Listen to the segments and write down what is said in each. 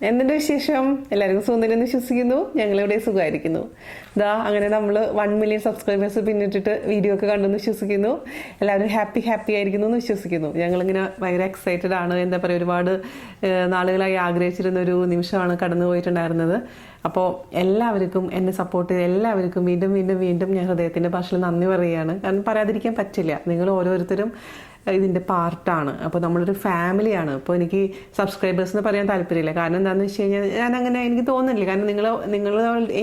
എന്തിന്റെ വിശേഷം? എല്ലാവർക്കും സുന്ദരെന്ന് വിശ്വസിക്കുന്നു. ഞങ്ങളിവിടെ സുഖമായിരിക്കുന്നു. അങ്ങനെ നമ്മൾ 1 മില്യൺ സബ്സ്ക്രൈബേഴ്സ് പിന്നിട്ടിട്ട് വീഡിയോ ഒക്കെ കണ്ടെന്ന് വിശ്വസിക്കുന്നു. എല്ലാവരും ഹാപ്പി ആയിരിക്കുന്നു എന്ന് വിശ്വസിക്കുന്നു. ഞങ്ങളിങ്ങനെ ഭയങ്കര എക്സൈറ്റഡ് ആണ്. എന്താ പറയുക, ഒരുപാട് നാളുകളായി ആഗ്രഹിച്ചിരുന്ന ഒരു നിമിഷമാണ് കടന്നു പോയിട്ടുണ്ടായിരുന്നത്. അപ്പോൾ എല്ലാവർക്കും എന്നെ സപ്പോർട്ട് ചെയ്ത് എല്ലാവർക്കും വീണ്ടും ഞാൻ ഹൃദയത്തിൻ്റെ ഭാഷയിൽ നന്ദി പറയുകയാണ്. കാരണം പറയാതിരിക്കാൻ പറ്റില്ല. നിങ്ങൾ ഓരോരുത്തരും ഇതിൻ്റെ പാർട്ടാണ്. അപ്പോൾ നമ്മളൊരു ഫാമിലിയാണ്. അപ്പോൾ എനിക്ക് സബ്സ്ക്രൈബേഴ്സ് എന്ന് പറയാൻ താല്പര്യമില്ല. കാരണം എന്താണെന്ന് വെച്ച് കഴിഞ്ഞാൽ ഞാനങ്ങനെ എനിക്ക് തോന്നുന്നില്ല. കാരണം നിങ്ങൾ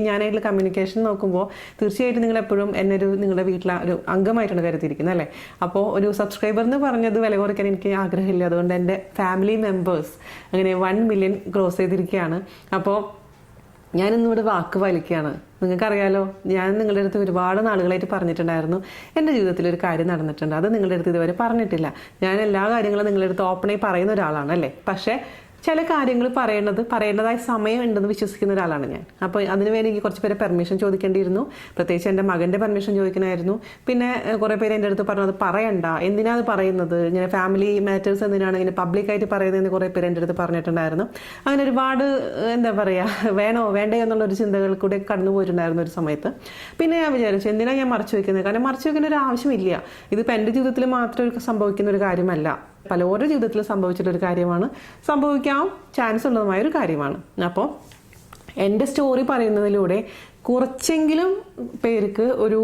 ഞാനായിട്ടുള്ള കമ്മ്യൂണിക്കേഷൻ നോക്കുമ്പോൾ തീർച്ചയായിട്ടും നിങ്ങളെപ്പോഴും എന്നെ നിങ്ങളുടെ വീട്ടിലെ ഒരു അംഗമായിട്ടാണ് കരുതിയിരിക്കുന്നത് അല്ലേ. അപ്പോൾ ഒരു സബ്സ്ക്രൈബർ എന്ന് പറഞ്ഞത് വില കുറയ്ക്കാൻ എനിക്ക് ആഗ്രഹമില്ല. അതുകൊണ്ട് എൻ്റെ ഫാമിലി മെമ്പേഴ്സ് അങ്ങനെ 1 മില്യൺ ക്രോസ് ചെയ്തിരിക്കുകയാണ്. അപ്പോൾ ഞാനിന്നിവിടെ വാക്ക് പാലിക്കുകയാണ്. നിങ്ങൾക്കറിയാലോ, ഞാൻ നിങ്ങളുടെ അടുത്ത് ഒരുപാട് നാളുകളായിട്ട് പറഞ്ഞിട്ടുണ്ടായിരുന്നു എൻ്റെ ജീവിതത്തിൽ ഒരു കാര്യം നടന്നിട്ടുണ്ട്. അത് നിങ്ങളുടെ അടുത്ത് ഇതുവരെ പറഞ്ഞിട്ടില്ല. ഞാൻ എല്ലാ കാര്യങ്ങളും നിങ്ങളുടെ അടുത്ത് ഓപ്പണായി പറയുന്ന ഒരാളാണ് അല്ലേ. പക്ഷേ ചില കാര്യങ്ങൾ പറയേണ്ടതായ സമയം ഉണ്ടെന്ന് വിശ്വസിക്കുന്ന ഒരാളാണ് ഞാൻ. അപ്പോൾ അതിനുവേണ്ടി എനിക്ക് കുറച്ച് പേരെ പെർമിഷൻ ചോദിക്കേണ്ടിയിരുന്നു. പ്രത്യേകിച്ച് എൻ്റെ മകൻ്റെ പെർമിഷൻ ചോദിക്കണമായിരുന്നു. പിന്നെ കുറേ പേര് എൻ്റെ അടുത്ത് പറഞ്ഞു അത് പറയണ്ട, എന്തിനാ അത് പറയുന്നത്, ഇങ്ങനെ ഫാമിലി മാറ്റേഴ്സ് എന്തിനാണ് ഇങ്ങനെ പബ്ലിക്കായിട്ട് പറയുന്നതെന്ന് കുറേ പേര് എൻ്റെ അടുത്ത് പറഞ്ഞിട്ടുണ്ടായിരുന്നു. അങ്ങനെ ഒരുപാട് എന്താ പറയുക, വേണോ വേണ്ടയോ എന്നുള്ളൊരു ചിന്തകൾ കൂടെ കടന്നു പോയിട്ടുണ്ടായിരുന്നു ഒരു സമയത്ത്. പിന്നെ ഞാൻ വിചാരിച്ചു എന്തിനാ ഞാൻ മറച്ചു വയ്ക്കുന്നത്. കാരണം മറച്ചു വയ്ക്കേണ്ട ഒരു ആവശ്യമില്ല. ഇതിപ്പോൾ എൻ്റെ ജീവിതത്തിൽ മാത്രം സംഭവിക്കുന്ന ഒരു കാര്യമല്ല, പലരുടെ ജീവിതത്തിൽ സംഭവിച്ചിട്ടൊരു കാര്യമാണ്, സംഭവിക്കാൻ ചാൻസ് ഉള്ളതുമായൊരു കാര്യമാണ്. അപ്പോൾ എൻ്റെ സ്റ്റോറി പറയുന്നതിലൂടെ കുറച്ചെങ്കിലും പേർക്ക് ഒരു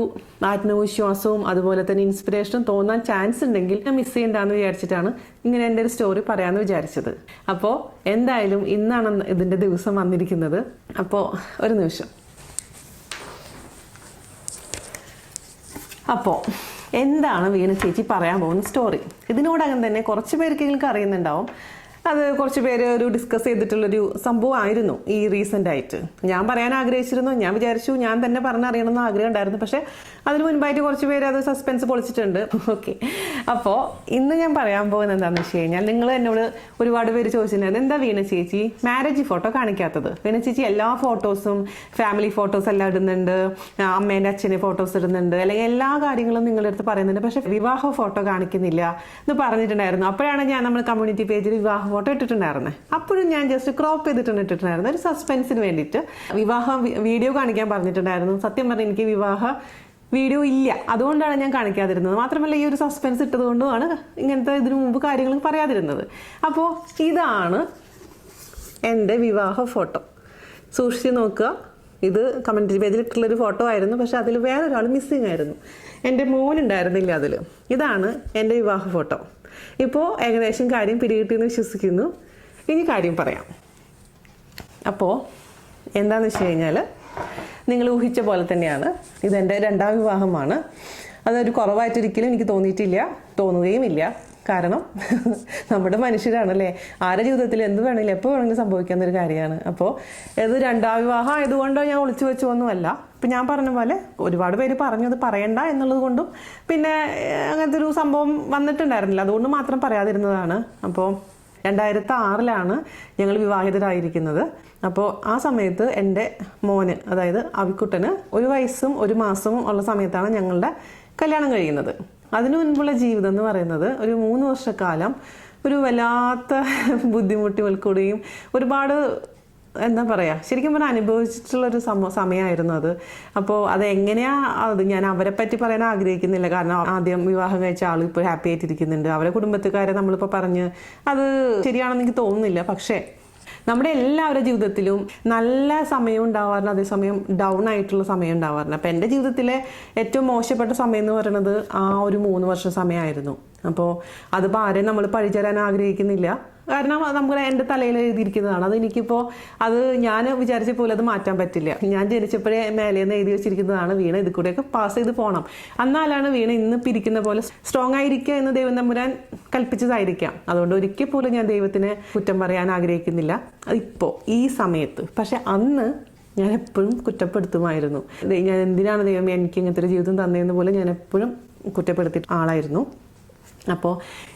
ആത്മവിശ്വാസവും അതുപോലെ തന്നെ ഇൻസ്പിറേഷനും തോന്നാൻ ചാൻസ് ഉണ്ടെങ്കിൽ ഞാൻ മിസ് ചെയ്യണ്ടെന്ന് വിചാരിച്ചിട്ടാണ് ഇങ്ങനെ എൻ്റെ ഒരു സ്റ്റോറി പറയാമെന്ന് വിചാരിച്ചത്. അപ്പോൾ എന്തായാലും ഇന്നാണ് ഇതിൻ്റെ ദിവസം വന്നിരിക്കുന്നത്. അപ്പോൾ ഒരു നിമിഷം. അപ്പോൾ എന്താണ് വീണ ചേച്ചി പറയാൻ പോകുന്ന സ്റ്റോറി? ഇതിനോടകം തന്നെ കുറച്ച് പേർക്ക് നിങ്ങൾക്ക് അറിയുന്നുണ്ടാവും. അത് കുറച്ച് പേര് ഒരു ഡിസ്കസ് ചെയ്തിട്ടുള്ളൊരു സംഭവമായിരുന്നു ഈ റീസെൻ്റ് ആയിട്ട്. ഞാൻ പറയാൻ ആഗ്രഹിച്ചിരുന്നു. ഞാൻ വിചാരിച്ചു ഞാൻ തന്നെ പറഞ്ഞറിയണമെന്ന് ആഗ്രഹം ഉണ്ടായിരുന്നു. പക്ഷേ അതിന് മുൻപായിട്ട് കുറച്ച് പേര് അത് സസ്പെൻസ് പൊളിച്ചിട്ടുണ്ട്. ഓക്കെ, അപ്പോൾ ഇന്ന് ഞാൻ പറയാൻ പോകുന്നത് എന്താണെന്ന് വെച്ച് കഴിഞ്ഞാൽ, നിങ്ങൾ എന്നോട് ഒരുപാട് പേര് ചോദിച്ചിട്ടുണ്ടായിരുന്നു എന്താ വീണ ചേച്ചി മാരേജ് ഫോട്ടോ കാണിക്കാത്തത്. വീണ ചേച്ചി എല്ലാ ഫോട്ടോസും ഫാമിലി ഫോട്ടോസ് എല്ലാം ഇടുന്നുണ്ട്, അമ്മേൻ്റെ അച്ഛൻ്റെ ഫോട്ടോസ് ഇടുന്നുണ്ട്, അല്ലെങ്കിൽ എല്ലാ കാര്യങ്ങളും നിങ്ങളുടെ അടുത്ത് പറയുന്നുണ്ട്, പക്ഷേ വിവാഹ ഫോട്ടോ കാണിക്കുന്നില്ല എന്ന് പറഞ്ഞിട്ടുണ്ടായിരുന്നു. അപ്പോഴാണ് ഞാൻ നമ്മുടെ കമ്മ്യൂണിറ്റി പേജിൽ വിവാഹ ഫോട്ടോ ഇട്ടിട്ടുണ്ടായിരുന്നത്. അപ്പോഴും ഞാൻ ജസ്റ്റ് ക്രോപ്പ് ചെയ്തിട്ടുണ്ടായിരുന്നു ഒരു സസ്പെൻസിന് വേണ്ടിയിട്ട്. വിവാഹ വീഡിയോ കാണിക്കാൻ പറഞ്ഞിട്ടുണ്ടായിരുന്നു. സത്യം പറഞ്ഞാൽ എനിക്ക് വിവാഹ വീഡിയോ ഇല്ല, അതുകൊണ്ടാണ് ഞാൻ കാണിക്കാതിരുന്നത്. മാത്രമല്ല ഈ ഒരു സസ്പെൻസ് ഇട്ടതുകൊണ്ടുമാണ് ഇങ്ങനത്തെ ഇതിനു മുമ്പ് കാര്യങ്ങൾ പറയാതിരുന്നത്. അപ്പോൾ ഇതാണ് എൻ്റെ വിവാഹ ഫോട്ടോ. സൂക്ഷിച്ച് നോക്കുക. ഇത് കമ്മ്യൂണിറ്റി പേജിൽ ഇട്ടുള്ളൊരു ഫോട്ടോ ആയിരുന്നു. പക്ഷെ അതിൽ വേറൊരാൾ മിസ്സിങ് ആയിരുന്നു. എൻ്റെ മോനുണ്ടായിരുന്നില്ല അതിൽ. ഇതാണ് എൻ്റെ വിവാഹ ഫോട്ടോ. ഇപ്പോൾ ഏകദേശം കാര്യം പിടികിട്ടിയെന്ന് വിശ്വസിക്കുന്നു. ഇനി കാര്യം പറയാം. അപ്പോൾ എന്താണെന്ന് വെച്ച് കഴിഞ്ഞാൽ, നിങ്ങൾ ഊഹിച്ച പോലെ തന്നെയാണ്. ഇതെൻ്റെ 2ാം വിവാഹമാണ്. അതൊരു കുറവായിട്ടൊരിക്കലും എനിക്ക് തോന്നുകയുമില്ല. കാരണം നമ്മുടെ മനുഷ്യരാണല്ലേ, ആരുടെ ജീവിതത്തിൽ എന്ത് വേണമെങ്കിലും എപ്പോൾ വേണമെങ്കിലും സംഭവിക്കാവുന്നൊരു കാര്യമാണ്. അപ്പോൾ ഇത് 2ാം വിവാഹം ആയതുകൊണ്ടോ ഞാൻ ഒളിച്ചു വെച്ചൊന്നുമല്ല. ഇപ്പം ഞാൻ പറഞ്ഞ പോലെ ഒരുപാട് പേര് പറഞ്ഞു അത് പറയണ്ട എന്നുള്ളത് കൊണ്ടും പിന്നെ അങ്ങനത്തെ ഒരു സംഭവം വന്നിട്ടുണ്ടായിരുന്നില്ല, അതുകൊണ്ട് മാത്രം പറയാതിരുന്നതാണ്. അപ്പോൾ 2006 ഞങ്ങൾ വിവാഹിതരായിരിക്കുന്നത്. അപ്പോൾ ആ സമയത്ത് എൻ്റെ മോന്, അതായത് അവിക്കുട്ടന് 1 വയസ്സും 1 മാസവും ഉള്ള സമയത്താണ് ഞങ്ങളുടെ കല്യാണം കഴിയുന്നത്. അതിനു മുൻപുള്ള ജീവിതം എന്ന് പറയുന്നത് ഒരു 3 വർഷക്കാലം ഒരു വല്ലാത്ത ബുദ്ധിമുട്ടുകൾക്കൂടെയും ഒരുപാട് എന്താ പറയുക, ശരിക്കും പറഞ്ഞാൽ അനുഭവിച്ചിട്ടുള്ളൊരു സമയമായിരുന്നു അത്. അപ്പോൾ അത് ഞാൻ അവരെ പറ്റി പറയാൻ ആഗ്രഹിക്കുന്നില്ല. കാരണം ആദ്യം വിവാഹം കഴിച്ച ആൾ ഇപ്പോൾ ഹാപ്പി ആയിട്ടിരിക്കുന്നുണ്ട്. അവരെ കുടുംബത്തുകാരെ നമ്മളിപ്പോൾ പറഞ്ഞ് അത് ശരിയാണെന്ന് എനിക്ക് തോന്നുന്നില്ല. പക്ഷേ നമ്മുടെ എല്ലാവരുടെ ജീവിതത്തിലും നല്ല സമയം ഉണ്ടാവാറുണ്ട്, അതേസമയം ഡൗൺ ആയിട്ടുള്ള സമയം ഉണ്ടാവാറുണ്ട്. അപ്പോൾ എൻ്റെ ജീവിതത്തിലെ ഏറ്റവും മോശപ്പെട്ട സമയം എന്ന് പറയുന്നത് ആ ഒരു 3 വർഷ സമയമായിരുന്നു. അപ്പോൾ അതിപ്പോൾ ആരെയും നമ്മൾ പഴിചേരാൻ ആഗ്രഹിക്കുന്നില്ല. കാരണം നമുക്ക് എൻ്റെ തലയിൽ എഴുതിയിരിക്കുന്നതാണ്. അതെനിക്കിപ്പോൾ ഞാൻ വിചാരിച്ച പോലെ അത് മാറ്റാൻ പറ്റില്ല. ഞാൻ ജനിച്ചപ്പോഴേ മേലേന്ന് എഴുതി വെച്ചിരിക്കുന്നതാണ്. വീണ ഇത് കൂടെയൊക്കെ പാസ് ചെയ്ത് പോകണം. എന്നാലാണ് വീണ ഇന്ന് പിരിക്കുന്ന പോലെ സ്ട്രോങ് ആയിരിക്കുക എന്ന് ദൈവം തമ്പുരാൻ കൽപ്പിച്ചതായിരിക്കാം. അതുകൊണ്ട് ഒരിക്കൽ പോലും ഞാൻ ദൈവത്തിനെ കുറ്റം പറയാൻ ആഗ്രഹിക്കുന്നില്ല ഇപ്പോൾ ഈ സമയത്ത്. പക്ഷെ അന്ന് ഞാൻ എപ്പോഴും കുറ്റപ്പെടുത്തുമായിരുന്നു. ഞാൻ എന്തിനാണ് ദൈവം എനിക്ക് ഇങ്ങനത്തെ ഒരു ജീവിതം തന്നതെന്ന് പോലെ ഞാൻ എപ്പോഴും കുറ്റപ്പെടുത്തിയ ആളായിരുന്നു. അപ്പോൾ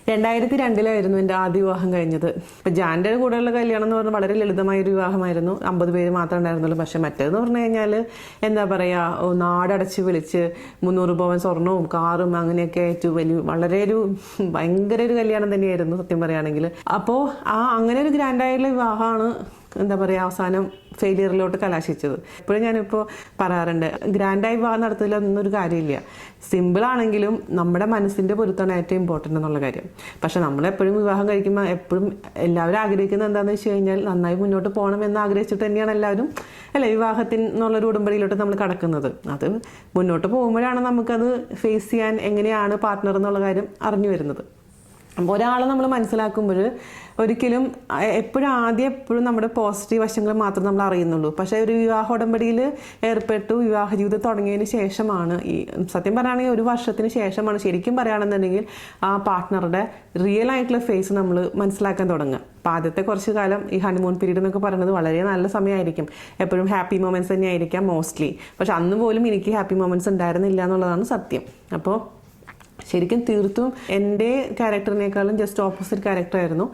2002 എൻ്റെ ആദ്യ വിവാഹം കഴിഞ്ഞത്. ഇപ്പോൾ ജാൻ്റെ കൂടെയുള്ള കല്യാണം എന്ന് പറഞ്ഞാൽ വളരെ ലളിതമായൊരു വിവാഹമായിരുന്നു. 50 പേര് മാത്രമേ ഉണ്ടായിരുന്നുള്ളൂ. പക്ഷേ മറ്റേതെന്ന് പറഞ്ഞു കഴിഞ്ഞാൽ എന്താ പറയുക, നാടടച്ച് വിളിച്ച് 300 പവൻ സ്വർണവും കാറും അങ്ങനെയൊക്കെ ആയിട്ട് വളരെ ഭയങ്കര ഒരു കല്യാണം തന്നെയായിരുന്നു സത്യം പറയുകയാണെങ്കിൽ. അപ്പോൾ അങ്ങനെ ഒരു ഗ്രാൻഡായുള്ള വിവാഹമാണ് എന്താ പറയുക അവസാനം ഫെയിലിയറിലോട്ട് കലാശിച്ചത്. ഇപ്പോഴും ഞാനിപ്പോൾ പറയാറുണ്ട്, ഗ്രാൻഡായി വിവാഹം നടത്തില്ലൊന്നും ഒരു കാര്യമില്ല. സിമ്പിളാണെങ്കിലും നമ്മുടെ മനസ്സിൻ്റെ പൊരുത്തമാണ് ഏറ്റവും ഇമ്പോർട്ടൻ്റ് എന്നുള്ള കാര്യം. പക്ഷെ നമ്മളെപ്പോഴും വിവാഹം കഴിക്കുമ്പോൾ എപ്പോഴും എല്ലാവരും ആഗ്രഹിക്കുന്നത് എന്താണെന്ന് വെച്ച് കഴിഞ്ഞാൽ നന്നായി മുന്നോട്ട് പോകണം എന്ന് ആഗ്രഹിച്ചിട്ട് തന്നെയാണ് എല്ലാവരും അല്ലേ വിവാഹത്തിന് എന്നുള്ളൊരു ഉടമ്പടിയിലോട്ട് നമ്മൾ കടക്കുന്നത്. അത് മുന്നോട്ട് പോകുമ്പോഴാണ് നമുക്കത് ഫേസ് ചെയ്യാൻ എങ്ങനെയാണ് പാർട്ട്ണർ എന്നുള്ള കാര്യം അറിഞ്ഞു വരുന്നത്. അപ്പോൾ ഒരാളെ നമ്മൾ മനസ്സിലാക്കുമ്പോൾ ഒരിക്കലും എപ്പോഴും നമ്മുടെ പോസിറ്റീവ് വശങ്ങൾ മാത്രം നമ്മൾ അറിയുന്നുള്ളൂ. പക്ഷേ ഒരു വിവാഹ ഉടമ്പടിയിൽ ഏർപ്പെട്ടു വിവാഹ ജീവിതം തുടങ്ങിയതിന് ശേഷമാണ് സത്യം പറയുകയാണെങ്കിൽ 1 വർഷത്തിന് ശേഷമാണ് ശരിക്കും പറയുകയാണെന്നുണ്ടെങ്കിൽ ആ പാർട്ട്ണറുടെ റിയൽ ആയിട്ടുള്ള ഫേസ് നമ്മൾ മനസ്സിലാക്കാൻ തുടങ്ങുക. അപ്പോൾ ആദ്യത്തെ കുറച്ച് കാലം ഈ ഹണിമൂൺ പീരീഡ് എന്നൊക്കെ പറയുന്നത് വളരെ നല്ല സമയമായിരിക്കും. എപ്പോഴും ഹാപ്പി മൊമെൻറ്റ്സ് തന്നെ ആയിരിക്കാം മോസ്റ്റ്ലി. പക്ഷെ അന്ന് പോലും എനിക്ക് ഹാപ്പി മൊമെൻറ്റ്സ് ഉണ്ടായിരുന്നില്ല എന്നുള്ളതാണ് സത്യം. അപ്പോൾ ശരിക്കും തീർത്തും എൻ്റെ ക്യാരക്ടറിനേക്കാളും ജസ്റ്റ് ഓപ്പോസിറ്റ് ക്യാരക്ടറായിരുന്നു.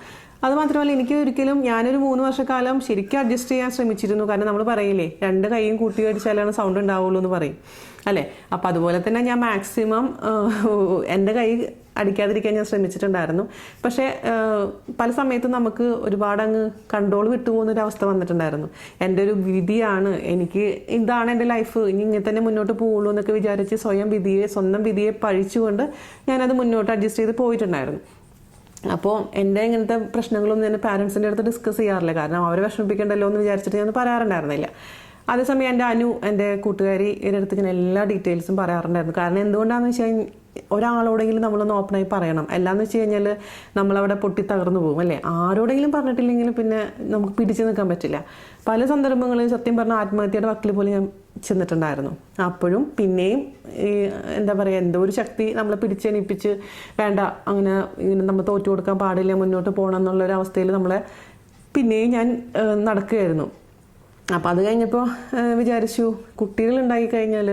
അതുമാത്രമല്ല എനിക്ക് ഒരിക്കലും ഞാനൊരു 3 വർഷക്കാലം ശരിക്കും അഡ്ജസ്റ്റ് ചെയ്യാൻ ശ്രമിച്ചിരുന്നു. കാരണം നമ്മൾ പറയില്ലേ 2 കൈയും കൂട്ടി അടിച്ചാലാണ് സൗണ്ട് ഉണ്ടാവുള്ളൂ എന്ന് പറയും അല്ലേ. അപ്പോൾ അതുപോലെ തന്നെ ഞാൻ മാക്സിമം എൻ്റെ കൈ അടിക്കാതിരിക്കാൻ ഞാൻ ശ്രമിച്ചിട്ടുണ്ടായിരുന്നു. പക്ഷേ പല സമയത്തും നമുക്ക് ഒരുപാട് അങ്ങ് കൺട്രോൾ വിട്ടുപോകുന്നൊരവസ്ഥ വന്നിട്ടുണ്ടായിരുന്നു. എൻ്റെ ഒരു വിധിയാണ്, ഇതാണ് എൻ്റെ ലൈഫ്, ഇനി ഇങ്ങനെ തന്നെ മുന്നോട്ട് പോകുള്ളൂ എന്നൊക്കെ വിചാരിച്ച് സ്വന്തം വിധിയെ പഴിച്ചുകൊണ്ട് ഞാനത് മുന്നോട്ട് അഡ്ജസ്റ്റ് ചെയ്ത് പോയിട്ടുണ്ടായിരുന്നു. അപ്പോൾ എൻ്റെ ഇങ്ങനത്തെ പ്രശ്നങ്ങളൊന്നും ഞാൻ പാരൻസിൻ്റെ അടുത്ത് ഡിസ്കസ് ചെയ്യാറില്ല. കാരണം അവരെ വിഷമിപ്പിക്കണ്ടല്ലോ എന്ന് വിചാരിച്ചിട്ട് ഞാൻ പറയാറുണ്ടായിരുന്നില്ല. അതേസമയം എൻ്റെ കൂട്ടുകാരി ഇതിൻ്റെ അടുത്ത് ഇങ്ങനെ എല്ലാ ഡീറ്റെയിൽസും പറയാറുണ്ടായിരുന്നു. കാരണം എന്തുകൊണ്ടാണെന്ന് വെച്ച് കഴിഞ്ഞാൽ ഒരാളോടെങ്കിലും നമ്മളൊന്ന് ഓപ്പണായി പറയണം. എല്ലാന്ന് വെച്ച് കഴിഞ്ഞാൽ നമ്മളവിടെ പൊട്ടി തകർന്നു പോകും അല്ലേ. ആരോടെങ്കിലും പറഞ്ഞിട്ടില്ലെങ്കിൽ പിന്നെ നമുക്ക് പിടിച്ചു നിൽക്കാൻ പറ്റില്ല. പല സന്ദർഭങ്ങളിൽ സത്യം പറഞ്ഞാൽ ആത്മഹത്യയുടെ വക്കിൽ പോലും ഞാൻ ചെന്നിട്ടുണ്ടായിരുന്നു. അപ്പോഴും പിന്നെയും എന്താ പറയുക, എന്തോ ഒരു ശക്തി നമ്മളെ പിടിച്ചെണിപ്പിച്ച് വേണ്ട ഇങ്ങനെ നമ്മൾ തോറ്റു കൊടുക്കാൻ പാടില്ല, മുന്നോട്ട് പോകണം എന്നുള്ളൊരവസ്ഥയിൽ നമ്മളെ പിന്നെയും ഞാൻ നടക്കുകയായിരുന്നു. അപ്പോൾ അത് കഴിഞ്ഞപ്പോൾ വിചാരിച്ചു കുട്ടികളുണ്ടായി കഴിഞ്ഞാൽ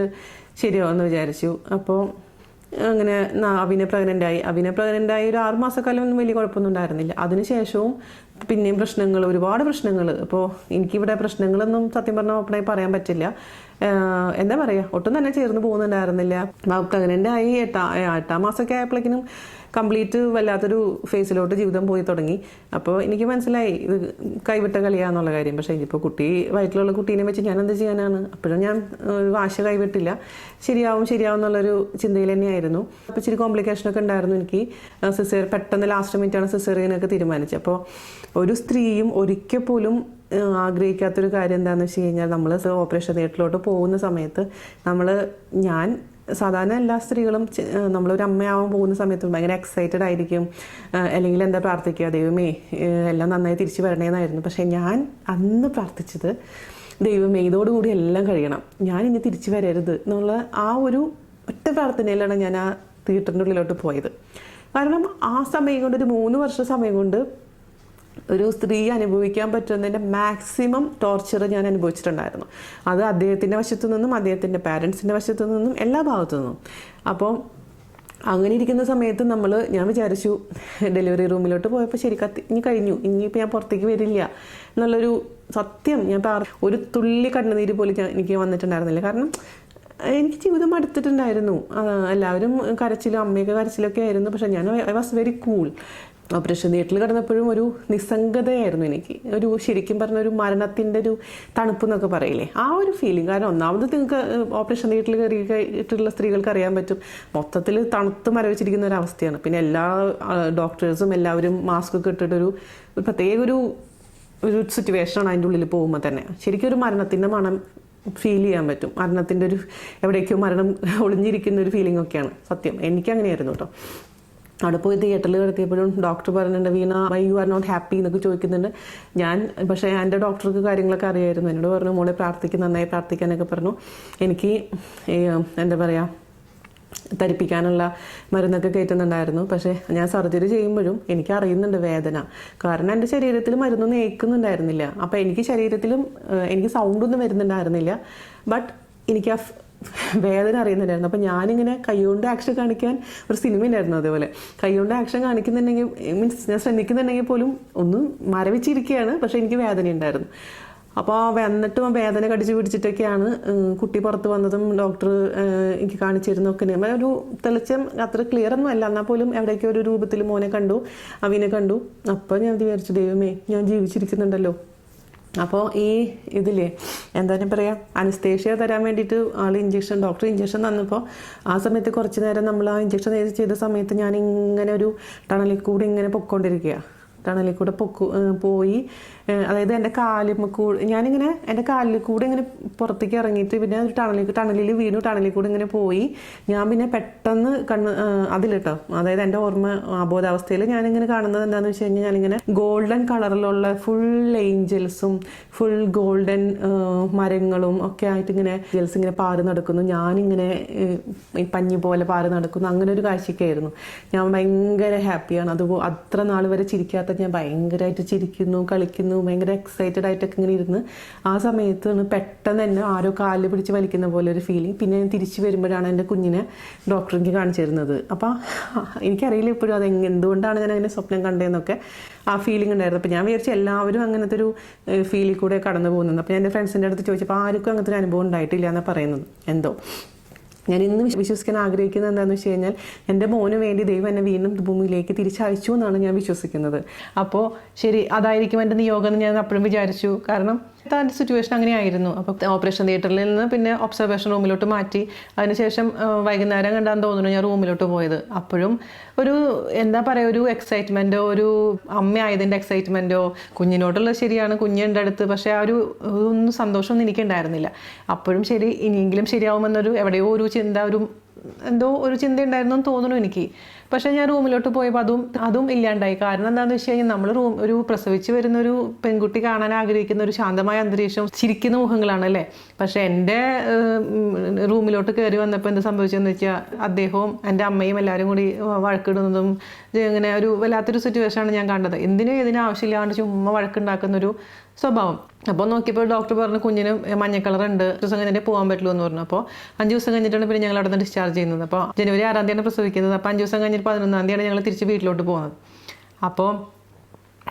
ശരിയാവുമെന്ന് വിചാരിച്ചു. അപ്പോൾ അങ്ങനെ അവിനെ പ്രഗ്നൻ്റായി ഒരു 6 മാസക്കാലമൊന്നും വലിയ കുഴപ്പമൊന്നും ഉണ്ടായിരുന്നില്ല. അതിനുശേഷവും പിന്നെയും ഒരുപാട് പ്രശ്നങ്ങൾ. അപ്പോൾ എനിക്കിവിടെ പ്രശ്നങ്ങളൊന്നും സത്യം പറഞ്ഞാൽ ഓപ്പണായി പറയാൻ പറ്റില്ല. എന്താ പറയുക, ഒട്ടും തന്നെ ചേർന്ന് പോകുന്നുണ്ടായിരുന്നില്ല. പ്രഗ്നൻ്റായി 8 മാസമൊക്കെ ആയപ്പോഴേക്കിനും കംപ്ലീറ്റ് വല്ലാത്തൊരു ഫേസിലോട്ട് ജീവിതം പോയി തുടങ്ങി. അപ്പോൾ എനിക്ക് മനസ്സിലായി ഇത് കൈവിട്ട കളിയാന്നുള്ള കാര്യം. പക്ഷേ ഇനിയിപ്പോൾ വയറ്റിലുള്ള കുട്ടീനെ വെച്ച് ഞാൻ എന്ത് ചെയ്യാനാണ്. അപ്പോഴും ഞാൻ വാശ കൈവിട്ടില്ല. ശരിയാവും എന്നുള്ളൊരു ചിന്തയിൽ തന്നെയായിരുന്നു. അപ്പോൾ ഇച്ചിരി കോംപ്ലിക്കേഷനൊക്കെ ഉണ്ടായിരുന്നു എനിക്ക്. പെട്ടെന്ന് ലാസ്റ്റ് മിനിറ്റാണ് സിസേറിയനൊക്കെ തീരുമാനിച്ചത്. അപ്പോൾ ഒരു സ്ത്രീയും ഒരിക്കൽ പോലും ആഗ്രഹിക്കാത്തൊരു കാര്യം എന്താണെന്ന് വെച്ച് കഴിഞ്ഞാൽ നമ്മൾ ഓപ്പറേഷൻ തിയേറ്ററിലോട്ട് പോകുന്ന സമയത്ത് ഞാൻ സാധാരണ എല്ലാ സ്ത്രീകളും നമ്മളൊരു അമ്മയാവാൻ പോകുന്ന സമയത്തും ഭയങ്കര എക്സൈറ്റഡ് ആയിരിക്കും. അല്ലെങ്കിൽ എന്താ പ്രാർത്ഥിക്കുക, ദൈവമേ എല്ലാം നന്നായി തിരിച്ചു വരണേന്നായിരുന്നു. പക്ഷേ ഞാൻ അന്ന് പ്രാർത്ഥിച്ചത് ദൈവമേ ഇതോടുകൂടി എല്ലാം കഴിയണം, ഞാൻ ഇനി തിരിച്ചു വരരുത് എന്നുള്ള ആ ഒരു ഒറ്റ പ്രാർത്ഥനയിലാണ് ഞാൻ ആ തിയേറ്ററിൻ്റെ ഉള്ളിലോട്ട് പോയത്. കാരണം ആ സമയം കൊണ്ട് ഒരു 3 വർഷ സമയം കൊണ്ട് ഒരു സ്ത്രീ അനുഭവിക്കാൻ പറ്റുന്നതിൻ്റെ മാക്സിമം ടോർച്ചർ ഞാൻ അനുഭവിച്ചിട്ടുണ്ടായിരുന്നു. അത് അദ്ദേഹത്തിൻ്റെ വശത്തു നിന്നും അദ്ദേഹത്തിൻ്റെ പാരൻസിൻ്റെ വശത്തു നിന്നും എല്ലാ ഭാഗത്തു നിന്നും. അപ്പോൾ അങ്ങനെ ഇരിക്കുന്ന സമയത്ത് ഞാൻ വിചാരിച്ചു ഡെലിവറി റൂമിലോട്ട് പോയപ്പോൾ ശരി ഇനി കഴിഞ്ഞു, ഇനിയിപ്പോൾ ഞാൻ പുറത്തേക്ക് വരില്ല എന്നുള്ളൊരു സത്യം ഒരു തുള്ളി കണ്ണുനീര് പോലും എനിക്ക് വന്നിട്ടുണ്ടായിരുന്നില്ല. കാരണം എനിക്ക് ജീവിതം അടുത്തിട്ടുണ്ടായിരുന്നു. എല്ലാവരും കരച്ചിലും അമ്മയൊക്കെ കരച്ചിലൊക്കെ ആയിരുന്നു. പക്ഷെ ഞാൻ I was very cool. Operation തിയേറ്ററിൽ കിടന്നപ്പോഴും ഒരു നിസ്സംഗതയായിരുന്നു എനിക്ക്. ശരിക്കും പറഞ്ഞ ഒരു മരണത്തിൻ്റെ ഒരു തണുപ്പ് എന്നൊക്കെ പറയില്ലേ, ആ ഒരു ഫീലിംഗ്. കാരണം ഒന്നാമത് നിങ്ങൾക്ക് ഓപ്പറേഷൻ തിയേറ്ററിൽ കയറിയിട്ടുള്ള സ്ത്രീകൾക്ക് അറിയാൻ പറ്റും, മൊത്തത്തിൽ തണുത്ത് മരവിച്ചിരിക്കുന്ന ഒരു അവസ്ഥയാണ്. പിന്നെ എല്ലാ ഡോക്ടേഴ്സും എല്ലാവരും മാസ്ക് ഒക്കെ ഇട്ടിട്ടൊരു പ്രത്യേക ഒരു സിറ്റുവേഷനാണ് അതിൻ്റെ ഉള്ളിൽ പോകുമ്പോൾ തന്നെ. ശരിക്കും ഒരു മരണത്തിൻ്റെ മണം ഫീൽ ചെയ്യാൻ പറ്റും. മരണത്തിൻ്റെ എവിടേക്കോ മരണം ഒളിഞ്ഞിരിക്കുന്ന ഒരു ഫീലിംഗ് ഒക്കെയാണ് സത്യം. എനിക്കങ്ങനെയായിരുന്നു കേട്ടോ. അവിടെ പോയി തിയേറ്ററിൽ കിടത്തിയപ്പോഴും ഡോക്ടർ പറയുന്നുണ്ട്, Veena why you are not happy എന്നൊക്കെ ചോദിക്കുന്നുണ്ട്. പക്ഷേ എൻ്റെ ഡോക്ടർക്ക് കാര്യങ്ങളൊക്കെ അറിയായിരുന്നു. എന്നോട് പറഞ്ഞു മോളെ നന്നായി പ്രാർത്ഥിക്കാനൊക്കെ പറഞ്ഞു. എനിക്ക് എന്താ പറയുക തരിപ്പിക്കാനുള്ള മരുന്നൊക്കെ കയറ്റുന്നുണ്ടായിരുന്നു. പക്ഷേ ഞാൻ സർജറി ചെയ്യുമ്പോഴും എനിക്ക് അറിയുന്നുണ്ട് വേദന. കാരണം എൻ്റെ ശരീരത്തിൽ മരുന്നൊന്നും ഏൽക്കുന്നുണ്ടായിരുന്നില്ല. അപ്പോൾ എനിക്ക് സൗണ്ടൊന്നും വരുന്നുണ്ടായിരുന്നില്ല. ബട്ട് എനിക്ക് ആ വേദന അറിയുന്നുണ്ടായിരുന്നു. അപ്പം ഞാനിങ്ങനെ കൈകൊണ്ട് ആക്ഷൻ കാണിക്കാൻ ഒരു സിനിമ ഉണ്ടായിരുന്നു. അതേപോലെ കൈകൊണ്ട് ആക്ഷൻ കാണിക്കുന്നുണ്ടെങ്കിൽ ഞാൻ ശ്രമിക്കുന്നുണ്ടെങ്കിൽ പോലും ഒന്നും മരവിച്ചിരിക്കുകയാണ്. പക്ഷേ എനിക്ക് വേദന ഉണ്ടായിരുന്നു. അപ്പോൾ വന്നിട്ടും ആ വേദന കടിച്ചു പിടിച്ചിട്ടൊക്കെയാണ് കുട്ടി പുറത്ത് വന്നതും ഡോക്ടർ എനിക്ക് കാണിച്ചിരുന്നൊക്കെ. ഒരു തെളിച്ചം അത്ര ക്ലിയർ ഒന്നും അല്ല, എന്നാൽ പോലും എവിടേക്കോ ഒരു രൂപത്തിൽ മോനെ കണ്ടു, അവിനെ കണ്ടു. അപ്പോൾ ഞാൻ വിചാരിച്ചു ദൈവമേ ഞാൻ ജീവിച്ചിരിക്കുന്നുണ്ടല്ലോ അപ്പോൾ ഈ ഇതില്ലേ എന്തായാലും പറയാം, അനസ്തേഷ്യ തരാൻ വേണ്ടിയിട്ട് ഡോക്ടർ ഇഞ്ചക്ഷൻ തന്നപ്പോൾ ആ സമയത്ത് കുറച്ച് നേരം നമ്മൾ ആ ഇഞ്ചക്ഷൻ ചെയ്ത സമയത്ത് ഞാനിങ്ങനെ ഒരു ടണലിൽ കൂടി ഇങ്ങനെ പൊയ്ക്കൊണ്ടിരിക്കുക. ടണലിൽ കൂടെ പോയി, അതായത് എൻ്റെ ഞാനിങ്ങനെ എൻ്റെ കാലിൽ കൂടെ ഇങ്ങനെ പുറത്തേക്ക് ഇറങ്ങിയിട്ട് പിന്നെ ഒരു ടണലിൽ വീണു. ടണലിൽ കൂടെ ഇങ്ങനെ പോയി. ഞാൻ പിന്നെ പെട്ടെന്ന് അതിലിട്ടോ, അതായത് എൻ്റെ ഓർമ്മ അബോധാവസ്ഥയിൽ ഞാനിങ്ങനെ കാണുന്നത് എന്താണെന്ന് വെച്ച് കഴിഞ്ഞാൽ, ഞാനിങ്ങനെ ഗോൾഡൻ കളറിലുള്ള ഫുൾ ഏഞ്ചൽസും ഫുൾ ഗോൾഡൻ മരങ്ങളും ഒക്കെ ആയിട്ട് ഇങ്ങനെ ഏഞ്ചൽസ് ഇങ്ങനെ പാറി നടക്കുന്നു. ഞാനിങ്ങനെ ഈ പഞ്ഞി പോലെ പാറി നടക്കുന്നു. അങ്ങനെ ഒരു കാഴ്ചയ്ക്കായിരുന്നു. ഞാൻ ഭയങ്കര ഹാപ്പിയാണ്. അത്ര നാൾ വരെ ചിരിക്കാത്ത ഞാൻ ഭയങ്കരമായിട്ട് ചിരിക്കുന്നു, കളിക്കുന്നു, ഭയങ്കര എക്സൈറ്റഡ് ആയിട്ടൊക്കെ ഇങ്ങനെ ഇരുന്ന് ആ സമയത്താണ് പെട്ടെന്ന് തന്നെ ആരോ കാലിൽ പിടിച്ച് വലിക്കുന്ന പോലെ ഒരു ഫീലിംഗ്. പിന്നെ ഞാൻ തിരിച്ചു വരുമ്പോഴാണ് എൻ്റെ കുഞ്ഞിനെ ഡോക്ടർ എനിക്ക് കാണിച്ചു തരുന്നത്. അപ്പോൾ എനിക്കറിയില്ല ഇപ്പോഴും അത് എന്തുകൊണ്ടാണ് ഞാൻ അങ്ങനെ സ്വപ്നം കണ്ടതെന്നൊക്കെ ആ ഫീലിംഗ് ഉണ്ടായിരുന്നു. അപ്പോൾ ഞാൻ വിചാരിച്ചു എല്ലാവരും അങ്ങനത്തെ ഒരു ഫീലിൽ കൂടെ കടന്നു പോകുന്നത്. അപ്പോൾ ഞാൻ എൻ്റെ ഫ്രണ്ട്സിൻ്റെ അടുത്ത് ചോദിച്ചപ്പോൾ ആർക്കും അങ്ങനത്തെ ഒരു അനുഭവം ഉണ്ടായിട്ടില്ല എന്നാണ് പറയുന്നത്. എന്തോ ഞാൻ ഇന്ന് വിശ്വസിക്കാൻ ആഗ്രഹിക്കുന്നത് എന്താണെന്ന് വെച്ച് കഴിഞ്ഞാൽ, എൻ്റെ മോന് വേണ്ടി ദൈവം എന്നെ വീണ്ടും ഭൂമിയിലേക്ക് തിരിച്ചയച്ചു എന്നാണ് ഞാൻ വിശ്വസിക്കുന്നത്. അപ്പോൾ ശരി, അതായിരിക്കും എൻ്റെ നിയോഗം എന്ന് ഞാൻ അപ്പോഴും വിചാരിച്ചു. കാരണം എൻ്റെ സിറ്റുവേഷൻ അങ്ങനെയായിരുന്നു. അപ്പോൾ ഓപ്പറേഷൻ തിയേറ്ററിൽ നിന്ന് പിന്നെ ഒബ്സർവേഷൻ റൂമിലോട്ട് മാറ്റി. അതിനുശേഷം വൈകുന്നേരം കണ്ടാന്ന് തോന്നുന്നു ഞാൻ റൂമിലോട്ട് പോയത്. അപ്പോഴും ഒരു എന്താ പറയുക, ഒരു എക്സൈറ്റ്മെൻറ്റോ, ഒരു അമ്മയായതിൻ്റെ എക്സൈറ്റ്മെൻറ്റോ, കുഞ്ഞിനോട്ടുള്ളത് ശരിയാണ്, കുഞ്ഞുണ്ട് അടുത്ത്, പക്ഷേ ആ ഒന്നും സന്തോഷമൊന്നും എനിക്കുണ്ടായിരുന്നില്ല. അപ്പോഴും ശരി, ഇനിയെങ്കിലും ശരിയാവുമെന്നൊരു എവിടെയോ ഒരു എന്തോ ഒരു ചിന്ത ഉണ്ടായിരുന്നു എന്ന് തോന്നുന്നു എനിക്ക്. പക്ഷേ ഞാൻ റൂമിലോട്ട് പോയപ്പോൾ അതും ഇല്ലാണ്ടായി. കാരണം എന്താണെന്ന് വെച്ച് കഴിഞ്ഞാൽ, നമ്മൾ ഒരു പ്രസവിച്ച് വരുന്ന ഒരു പെൺകുട്ടി കാണാൻ ആഗ്രഹിക്കുന്ന ഒരു ശാന്തമായ അന്തരീക്ഷം, ചിരിക്കുന്ന മുഖങ്ങളാണ് അല്ലേ. പക്ഷേ എൻ്റെ റൂമിലോട്ട് കയറി വന്നപ്പോൾ എന്ത് സംഭവിച്ചതെന്ന് വെച്ചാൽ, അദ്ദേഹവും എൻ്റെ അമ്മയും എല്ലാവരും കൂടി വഴക്കിടുന്നതും ഇങ്ങനെ ഒരു വല്ലാത്തൊരു സിറ്റുവേഷനാണ് ഞാൻ കണ്ടത്. ഇതിനും ആവശ്യമില്ലാണ്ട് ചുമ്മാ വഴക്കുണ്ടാക്കുന്നൊരു സ്വഭാവം. അപ്പോൾ നോക്കിയപ്പോൾ ഡോക്ടർ പറഞ്ഞു കുഞ്ഞിന് മഞ്ഞ കളറുണ്ട്, 5 ദിവസം കഴിഞ്ഞിട്ട് പോകാൻ പറ്റുള്ളൂ എന്ന് പറഞ്ഞു. അപ്പോൾ 5 ദിവസം കഴിഞ്ഞിട്ടാണ് പിന്നെ ഞങ്ങൾ അവിടെ നിന്ന് ഡിസ്ചാർജ് ചെയ്യുന്നത്. അപ്പോൾ ജനുവരി 6-ാം തീയതിയാണ് പ്രസവിക്കുന്നത്. അപ്പോൾ 5 ദിവസം കഴിഞ്ഞിട്ട് 11-ാം തീയതിയാണ് ഞങ്ങൾ തിരിച്ച് വീട്ടിലോട്ട് പോകുന്നത്. അപ്പോൾ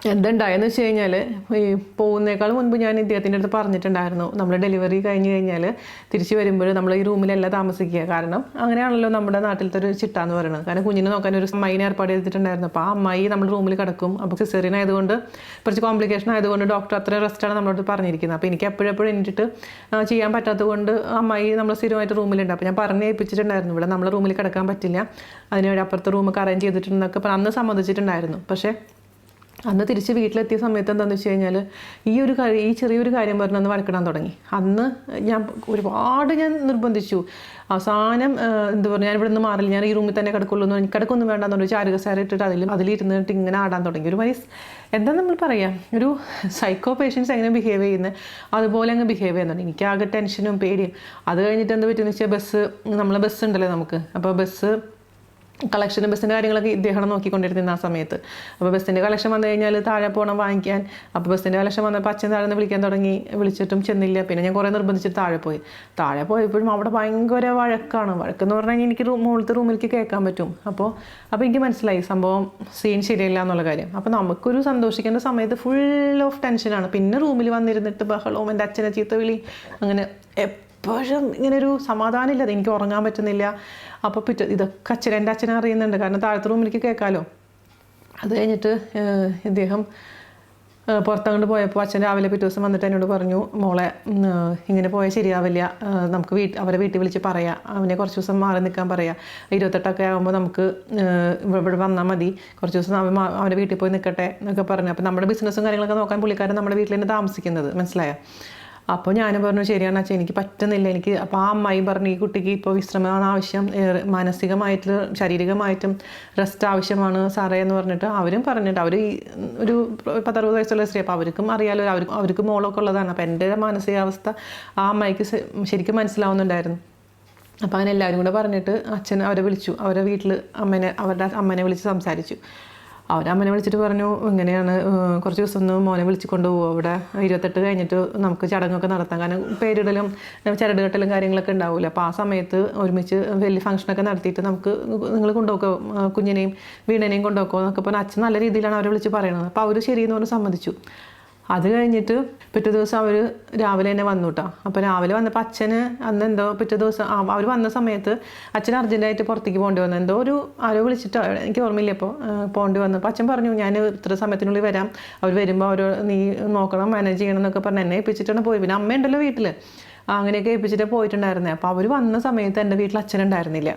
എന്തുണ്ടായെന്ന് വെച്ച് കഴിഞ്ഞാൽ, ഈ പോകുന്നേക്കാൾ മുൻപ് ഞാൻ ഇദ്ദേഹത്തിൻ്റെ അടുത്ത് പറഞ്ഞിട്ടുണ്ടായിരുന്നു, നമ്മൾ ഡെലിവറി കഴിഞ്ഞ് കഴിഞ്ഞാൽ തിരിച്ച് വരുമ്പോൾ നമ്മൾ ഈ റൂമിലല്ല താമസിക്കുക. കാരണം അങ്ങനെയാണല്ലോ നമ്മുടെ നാട്ടിലത്തെ ഒരു ചിട്ടാന്ന് പറയുന്നത്. കാരണം കുഞ്ഞിനെ നോക്കാൻ ഒരു അമ്മയിനെ ഏർപ്പാട് ചെയ്തിട്ടുണ്ടായിരുന്നു. അപ്പോൾ ആ അമ്മായി നമ്മൾ റൂമിൽ കിടക്കും. അപ്പോൾ സിസേറിയൻ ആയതുകൊണ്ട് കുറച്ച് കോംപ്ലിക്കേഷൻ ആയതുകൊണ്ട് ഡോക്ടർ അത്രയും റെസ്റ്റാണ് നമ്മളോട് പറഞ്ഞിരിക്കുന്നത്. അപ്പോൾ എനിക്ക് എപ്പോഴും എണീറ്റിട്ട് ചെയ്യാൻ പറ്റാത്തത് കൊണ്ട് അമ്മായി നമ്മൾ സ്ഥിരമായിട്ട് റൂമിലുണ്ട്. അപ്പോൾ ഞാൻ പറഞ്ഞ് ഏൽപ്പിച്ചിട്ടുണ്ടായിരുന്നു, ഇവിടെ നമ്മൾ റൂമിൽ കിടക്കാൻ പറ്റില്ല, അതിനൊരു അപ്പുറത്തെ റൂമൊക്കെ അറേഞ്ച് ചെയ്തിട്ടുണ്ടെന്നൊക്കെ അന്ന് സമ്മതിച്ചിട്ടുണ്ടായിരുന്നു. പക്ഷേ അന്ന് തിരിച്ച് വീട്ടിലെത്തിയ സമയത്ത് എന്താണെന്ന് വെച്ച് കഴിഞ്ഞാൽ, ഈ ചെറിയൊരു കാര്യം പറഞ്ഞ് അന്ന് വഴക്കിടാൻ തുടങ്ങി. അന്ന് ഞാൻ ഒരുപാട് നിർബന്ധിച്ചു. അവസാനം എന്താ പറയുക, ഞാൻ ഇവിടെ നിന്ന് മാറില്ല, ഞാൻ ഈ റൂമിൽ തന്നെ കിടക്കുള്ളൂ, എനിക്ക് കിടക്കൊന്നും വേണ്ടെന്ന് പറഞ്ഞാൽ ചാരുകസാര ഇട്ടിട്ട് അതിലിരുന്നിട്ട് ഇങ്ങനെ ആടാൻ തുടങ്ങി. ഒരു മാതിരി എന്താ നമ്മൾ പറയാം, ഒരു സൈക്കോ പേഷ്യൻസ് എങ്ങനെ ബിഹേവ് ചെയ്യുന്നത് അതുപോലെ അങ്ങ് ബിഹേവ് ചെയ്യുന്നുണ്ട്. എനിക്കാകെ ടെൻഷനും പേടിയും. അത് കഴിഞ്ഞിട്ട് എന്താ പറ്റുമെന്ന് വെച്ചാൽ, നമ്മളെ ബസ് ഉണ്ടല്ലോ നമുക്ക്, അപ്പോൾ കളക്ഷനും ബസ്സിൻ്റെ കാര്യങ്ങളൊക്കെ ഇദ്ദേഹം നോക്കിക്കൊണ്ടിരുന്ന ആ സമയത്ത്. അപ്പോൾ ബസ്സിൻ്റെ കളക്ഷൻ വന്നു കഴിഞ്ഞാൽ താഴെ പോകണം വാങ്ങിക്കാൻ. അപ്പോൾ ബസ്സിൻ്റെ കളക്ഷൻ വന്നപ്പോൾ അച്ഛൻ താഴെ നിന്ന് വിളിക്കാൻ തുടങ്ങി. വിളിച്ചിട്ടും ചെന്നില്ല. പിന്നെ ഞാൻ കുറേ നിർബന്ധിച്ചിട്ട് താഴെ പോയപ്പോഴും അവിടെ ഭയങ്കര വഴക്കാണ്. വഴക്കെന്ന് പറഞ്ഞു കഴിഞ്ഞാൽ എനിക്ക് മുകളിലത്തെ റൂമിലേക്ക് കേൾക്കാൻ പറ്റും. അപ്പോൾ എനിക്ക് മനസ്സിലായി സംഭവം സീൻ ശരിയല്ല എന്നുള്ള കാര്യം. അപ്പോൾ നമുക്കൊരു സന്തോഷിക്കേണ്ട സമയത്ത് ഫുൾ ഓഫ് ടെൻഷനാണ്. പിന്നെ റൂമിൽ വന്നിരുന്നിട്ട് ബഹളവും എൻ്റെ അച്ഛനെ ചീത്ത വിളി, അങ്ങനെ എപ്പോഴും ഇങ്ങനൊരു സമാധാനം ഇല്ലാതെ എനിക്ക് ഉറങ്ങാൻ പറ്റുന്നില്ല. അപ്പോൾ ഇതൊക്കെ എൻ്റെ അച്ഛനെ അറിയുന്നുണ്ട്, കാരണം താഴത്തെ റൂമിലേക്ക് കേൾക്കാമല്ലോ. അത് കഴിഞ്ഞിട്ട് ഇദ്ദേഹം പുറത്തങ്ങോട്ട് പോയപ്പോൾ അച്ഛൻ രാവിലെ പിറ്റേ ദിവസം വന്നിട്ട് എന്നോട് പറഞ്ഞു, മോളെ ഇങ്ങനെ പോയാൽ ശരിയാവില്ല, നമുക്ക് അവരെ വീട്ടിൽ വിളിച്ച് പറയാം, അവനെ കുറച്ച് ദിവസം മാറി നിൽക്കാൻ പറയാം, 28 ആകുമ്പോൾ നമുക്ക് ഇവിടെ വന്നാൽ മതി, കുറച്ച് ദിവസം അവൻ്റെ വീട്ടിൽ പോയി നിൽക്കട്ടെ എന്നൊക്കെ പറഞ്ഞു. അപ്പോൾ നമ്മുടെ ബിസിനസ്സും കാര്യങ്ങളൊക്കെ നോക്കാൻ പുള്ളിക്കാരൻ നമ്മുടെ വീട്ടിൽ തന്നെ താമസിക്കുന്നത്, മനസ്സിലായോ. അപ്പോൾ ഞാനും പറഞ്ഞു ശരിയാണ് അച്ഛൻ, എനിക്ക് പറ്റുന്നില്ല. അപ്പോൾ ആ അമ്മായി പറഞ്ഞു ഈ കുട്ടിക്ക് ഇപ്പോൾ വിശ്രമമാണ് ആവശ്യം, മാനസികമായിട്ട് ശാരീരികമായിട്ടും റെസ്റ്റ് ആവശ്യമാണ് സാറേ എന്ന് പറഞ്ഞിട്ട് അവരും പറഞ്ഞിട്ട്, അവർ ഒരു 10-60 വയസ്സുള്ള സ്ത്രീ, അപ്പോൾ അവർക്കും അറിയാലോ, അവർക്ക് മോളൊക്കെ ഉള്ളതാണ്. അപ്പോൾ എൻ്റെ മാനസികാവസ്ഥ ആ അമ്മായിക്ക് ശരിക്കും മനസ്സിലാവുന്നുണ്ടായിരുന്നു. അപ്പോൾ അങ്ങനെ എല്ലാവരും കൂടെ പറഞ്ഞിട്ട് അച്ഛൻ അവരെ വിളിച്ചു, അവരുടെ വീട്ടിൽ അവരുടെ അമ്മനെ വിളിച്ച് സംസാരിച്ചു. അവരമ്മനെ വിളിച്ചിട്ട് പറഞ്ഞു, ഇങ്ങനെയാണ് കുറച്ച് ദിവസം ഒന്ന് മോനെ വിളിച്ച് കൊണ്ടുപോകും, അവിടെ 28 കഴിഞ്ഞിട്ട് നമുക്ക് ചടങ്ങൊക്കെ നടത്താം, കാരണം പേരിടലും ചരടുകെട്ടലും കാര്യങ്ങളൊക്കെ ഉണ്ടാവില്ല. അപ്പോൾ ആ സമയത്ത് ഒരുമിച്ച് വലിയ ഫംഗ്ഷനൊക്കെ നടത്തിയിട്ട് നമുക്ക് നിങ്ങൾ കൊണ്ടുപോക്കോ, കുഞ്ഞിനെയും വീണനെയും കൊണ്ടുപോക്കോ എന്നൊക്കെ പറഞ്ഞാൽ അച്ഛൻ നല്ല രീതിയിലാണ് അവരെ വിളിച്ച് പറയുന്നത്. അപ്പോൾ അവർ ശരിയെന്ന് പറഞ്ഞ് സമ്മതിച്ചു. അത് കഴിഞ്ഞിട്ട് പിറ്റേ ദിവസം അവർ രാവിലെ തന്നെ വന്നു കേട്ടോ. അപ്പോൾ രാവിലെ വന്നപ്പോൾ അച്ഛന് അന്ന് എന്തോ പിറ്റേ ദിവസം അവർ വന്ന സമയത്ത് അച്ഛൻ അർജൻറ്റായിട്ട് പുറത്തേക്ക് പോകേണ്ടി വന്നു. എന്തോ ആരോ വിളിച്ചിട്ടോ എനിക്ക് ഓർമ്മയില്ല. ഇപ്പോൾ പോകേണ്ടി വന്നു. അപ്പോൾ അച്ഛൻ പറഞ്ഞു ഞാൻ ഇത്ര സമയത്തിനുള്ളിൽ വരാം, അവർ വരുമ്പോൾ അവർ നീ നോക്കണം, മാനേജ് ചെയ്യണം എന്നൊക്കെ പറഞ്ഞ് എന്നെ ഏൽപ്പിച്ചിട്ടാണ് പോയി. പിന്നെ അമ്മയുണ്ടല്ലോ വീട്ടിൽ, അങ്ങനെയൊക്കെ ഏൽപ്പിച്ചിട്ട് പോയിട്ടുണ്ടായിരുന്നത്. അപ്പോൾ അവർ വന്ന സമയത്ത് എൻ്റെ വീട്ടിൽ അച്ഛനുണ്ടായിരുന്നില്ല.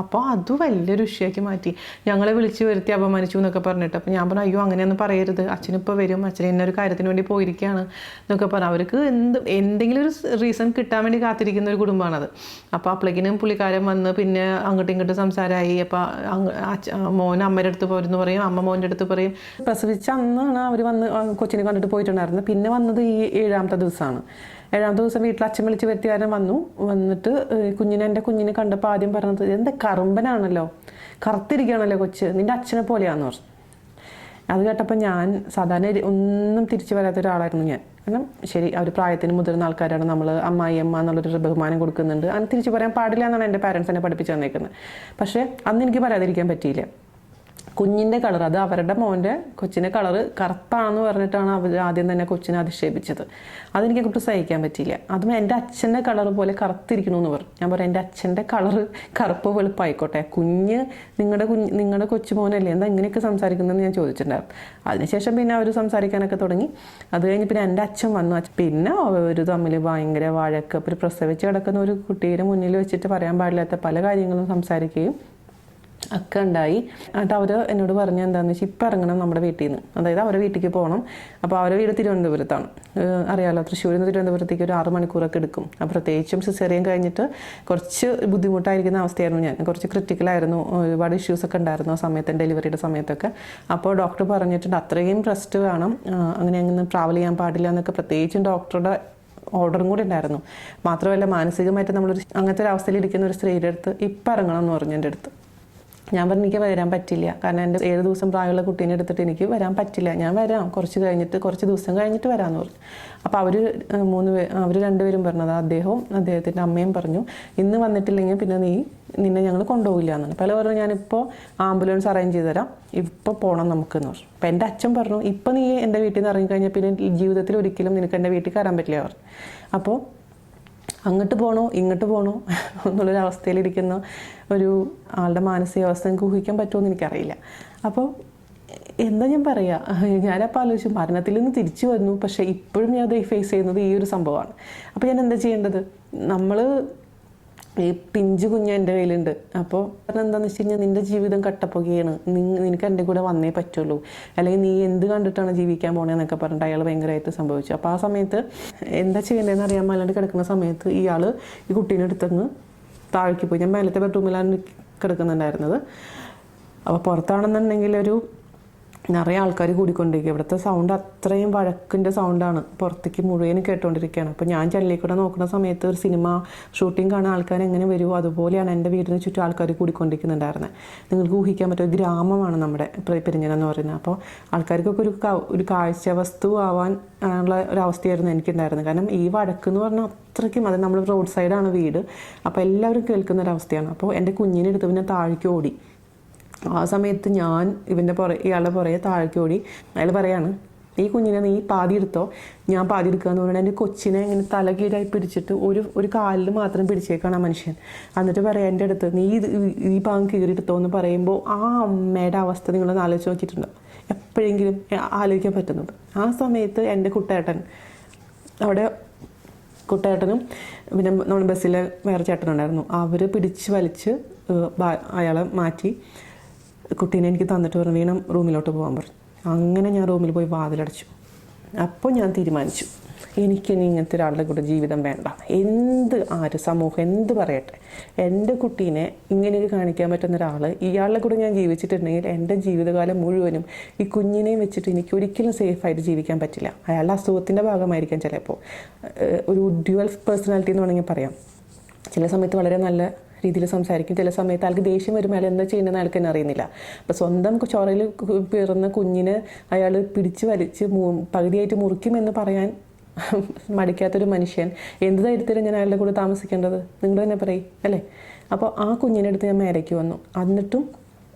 അപ്പോൾ അത് വലിയൊരു വിഷയമാക്കി മാറ്റി. ഞങ്ങളെ വിളിച്ച് വരുത്തി അപമാനിച്ചു എന്നൊക്കെ പറഞ്ഞിട്ട്. അപ്പോൾ ഞാൻ പറഞ്ഞു അയ്യോ അങ്ങനെയൊന്നും പറയരുത്, അച്ഛനിപ്പോൾ വരും, അച്ഛൻ ഇന്നൊരു കാര്യത്തിന് വേണ്ടി പോയിരിക്കുകയാണ് എന്നൊക്കെ പറഞ്ഞു. അവർക്ക് എന്തെങ്കിലും ഒരു റീസൺ കിട്ടാൻ വേണ്ടി കാത്തിരിക്കുന്ന ഒരു കുടുംബമാണത്. അപ്പോൾ അപ്പോഴേക്കിനും പുള്ളിക്കാരൻ വന്ന് പിന്നെ അങ്ങോട്ടും ഇങ്ങോട്ടും സംസാരമായി. അപ്പോൾ മോൻ അമ്മയുടെ അടുത്ത് പോരെന്ന് പറയും, അമ്മ മോൻ്റെ അടുത്ത് പറയും. പ്രസവിച്ച അന്നാണ് അവർ വന്ന് കൊച്ചിനെ കണ്ടിട്ട് പോയിട്ടുണ്ടായിരുന്നത്. പിന്നെ വന്നത് ഈ 7ാമത്തെ ദിവസമാണ്. 7ാമത്തെ ദിവസം വീട്ടിൽ അച്ഛൻ വിളിച്ച് വരുത്തിയാരൻ വന്നിട്ട് എൻ്റെ കുഞ്ഞിനെ കണ്ടപ്പോൾ ആദ്യം പറഞ്ഞത് എന്താ കറുമ്പനാണല്ലോ, കറുത്തിരിക്കുകയാണല്ലോ കൊച്ച്, നിൻ്റെ അച്ഛനെ പോലെയാണെന്ന് പറഞ്ഞു. അത് കേട്ടപ്പോൾ ഞാൻ സാധാരണ ഒന്നും തിരിച്ചു വരാത്ത ഒരാളായിരുന്നു ഞാൻ. കാരണം ശരി, അവർ പ്രായത്തിന് മുതിർന്ന ആൾക്കാരാണ്, നമ്മൾ അമ്മായി അമ്മ എന്നുള്ളൊരു ബഹുമാനം കൊടുക്കുന്നുണ്ട്, അങ്ങനെ തിരിച്ചു പറയാൻ പാടില്ല എന്നാണ് എൻ്റെ പാരൻസ് എന്നെ പഠിപ്പിച്ച് തന്നേക്കുന്നത്. പക്ഷേ അന്ന് എനിക്ക് പറയാതിരിക്കാൻ പറ്റിയില്ല. കുഞ്ഞിൻ്റെ കളർ, അത് അവരുടെ മോൻ്റെ കൊച്ചിൻ്റെ കളറ് കറുപ്പാണെന്ന് പറഞ്ഞിട്ടാണ് അവർ ആദ്യം തന്നെ കൊച്ചിനെ അധിക്ഷേപിച്ചത്. അതെനിക്ക് അങ്ങോട്ട് സഹിക്കാൻ പറ്റിയില്ല. അതും എൻ്റെ അച്ഛൻ്റെ കളർ പോലെ കറുത്തിരിക്കണമെന്ന് പറഞ്ഞു. ഞാൻ പറയാം എൻ്റെ അച്ഛൻ്റെ കളറ് കറുപ്പ് വെളുപ്പായിക്കോട്ടെ, നിങ്ങളുടെ കൊച്ചുമോനല്ലേ, എന്താ ഇങ്ങനെയൊക്കെ സംസാരിക്കുന്നതെന്ന് ഞാൻ ചോദിച്ചിട്ടുണ്ടായിരുന്നു. അതിനുശേഷം പിന്നെ അവർ സംസാരിക്കാനൊക്കെ തുടങ്ങി. അത് കഴിഞ്ഞ് പിന്നെ എൻ്റെ അച്ഛൻ വന്നു. പിന്നെ അവർ തമ്മിൽ ഭയങ്കര വഴക്ക്. ഒരു പ്രസവിച്ച് കിടക്കുന്ന ഒരു കുട്ടിയുടെ മുന്നിൽ വെച്ചിട്ട് പറയാൻ പാടില്ലാത്ത പല കാര്യങ്ങളും സംസാരിക്കുകയും ഒക്കെ ഉണ്ടായി. എന്നിട്ട് അവർ എന്നോട് പറഞ്ഞ എന്താണെന്ന് വെച്ചാൽ ഇപ്പം ഇറങ്ങണം നമ്മുടെ വീട്ടിൽ നിന്ന്, അതായത് അവരുടെ വീട്ടിലേക്ക് പോകണം. അപ്പോൾ അവരുടെ വീട് തിരുവനന്തപുരത്താണ്. അറിയാമല്ലോ, തൃശ്ശൂരിൽ നിന്ന് തിരുവനന്തപുരത്തേക്ക് ഒരു 6 മണിക്കൂറൊക്കെ എടുക്കും. അപ്പോൾ പ്രത്യേകിച്ചും സിസേറിയൻ കഴിഞ്ഞിട്ട് കുറച്ച് ബുദ്ധിമുട്ടായിരിക്കുന്ന അവസ്ഥയായിരുന്നു ഞാൻ. കുറച്ച് ക്രിട്ടിക്കലായിരുന്നു, ഒരുപാട് ഇഷ്യൂസൊക്കെ ഉണ്ടായിരുന്നു ആ സമയത്ത്, ഡെലിവറിയുടെ സമയത്തൊക്കെ. അപ്പോൾ ഡോക്ടർ പറഞ്ഞിട്ടുണ്ട് അത്രയും റെസ്റ്റ് വേണം, അങ്ങനെ ട്രാവൽ ചെയ്യാൻ പാടില്ല എന്നൊക്കെ പ്രത്യേകിച്ചും ഡോക്ടറുടെ ഓർഡറും കൂടി ഉണ്ടായിരുന്നു. മാത്രമല്ല മാനസികമായിട്ട് അങ്ങനത്തെ ഒരു അവസ്ഥയിലിരിക്കുന്ന ഒരു സ്ത്രീയുടെ അടുത്ത് ഇപ്പം ഇറങ്ങണം എന്ന് പറഞ്ഞു എൻ്റെ അടുത്ത്. ഞാൻ പറഞ്ഞു എനിക്ക് വരാൻ പറ്റില്ല, കാരണം എൻ്റെ 7 ദിവസം പ്രായമുള്ള കുട്ടീനെ എടുത്തിട്ട് എനിക്ക് വരാൻ പറ്റില്ല, ഞാൻ വരാം കുറച്ച് ദിവസം കഴിഞ്ഞിട്ട് വരാമെന്ന് പറഞ്ഞു. അപ്പോൾ അവർ 2 പേരും പറഞ്ഞത്, അദ്ദേഹത്തിൻ്റെ അമ്മയും പറഞ്ഞു ഇന്ന് വന്നിട്ടില്ലെങ്കിൽ പിന്നെ നിന്നെ ഞങ്ങൾ കൊണ്ടുപോകില്ല എന്നാണ്. പല പറഞ്ഞു ഞാനിപ്പോൾ ആംബുലൻസ് അറേഞ്ച് ചെയ്ത് തരാം, ഇപ്പോൾ പോകണം നമുക്കെന്ന് പറഞ്ഞു. അപ്പോൾ എൻ്റെ അച്ഛൻ പറഞ്ഞു ഇപ്പം നീ എൻ്റെ വീട്ടിൽ നിന്ന് ഇറങ്ങിക്കഴിഞ്ഞാൽ പിന്നെ ജീവിതത്തിൽ ഒരിക്കലും നിനക്ക് എൻ്റെ വീട്ടിൽ കയറാൻ പറ്റില്ല പറഞ്ഞു. അപ്പോൾ അങ്ങോട്ട് പോകണോ ഇങ്ങോട്ട് പോകണോ എന്നുള്ളൊരവസ്ഥയിലിരിക്കുന്ന ഒരു ആളുടെ മാനസികാവസ്ഥ എനിക്ക് ഊഹിക്കാൻ പറ്റുമെന്ന് എനിക്കറിയില്ല. അപ്പോൾ എന്താ ഞാൻ പറയുക, ഞാനപ്പോൾ ആലോചിച്ചു മരണത്തിൽ നിന്ന് തിരിച്ചു വന്നു, പക്ഷേ ഇപ്പോഴും ഞാൻ അത് ഫേസ് ചെയ്യുന്നത് ഈ ഒരു സംഭവമാണ്. അപ്പോൾ ഞാൻ എന്താ ചെയ്യേണ്ടത്? നമ്മൾ ഈ പിഞ്ചു കുഞ്ഞ് എൻ്റെ കയ്യിലുണ്ട്. അപ്പോൾ എന്താണെന്ന് വെച്ച് കഴിഞ്ഞാൽ നിൻ്റെ ജീവിതം കട്ടപ്പുകയാണ്, നിനക്ക് എൻ്റെ കൂടെ വന്നേ പറ്റുള്ളൂ, അല്ലെങ്കിൽ നീ എന്ത് കണ്ടിട്ടാണ് ജീവിക്കാൻ പോകണേന്നൊക്കെ പറഞ്ഞിട്ട് അയാൾ ഭയങ്കരമായിട്ട് സംഭവിച്ചു. അപ്പോൾ ആ സമയത്ത് എന്താ ചെയ്യേണ്ടതെന്ന് അറിയാൻ മേലാണ്ട് കിടക്കുന്ന സമയത്ത് ഈ കുട്ടീനെ എടുത്തങ്ങ് താഴേക്ക് പോയി. ഞാൻ മേലത്തെ ബെഡ്റൂമിലാണ് കിടക്കുന്നുണ്ടായിരുന്നത്. അപ്പോൾ പുറത്താണെന്നുണ്ടെങ്കിൽ നിറയെ ആൾക്കാർ കൂടിക്കൊണ്ടിരിക്കുക. ഇവിടുത്തെ സൗണ്ട് അത്രയും വഴക്കിൻ്റെ സൗണ്ടാണ്, പുറത്തേക്ക് മുഴുവൻ കേട്ടുകൊണ്ടിരിക്കുകയാണ്. അപ്പോൾ ഞാൻ ജനലിൽ കൂടെ നോക്കുന്ന സമയത്ത് ഒരു സിനിമ ഷൂട്ടിംഗ് കാണാൻ ആൾക്കാർ എങ്ങനെ വരുമോ അതുപോലെയാണ് എൻ്റെ വീടിന് ചുറ്റും ആൾക്കാർ കൂടിക്കൊണ്ടിരിക്കുന്നുണ്ടായിരുന്നത്. നിങ്ങൾക്ക് ഊഹിക്കാൻ പറ്റും, ഒരു ഗ്രാമമാണ് നമ്മുടെ പെരിഞ്ഞനം എന്ന് പറയുന്നത്. അപ്പോൾ ആൾക്കാർക്കൊക്കെ ഒരു കാഴ്ച വസ്തു ആവാൻ ഉള്ള ഒരവസ്ഥയായിരുന്നു എനിക്കുണ്ടായിരുന്നത്. കാരണം ഈ വഴക്കെന്ന് പറഞ്ഞാൽ അത്രയ്ക്കും, അത് നമ്മൾ റോഡ് സൈഡാണ് വീട്, അപ്പോൾ എല്ലാവരും കേൾക്കുന്ന ഒരവസ്ഥയാണ്. അപ്പോൾ എൻ്റെ കുഞ്ഞിനെ എടുത്ത് പിന്നെ താഴേക്ക് ഓടി. ആ സമയത്ത് ഞാൻ ഇയാളുടെ പുറകെ താഴേക്ക് ഓടി. അയാൾ പറയാണ് ഈ കുഞ്ഞിനെ നീ പാതി എടുത്തോ, ഞാൻ പാതി എടുക്കുക എന്ന് പറഞ്ഞാൽ എൻ്റെ കൊച്ചിനെ ഇങ്ങനെ തല കീഴായി പിടിച്ചിട്ട് ഒരു കാലിൽ മാത്രം പിടിച്ചേക്കാണ് ആ മനുഷ്യൻ. എന്നിട്ട് പറയാം എൻ്റെ അടുത്ത് നീ ഈ ഭാഗം കീറിയെടുത്തോ എന്ന് പറയുമ്പോൾ ആ അമ്മയുടെ അവസ്ഥ നിങ്ങളൊന്ന് ആലോചിച്ച് നോക്കിയിട്ടുണ്ടോ? എപ്പോഴെങ്കിലും ആലോചിക്കാൻ പറ്റുന്നത്. ആ സമയത്ത് എൻ്റെ കുട്ടേട്ടനും പിന്നെ നമ്മുടെ ബസ്സിലെ വേറെ ചേട്ടനുണ്ടായിരുന്നു. അവർ പിടിച്ച് വലിച്ച് അയാളെ മാറ്റി കുട്ടീനെ എനിക്ക് തന്നിട്ട് പറഞ്ഞു വീണം റൂമിലോട്ട് പോകാൻ പറഞ്ഞു. അങ്ങനെ ഞാൻ റൂമിൽ പോയി വാതിലടച്ചു. അപ്പോൾ ഞാൻ തീരുമാനിച്ചു എനിക്കിനി ഇങ്ങനത്തെ ഒരാളുടെ കൂടെ ജീവിതം വേണ്ട. സമൂഹം എന്ത് പറയട്ടെ, എൻ്റെ കുട്ടീനെ ഇങ്ങനെയൊക്കെ കാണിക്കാൻ പറ്റുന്ന ഒരാൾ ഇയാളുടെ കൂടെ ഞാൻ ജീവിച്ചിട്ടുണ്ടെങ്കിൽ എൻ്റെ ജീവിതകാലം മുഴുവനും ഈ കുഞ്ഞിനെയും വെച്ചിട്ട് എനിക്ക് ഒരിക്കലും സേഫായിട്ട് ജീവിക്കാൻ പറ്റില്ല. അയാളുടെ അസുഖത്തിൻ്റെ ഭാഗമായിരിക്കാം ചിലപ്പോൾ, ഒരു ഡ്യുവൽ പേഴ്സണാലിറ്റി എന്ന് വേണമെങ്കിൽ പറയാം. ചില സമയത്ത് വളരെ നല്ല രീതിയിൽ സംസാരിക്കും, ചില സമയത്ത് ആൾക്ക് ദേഷ്യം വരുമ്പോൾ അയാൾ എന്താ ചെയ്യുന്നതെന്ന് ആൾക്ക് തന്നെ അറിയുന്നില്ല. അപ്പോൾ സ്വന്തം ചോറയിൽ പിറന്ന കുഞ്ഞിനെ അയാൾ പിടിച്ച് വലിച്ച് പകുതിയായിട്ട് മുറിക്കുമെന്ന് പറയാൻ മടിക്കാത്തൊരു മനുഷ്യൻ എന്ത് ധൈര്യത്തിലും ഞാൻ അയാളുടെ കൂടെ താമസിക്കേണ്ടത്? നിങ്ങൾ തന്നെ പറയും അല്ലേ? അപ്പോൾ ആ കുഞ്ഞിനെ അടുത്ത് ഞാൻ മേലേക്ക് വന്നു. എന്നിട്ടും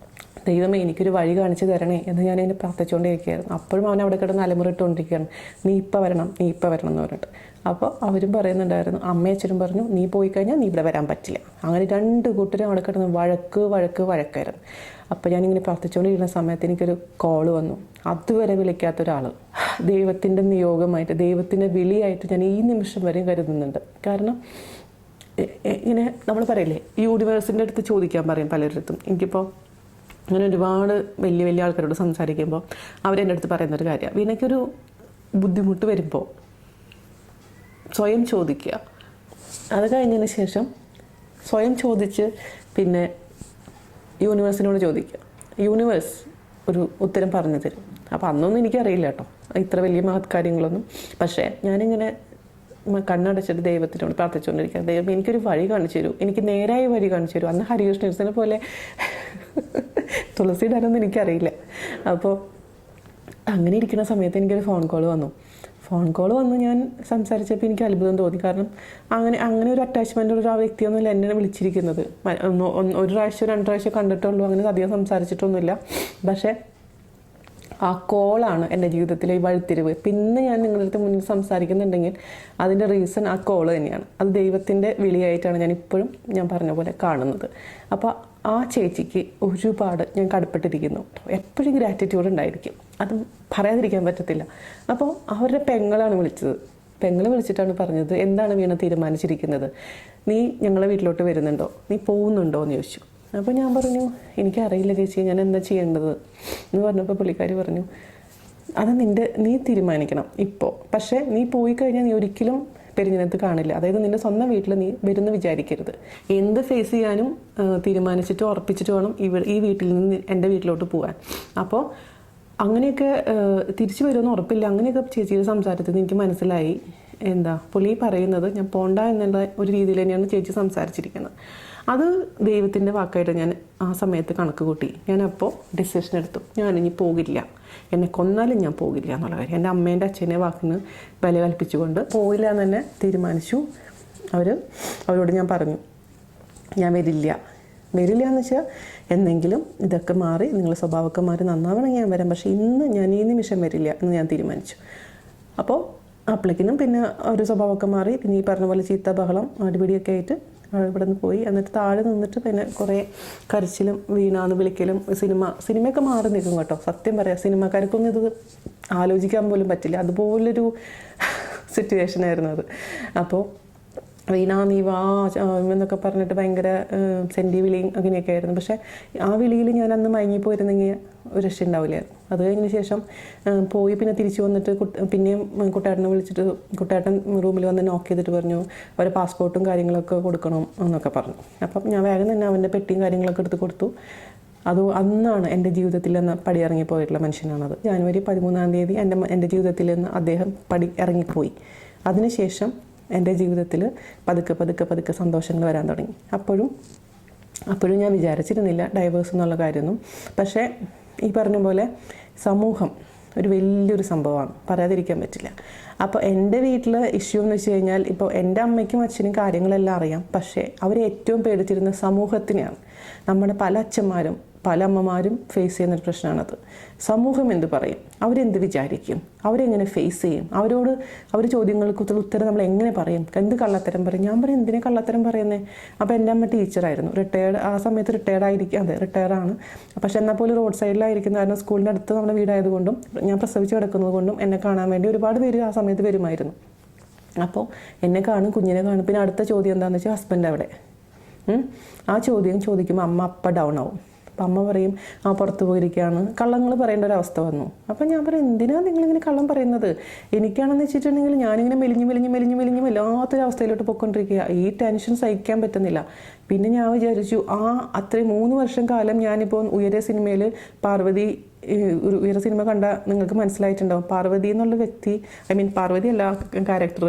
ദൈവമേ എനിക്കൊരു വഴി കാണിച്ചു തരണേ എന്ന് ഞാൻ എന്നെ പ്രാർത്ഥിച്ചുകൊണ്ടിരിക്കുകയായിരുന്നു. അപ്പോഴും അവൻ അവിടെ കിടന്ന് അലമുറിട്ടുകൊണ്ടിരിക്കുകയാണ്, നീ ഇപ്പം വരണം എന്ന് പറഞ്ഞിട്ട്. അപ്പോൾ അവരും പറയുന്നുണ്ടായിരുന്നു, അമ്മയും അച്ഛനും പറഞ്ഞു നീ പോയി കഴിഞ്ഞാൽ നീ ഇവിടെ വരാൻ പറ്റില്ല. അങ്ങനെ 2 കൂട്ടരും അവിടെ കിടന്ന് വഴക്കായിരുന്നു. അപ്പോൾ ഞാനിങ്ങനെ പ്രാർത്ഥിച്ചുകൊണ്ടിരിക്കുന്ന സമയത്ത് എനിക്കൊരു കോള് വന്നു. അതുവരെ വിളിക്കാത്തൊരാൾ, ദൈവത്തിൻ്റെ നിയോഗമായിട്ട്, ദൈവത്തിൻ്റെ വിളിയായിട്ട് ഞാൻ ഈ നിമിഷം വരെയും കരുതുന്നുണ്ട്. കാരണം ഇങ്ങനെ നമ്മൾ പറയില്ലേ, യൂണിവേഴ്സിൻ്റെ അടുത്ത് ചോദിക്കാൻ പറയും പലരിടത്തും. എനിക്കിപ്പോൾ അങ്ങനെ ഒരുപാട് വലിയ ആൾക്കാരോട് സംസാരിക്കുമ്പോൾ അവരെൻ്റെ അടുത്ത് പറയുന്നൊരു കാര്യമാണ്, വീണയ്ക്കൊരു ബുദ്ധിമുട്ട് വരുമ്പോൾ സ്വയം ചോദിക്കുക. അത് കഴിഞ്ഞതിന് ശേഷം സ്വയം ചോദിച്ച് പിന്നെ യൂണിവേഴ്സിനോട് ചോദിക്കുക. യൂണിവേഴ്സ് ഒരു ഉത്തരം പറഞ്ഞു തരും. അപ്പോൾ അന്നൊന്നും എനിക്കറിയില്ല കേട്ടോ ഇത്ര വലിയ മഹത് കാര്യങ്ങളൊന്നും. പക്ഷേ ഞാനിങ്ങനെ കണ്ണടച്ചിട്ട് ദൈവത്തിനോട് പ്രാർത്ഥിച്ചുകൊണ്ടിരിക്കുക, ദൈവം എനിക്കൊരു വഴി കാണിച്ചു തരൂ, എനിക്ക് നേരായ വഴി കാണിച്ചു തരൂ. അന്ന് ഹരികൃഷ്ണനെ പോലെ തുളസി ഇടാനൊന്നും എനിക്കറിയില്ല. അപ്പോൾ അങ്ങനെ ഇരിക്കുന്ന സമയത്ത് എനിക്കൊരു ഫോൺ കോൾ വന്നു. ഞാൻ സംസാരിച്ചപ്പോൾ എനിക്ക് അത്ഭുതം തോന്നി. കാരണം അങ്ങനെ ഒരു അറ്റാച്ച്മെൻ്റ് ഉള്ള ആ വ്യക്തിയൊന്നുമില്ല എന്നെ വിളിച്ചിരിക്കുന്നത്. 1 പ്രാവശ്യം 2 പ്രാവശ്യം കണ്ടിട്ടുള്ളൂ, അങ്ങനെ അധികം സംസാരിച്ചിട്ടൊന്നുമില്ല. പക്ഷേ ആ കോളാണ് എൻ്റെ ജീവിതത്തിലെ ഈ വഴിത്തിരിവ്. പിന്നെ ഞാൻ നിങ്ങളുടെ അടുത്ത് മുന്നിൽ സംസാരിക്കുന്നുണ്ടെങ്കിൽ അതിൻ്റെ റീസൺ ആ കോള് തന്നെയാണ്. അത് ദൈവത്തിൻ്റെ വിളിയായിട്ടാണ് ഞാൻ പറഞ്ഞ പോലെ കാണുന്നത്. അപ്പോൾ ആ ചേച്ചിക്ക് ഒരുപാട് ഞാൻ കടപ്പെട്ടിരിക്കുന്നു. എപ്പോഴും ഗ്രാറ്റിറ്റ്യൂഡ് ഉണ്ടായിരിക്കും, അത് പറയാതിരിക്കാൻ പറ്റത്തില്ല. അപ്പോൾ അവരുടെ പെങ്ങളാണ് വിളിച്ചത്. പെങ്ങൾ വിളിച്ചിട്ടാണ് പറഞ്ഞത്, എന്താണ് വീണ തീരുമാനിച്ചിരിക്കുന്നത്, നീ ഞങ്ങളെ വീട്ടിലോട്ട് വരുന്നുണ്ടോ, നീ പോകുന്നുണ്ടോ എന്ന് ചോദിച്ചു. അപ്പോൾ ഞാൻ പറഞ്ഞു, എനിക്കറിയില്ല ചേച്ചി, ഞാൻ എന്താ ചെയ്യേണ്ടത് എന്ന് പറഞ്ഞപ്പോൾ പുള്ളിക്കാരി പറഞ്ഞു, അത് നീ തീരുമാനിക്കണം ഇപ്പോൾ. പക്ഷേ നീ പോയി കഴിഞ്ഞാൽ നീ ഒരിക്കലും പെരിഞ്ഞിനത്ത് കാണില്ല. അതായത് നിൻ്റെ സ്വന്തം വീട്ടിൽ നീ വരുന്ന വിചാരിക്കരുത്. എന്ത് ഫേസ് ചെയ്യാനും തീരുമാനിച്ചിട്ട് ഉറപ്പിച്ചിട്ട് വേണം ഈ വീട്ടിൽ നിന്ന് എൻ്റെ വീട്ടിലോട്ട് പോകാൻ. അപ്പോൾ അങ്ങനെയൊക്കെ തിരിച്ചു വരുമെന്ന് ഉറപ്പില്ല. അങ്ങനെയൊക്കെ ചേച്ചിയുടെ സംസാരത്തിൽ എനിക്ക് മനസ്സിലായി, പുള്ളി പറയുന്നത് ഞാൻ പോണ്ട എന്നുള്ള ഒരു രീതിയിൽ തന്നെയാണ് ചേച്ചി സംസാരിച്ചിരിക്കുന്നത്. അത് ദൈവത്തിൻ്റെ വാക്കായിട്ട് ഞാൻ ആ സമയത്ത് കണക്ക് കൂട്ടി. ഞാനപ്പോൾ ഡിസിഷൻ എടുത്തു, ഞാനിനി പോകില്ല, എന്നെ കൊന്നാലും ഞാൻ പോകില്ല എന്നുള്ള കാര്യം. എൻ്റെ അമ്മേൻ്റെ അച്ഛനെ വാക്കിന് വില കൽപ്പിച്ചുകൊണ്ട് പോയില്ല എന്ന് തന്നെ തീരുമാനിച്ചു. അവരോട് ഞാൻ പറഞ്ഞു, ഞാൻ വരില്ല എന്ന് വെച്ചാൽ എന്തെങ്കിലും ഇതൊക്കെ മാറി നിങ്ങളുടെ സ്വഭാവമൊക്കെ മാറി നന്നാവണമെങ്കിൽ ഞാൻ വരാം, പക്ഷേ ഞാൻ ഈ നിമിഷം വരില്ല എന്ന് ഞാൻ തീരുമാനിച്ചു. അപ്പോൾ അപ്പോഴേക്കിനും പിന്നെ ഒരു സ്വഭാവമൊക്കെ മാറി. പിന്നെ ഈ പറഞ്ഞ പോലെ ചീത്ത ബഹളം അടിപിടിയൊക്കെ ആയിട്ട് ഇവിടെ നിന്ന് പോയി. എന്നിട്ട് താഴെ നിന്നിട്ട് പിന്നെ കുറേ കരച്ചിലും വീണാന്ന് വിളിക്കലും സിനിമയൊക്കെ മാറി നിൽക്കും കേട്ടോ. സത്യം പറയാം, സിനിമക്കാർക്കൊന്നും ഇത് ആലോചിക്കാൻ പോലും പറ്റില്ല, അതുപോലൊരു സിറ്റുവേഷനായിരുന്നു അത്. അപ്പോൾ വീണ നീ വാ എന്നൊക്കെ പറഞ്ഞിട്ട് ഭയങ്കര സെൻറ്റി വിളിയും അങ്ങനെയൊക്കെ ആയിരുന്നു. പക്ഷേ ആ വിളിയിൽ ഞാൻ അന്ന് മയങ്ങിപ്പോയിരുന്നെങ്കിൽ ഒരു രക്ഷ ഉണ്ടാവില്ലായിരുന്നു. അത് കഴിഞ്ഞതിന് ശേഷം പോയി പിന്നെ തിരിച്ചു വന്നിട്ട് പിന്നെയും കുട്ടേട്ടനെ വിളിച്ചിട്ട് കുട്ടേട്ടൻ റൂമിൽ വന്ന് നോക്ക് ചെയ്തിട്ട് പറഞ്ഞു അവരെ പാസ്പോർട്ടും കാര്യങ്ങളൊക്കെ കൊടുക്കണം എന്നൊക്കെ പറഞ്ഞു. അപ്പം ഞാൻ വേഗം തന്നെ അവൻ്റെ പെട്ടിയും കാര്യങ്ങളൊക്കെ എടുത്ത് കൊടുത്തു. അന്നാണ് എൻ്റെ ജീവിതത്തിൽ നിന്ന് പടി ഇറങ്ങിപ്പോയിട്ടുള്ള മനുഷ്യനാണത്. ജനുവരി 13-ാം തീയതി എൻ്റെ ജീവിതത്തിൽ നിന്ന് അദ്ദേഹം പടി ഇറങ്ങിപ്പോയി. അതിനുശേഷം എൻ്റെ ജീവിതത്തിൽ പതുക്കെ സന്തോഷങ്ങൾ വരാൻ തുടങ്ങി. അപ്പോഴും ഞാൻ വിചാരിച്ചിരുന്നില്ല ഡൈവേഴ്സ് എന്നുള്ള കാര്യമൊന്നും. പക്ഷേ ഈ പറഞ്ഞ പോലെ സമൂഹം ഒരു വലിയൊരു സംഭവമാണ്, പറയാതിരിക്കാൻ പറ്റില്ല. അപ്പോൾ എൻ്റെ വീട്ടിൽ ഇഷ്യൂ എന്ന് വെച്ച് കഴിഞ്ഞാൽ, ഇപ്പോൾ എൻ്റെ അമ്മയ്ക്കും അച്ഛനും കാര്യങ്ങളെല്ലാം അറിയാം, പക്ഷേ അവർ ഏറ്റവും പേടിച്ചിരുന്ന സമൂഹത്തിനെയാണ്. നമ്മുടെ പല അച്ഛന്മാരും പല അമ്മമാരും ഫേസ് ചെയ്യുന്നൊരു പ്രശ്നമാണത്. സമൂഹം എന്ത് പറയും, അവരെന്ത് വിചാരിക്കും, അവരെങ്ങനെ ഫേസ് ചെയ്യും, അവർ ചോദ്യങ്ങൾക്ക് ഉത്തരം നമ്മൾ എങ്ങനെ പറയും, എന്ത് കള്ളത്തരം പറയും. ഞാൻ പറയും എന്തിനാ കള്ളത്തരം പറയുന്നത്. അപ്പോൾ എൻ്റെ അമ്മ ടീച്ചറായിരുന്നു, ആ സമയത്ത് റിട്ടയർഡാണ്. പക്ഷെ എന്നാൽ പോലും റോഡ് സൈഡിലായിരിക്കുന്ന കാരണം സ്കൂളിൻ്റെ അടുത്ത് നമ്മുടെ വീടായതുകൊണ്ടും ഞാൻ പ്രസവിച്ച് കിടക്കുന്നത് കൊണ്ടും എന്നെ കാണാൻ വേണ്ടി ഒരുപാട് പേര് ആ സമയത്ത് വരുമായിരുന്നു. അപ്പോൾ എന്നെ കാണും, കുഞ്ഞിനെ കാണും. പിന്നെ അടുത്ത ചോദ്യം എന്താണെന്ന് വെച്ചാൽ ഹസ്ബൻഡ് അവിടെ. ആ ചോദ്യം ചോദിക്കുമ്പോൾ അമ്മ ഡൗൺ ആവും. അപ്പം അമ്മ പറയും പുറത്ത് പോയിരിക്കുകയാണ്, കള്ളങ്ങൾ പറയേണ്ട ഒരു അവസ്ഥ വന്നു. അപ്പം ഞാൻ പറയും എന്തിനാണ് നിങ്ങളിങ്ങനെ കള്ളം പറയുന്നത്. എനിക്കാണെന്ന് വെച്ചിട്ടുണ്ടെങ്കിൽ ഞാനിങ്ങനെ മെലിഞ്ഞ് വല്ലാത്തൊരവസ്ഥയിലോട്ട് പോയിക്കൊണ്ടിരിക്കുക. ഈ ടെൻഷൻ സഹിക്കാൻ പറ്റുന്നില്ല. പിന്നെ ഞാൻ വിചാരിച്ചു അത്രയും 3 വർഷം കാലം ഞാനിപ്പോൾ ഉയരെ സിനിമയിൽ ഉയരെ സിനിമ കണ്ട നിങ്ങൾക്ക് മനസ്സിലായിട്ടുണ്ടാവും. പാർവതി എന്നുള്ള വ്യക്തി, പാർവതി അല്ല ക്യാരക്ടർ,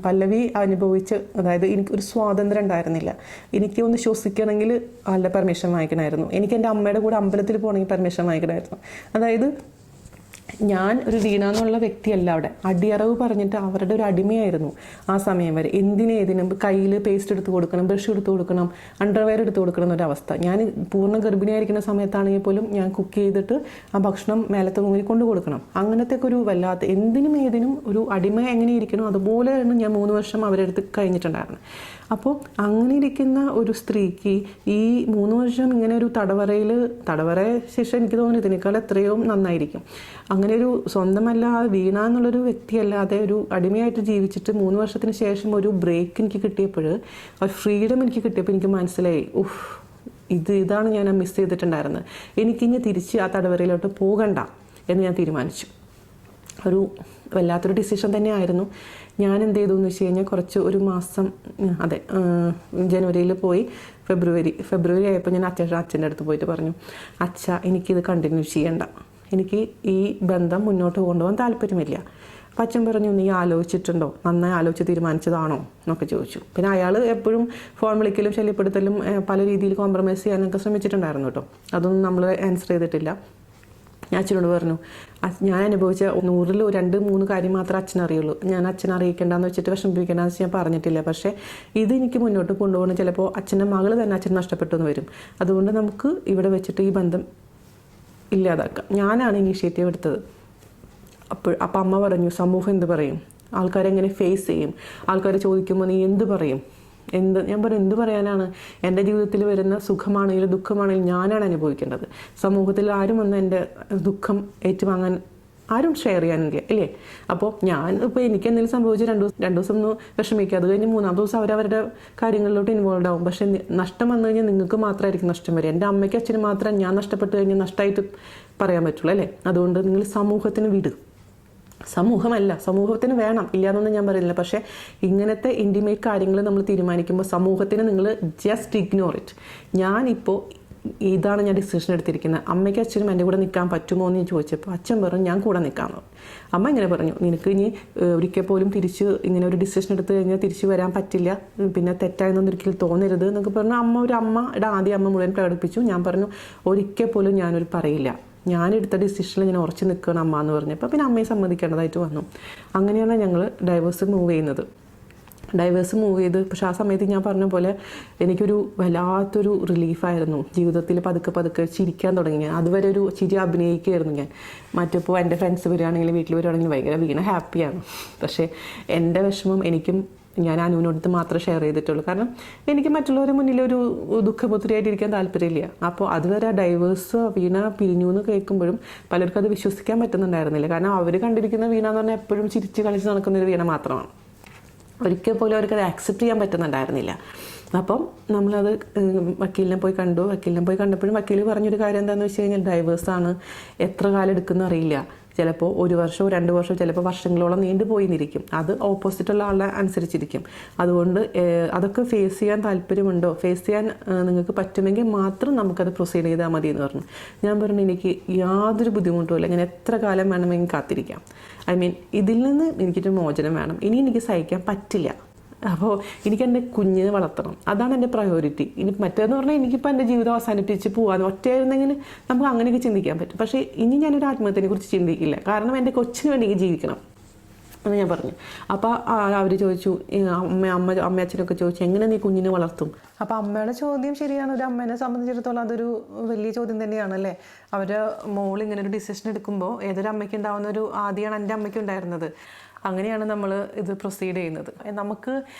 പല്ലവി അനുഭവിച്ച്, അതായത് എനിക്കൊരു സ്വാതന്ത്ര്യം ഉണ്ടായിരുന്നില്ല. എനിക്ക് ഒന്ന് ശ്വസിക്കണമെങ്കിൽ പെർമിഷൻ വാങ്ങിക്കണമായിരുന്നു. എനിക്ക് എൻ്റെ അമ്മയുടെ കൂടെ അമ്പലത്തിൽ പോകണമെങ്കിൽ പെർമിഷൻ വാങ്ങിക്കണമായിരുന്നു. അതായത് ഞാൻ ഒരു വീണ എന്നുള്ള വ്യക്തിയല്ല അവിടെ. അടിയറവ് പറഞ്ഞിട്ട് അവരുടെ ഒരു അടിമയായിരുന്നു ആ സമയം വരെ. എന്തിനേതിനും കയ്യിൽ പേസ്റ്റ് എടുത്ത് കൊടുക്കണം, ബ്രഷ് എടുത്ത് കൊടുക്കണം, അണ്ടർവെയർ എടുത്ത് കൊടുക്കണം എന്നൊരവസ്ഥ. ഞാൻ പൂർണ്ണ ഗർഭിണിയായിരിക്കുന്ന സമയത്താണെങ്കിൽ പോലും ഞാൻ കുക്ക് ചെയ്തിട്ട് ആ ഭക്ഷണം മേലത്തെ റൂമിൽ കൊണ്ടു കൊടുക്കണം. അങ്ങനത്തെ ഒരു വല്ലാത്ത എന്തിനും ഏതിനും ഒരു അടിമ എങ്ങനെ ഇരിക്കണോ അതുപോലെ തന്നെ ഞാൻ 3 വർഷം അവരെടുത്ത് കഴിഞ്ഞിട്ടുണ്ടായിരുന്നു. അപ്പോൾ അങ്ങനെ ഇരിക്കുന്ന ഒരു സ്ത്രീക്ക് ഈ 3 വർഷം ഇങ്ങനെ ഒരു തടവറ ശേഷം എനിക്ക് തോന്നുന്നു ഇതിനേക്കാൾ എത്രയോ നന്നായിരിക്കും. അങ്ങനെ ഒരു സ്വന്തമല്ല വീണ എന്നുള്ളൊരു വ്യക്തിയല്ലാതെ ഒരു അടിമയായിട്ട് ജീവിച്ചിട്ട് 3 വർഷത്തിന് ശേഷം ഒരു ബ്രേക്ക് എനിക്ക് കിട്ടിയപ്പോൾ, ഒരു ഫ്രീഡം എനിക്ക് കിട്ടിയപ്പോൾ എനിക്ക് മനസ്സിലായി, ഇതാണ് ഞാൻ മിസ് ചെയ്തിട്ടുണ്ടായിരുന്നത്. എനിക്കിനി തിരിച്ച് ആ തടവറയിലോട്ട് പോകണ്ട എന്ന് ഞാൻ തീരുമാനിച്ചു. ഒരു വല്ലാത്തൊരു ഡിസിഷൻ തന്നെയായിരുന്നു. ഞാൻ എന്ത് ചെയ്തു എന്ന് വെച്ച് കഴിഞ്ഞാൽ ഒരു മാസം ജനുവരിയിൽ പോയി ഫെബ്രുവരി ആയപ്പോൾ ഞാൻ അച്ഛൻ്റെ അടുത്ത് പോയിട്ട് പറഞ്ഞു, അച്ഛ എനിക്കിത് കണ്ടിന്യൂ ചെയ്യണ്ട, എനിക്ക് ഈ ബന്ധം മുന്നോട്ട് കൊണ്ടുപോകാൻ താല്പര്യമില്ല. അപ്പം അച്ഛൻ പറഞ്ഞു, നീ ആലോചിച്ചിട്ടുണ്ടോ, നന്നായി ആലോചിച്ച് തീരുമാനിച്ചതാണോ എന്നൊക്കെ ചോദിച്ചു. പിന്നെ അയാൾ എപ്പോഴും ഫോൺ വിളിക്കലും ശല്യപ്പെടുത്തലും പല രീതിയിൽ കോംപ്രമൈസ് ചെയ്യാനൊക്കെ ശ്രമിച്ചിട്ടുണ്ടായിരുന്നു കേട്ടോ. അതൊന്നും നമ്മൾ ആൻസർ ചെയ്തിട്ടില്ല. ഞാൻ അച്ഛനോട് പറഞ്ഞു, ഞാൻ അനുഭവിച്ച 100ൽ 2-3 കാര്യം മാത്രമേ അച്ഛനറിയുള്ളൂ. ഞാൻ അച്ഛനെ അറിയിക്കേണ്ടെന്ന് വെച്ചിട്ട് വിഷമിപ്പിക്കേണ്ടെന്ന് വെച്ച് ഞാൻ പറഞ്ഞിട്ടില്ല. പക്ഷേ ഇതെനിക്ക് മുന്നോട്ട് കൊണ്ടുപോകണം, ചിലപ്പോൾ അച്ഛൻ്റെ മകൾ തന്നെ അച്ഛൻ നഷ്ടപ്പെട്ടു എന്ന് വരും. അതുകൊണ്ട് നമുക്ക് ഇവിടെ വെച്ചിട്ട് ഈ ബന്ധം ഇല്ലാതാക്കാം. ഞാനാണ് ഇനീഷ്യേറ്റീവ് എടുത്തത്. അപ്പം അമ്മ പറഞ്ഞു, സമൂഹം എന്ത് പറയും, ആൾക്കാരെങ്ങനെ ഫേസ് ചെയ്യും, ആൾക്കാർ ചോദിക്കുമ്പോൾ നീ എന്ത് പറയും, ഞാൻ പറയും എന്ത് പറയാനാണ്, എൻ്റെ ജീവിതത്തിൽ വരുന്ന സുഖമാണെങ്കിലും ദുഃഖമാണെങ്കിലും ഞാനാണ് അനുഭവിക്കേണ്ടത്. സമൂഹത്തിൽ ആരും വന്ന് എൻ്റെ ദുഃഖം ഏറ്റുവാങ്ങാൻ ആരും ഷെയർ ചെയ്യാനില്ല, ഇല്ലേ? അപ്പോൾ ഇപ്പോൾ എനിക്ക് എന്തെങ്കിലും സംഭവിച്ച് 2 ദിവസം ഒന്ന് വിഷമിക്കുക, അത് കഴിഞ്ഞ് 3-ാമത്തെ ദിവസം അവരവരുടെ കാര്യങ്ങളിലോട്ട് ഇൻവോൾവ് ആവും. പക്ഷേ നഷ്ടം വന്നു കഴിഞ്ഞാൽ നിങ്ങൾക്ക് മാത്രമായിരിക്കും നഷ്ടം വരിക. എൻ്റെ അമ്മയ്ക്കും അച്ഛനും മാത്രം ഞാൻ നഷ്ടപ്പെട്ട് കഴിഞ്ഞാൽ നഷ്ടമായിട്ട് പറയാൻ പറ്റുള്ളൂ, അല്ലേ? അതുകൊണ്ട് നിങ്ങൾ സമൂഹത്തിന് വിടുക. സമൂഹമല്ല, സമൂഹത്തിന് വേണം, ഇല്ലയെന്നൊന്നും ഞാൻ പറയുന്നില്ല. പക്ഷേ ഇങ്ങനത്തെ ഇൻറ്റിമേറ്റ് കാര്യങ്ങൾ നമ്മൾ തീരുമാനിക്കുമ്പോൾ സമൂഹത്തിന് നിങ്ങൾ ജസ്റ്റ് ഇഗ്നോർ ഇറ്റ്. ഞാനിപ്പോൾ ഇതാണ് ഞാൻ ഡിസിഷൻ എടുത്തിരിക്കുന്നത്. അമ്മയ്ക്കും അച്ഛനും എൻ്റെ കൂടെ നിൽക്കാൻ പറ്റുമോ എന്ന് ഞാൻ ചോദിച്ചപ്പോൾ അച്ഛൻ പറഞ്ഞു, ഞാൻ കൂടെ നിൽക്കാമെന്ന്. അമ്മ ഇങ്ങനെ പറഞ്ഞു, നിനക്ക് ഇനി ഒരിക്കൽ പോലും തിരിച്ച് ഇങ്ങനെ ഒരു ഡിസിഷൻ എടുത്തു കഴിഞ്ഞാൽ തിരിച്ചു വരാൻ പറ്റില്ല, പിന്നെ തെറ്റായെന്നൊന്നും ഒരിക്കലും തോന്നരുത് എന്നൊക്കെ പറഞ്ഞു. ആദ്യം അമ്മ മുഴുവൻ പ്രകടിപ്പിച്ചു. ഞാൻ പറഞ്ഞു, ഒരിക്കൽ പോലും ഞാനൊരു പറയില്ല, ഞാനെടുത്ത ഡിസിഷനിൽ ഞാൻ ഉറച്ചു നിൽക്കണം അമ്മ എന്ന് പറഞ്ഞപ്പോൾ പിന്നെ അമ്മയെ സമ്മതിക്കേണ്ടതായിട്ട് വന്നു. അങ്ങനെയാണ് ഞങ്ങൾ ഡൈവേഴ്സ് മൂവ് ചെയ്ത്. പക്ഷെ ആ സമയത്ത് ഞാൻ പറഞ്ഞ പോലെ എനിക്കൊരു വല്ലാത്തൊരു റിലീഫായിരുന്നു. ജീവിതത്തിൽ പതുക്കെ ചിരിക്കാൻ തുടങ്ങി. അതുവരെ ഒരു ചിരി അഭിനയിക്കുകയായിരുന്നു ഞാൻ. മറ്റിപ്പോൾ എൻ്റെ ഫ്രണ്ട്സ് വരികയാണെങ്കിലും വീട്ടിൽ വരികയാണെങ്കിലും ഭയങ്കര വീണ ഹാപ്പിയാണ്. പക്ഷേ എൻ്റെ വിഷമം ഞാൻ അനുവിനോടത്ത് മാത്രമേ ഷെയർ ചെയ്തിട്ടുള്ളൂ. കാരണം എനിക്ക് മറ്റുള്ളവരുടെ മുന്നിൽ ഒരു ദുഃഖപുത്രിയായിട്ടിരിക്കാൻ താല്പര്യമില്ല. അപ്പോൾ അതുവരെ ഡൈവേഴ്സ് വീണ പിരിഞ്ഞു എന്ന് കേൾക്കുമ്പോഴും പലർക്കും അത് വിശ്വസിക്കാൻ പറ്റുന്നുണ്ടായിരുന്നില്ല. കാരണം അവർ കണ്ടിരിക്കുന്ന വീണ എന്ന് പറഞ്ഞാൽ എപ്പോഴും ചിരിച്ച് കളിച്ച് നടക്കുന്നൊരു വീണ മാത്രമാണ്. ഒരിക്കൽ പോലും അവർക്കത് ആക്സെപ്റ്റ് ചെയ്യാൻ പറ്റുന്നുണ്ടായിരുന്നില്ല. അപ്പം നമ്മളത് വക്കീലിനെ പോയി കണ്ടപ്പോഴും വക്കീൽ പറഞ്ഞൊരു കാര്യം എന്താണെന്ന് വെച്ച് കഴിഞ്ഞാൽ, ഡൈവേഴ്സാണ്, എത്ര കാലം എടുക്കുന്ന അറിയില്ല, ചിലപ്പോൾ 1 വർഷമോ 2 വർഷമോ ചിലപ്പോൾ വർഷങ്ങളോളം നീണ്ടുപോയിരിക്കും. അത് ഓപ്പോസിറ്റുള്ള ആളെ അനുസരിച്ചിരിക്കും. അതുകൊണ്ട് അതൊക്കെ ഫേസ് ചെയ്യാൻ താല്പര്യമുണ്ടോ, ഫേസ് ചെയ്യാൻ നിങ്ങൾക്ക് പറ്റുമെങ്കിൽ മാത്രം നമുക്കത് പ്രൊസീഡ് ചെയ്താൽ മതി എന്ന് പറഞ്ഞു. ഞാൻ പറഞ്ഞു, എനിക്ക് യാതൊരു ബുദ്ധിമുട്ടുമില്ല, ഞാൻ എത്ര കാലം വേണമെങ്കിൽ കാത്തിരിക്കാം. ഇതിൽ നിന്ന് എനിക്കൊരു മോചനം വേണം, ഇനി എനിക്ക് സഹിക്കാൻ പറ്റില്ല. അപ്പോൾ എനിക്ക് എൻ്റെ കുഞ്ഞിനെ വളർത്തണം, അതാണ് എൻ്റെ പ്രയോറിറ്റി. ഇനി മറ്റേന്ന് പറഞ്ഞാൽ എനിക്കിപ്പോൾ എൻ്റെ ജീവിതം അവസാനിപ്പിച്ച് പോകാൻ ഒറ്റയായിരുന്നെങ്കിൽ നമുക്ക് അങ്ങനെയൊക്കെ ചിന്തിക്കാൻ പറ്റും. പക്ഷേ ഇനി ഞാനൊരു ആത്മഹത്യനെ കുറിച്ച് ചിന്തിക്കില്ല. കാരണം എൻ്റെ കൊച്ചിന് വേണ്ടി ജീവിക്കണം എന്ന് ഞാൻ പറഞ്ഞു. അപ്പോൾ അവർ ചോദിച്ചു, അമ്മ അച്ഛനൊക്കെ ചോദിച്ചു, എങ്ങനെ നീ കുഞ്ഞിനെ വളർത്തും? അപ്പോൾ അമ്മയുടെ ചോദ്യം ശരിയാണ്. ഒരു അമ്മേനെ സംബന്ധിച്ചിടത്തോളം അതൊരു വലിയ ചോദ്യം തന്നെയാണല്ലേ. അവരുടെ മോൾ ഇങ്ങനെ ഒരു ഡിസിഷൻ എടുക്കുമ്പോൾ ഏതൊരു അമ്മയ്ക്ക് ഉണ്ടാകുന്ന ഒരു ആദ്യമാണ് എൻ്റെ അമ്മയ്ക്ക് ഉണ്ടായിരുന്നത്. അങ്ങനെയാണ് നമ്മൾ ഇത് പ്രൊസീഡ് ചെയ്യുന്നത്. നമുക്ക്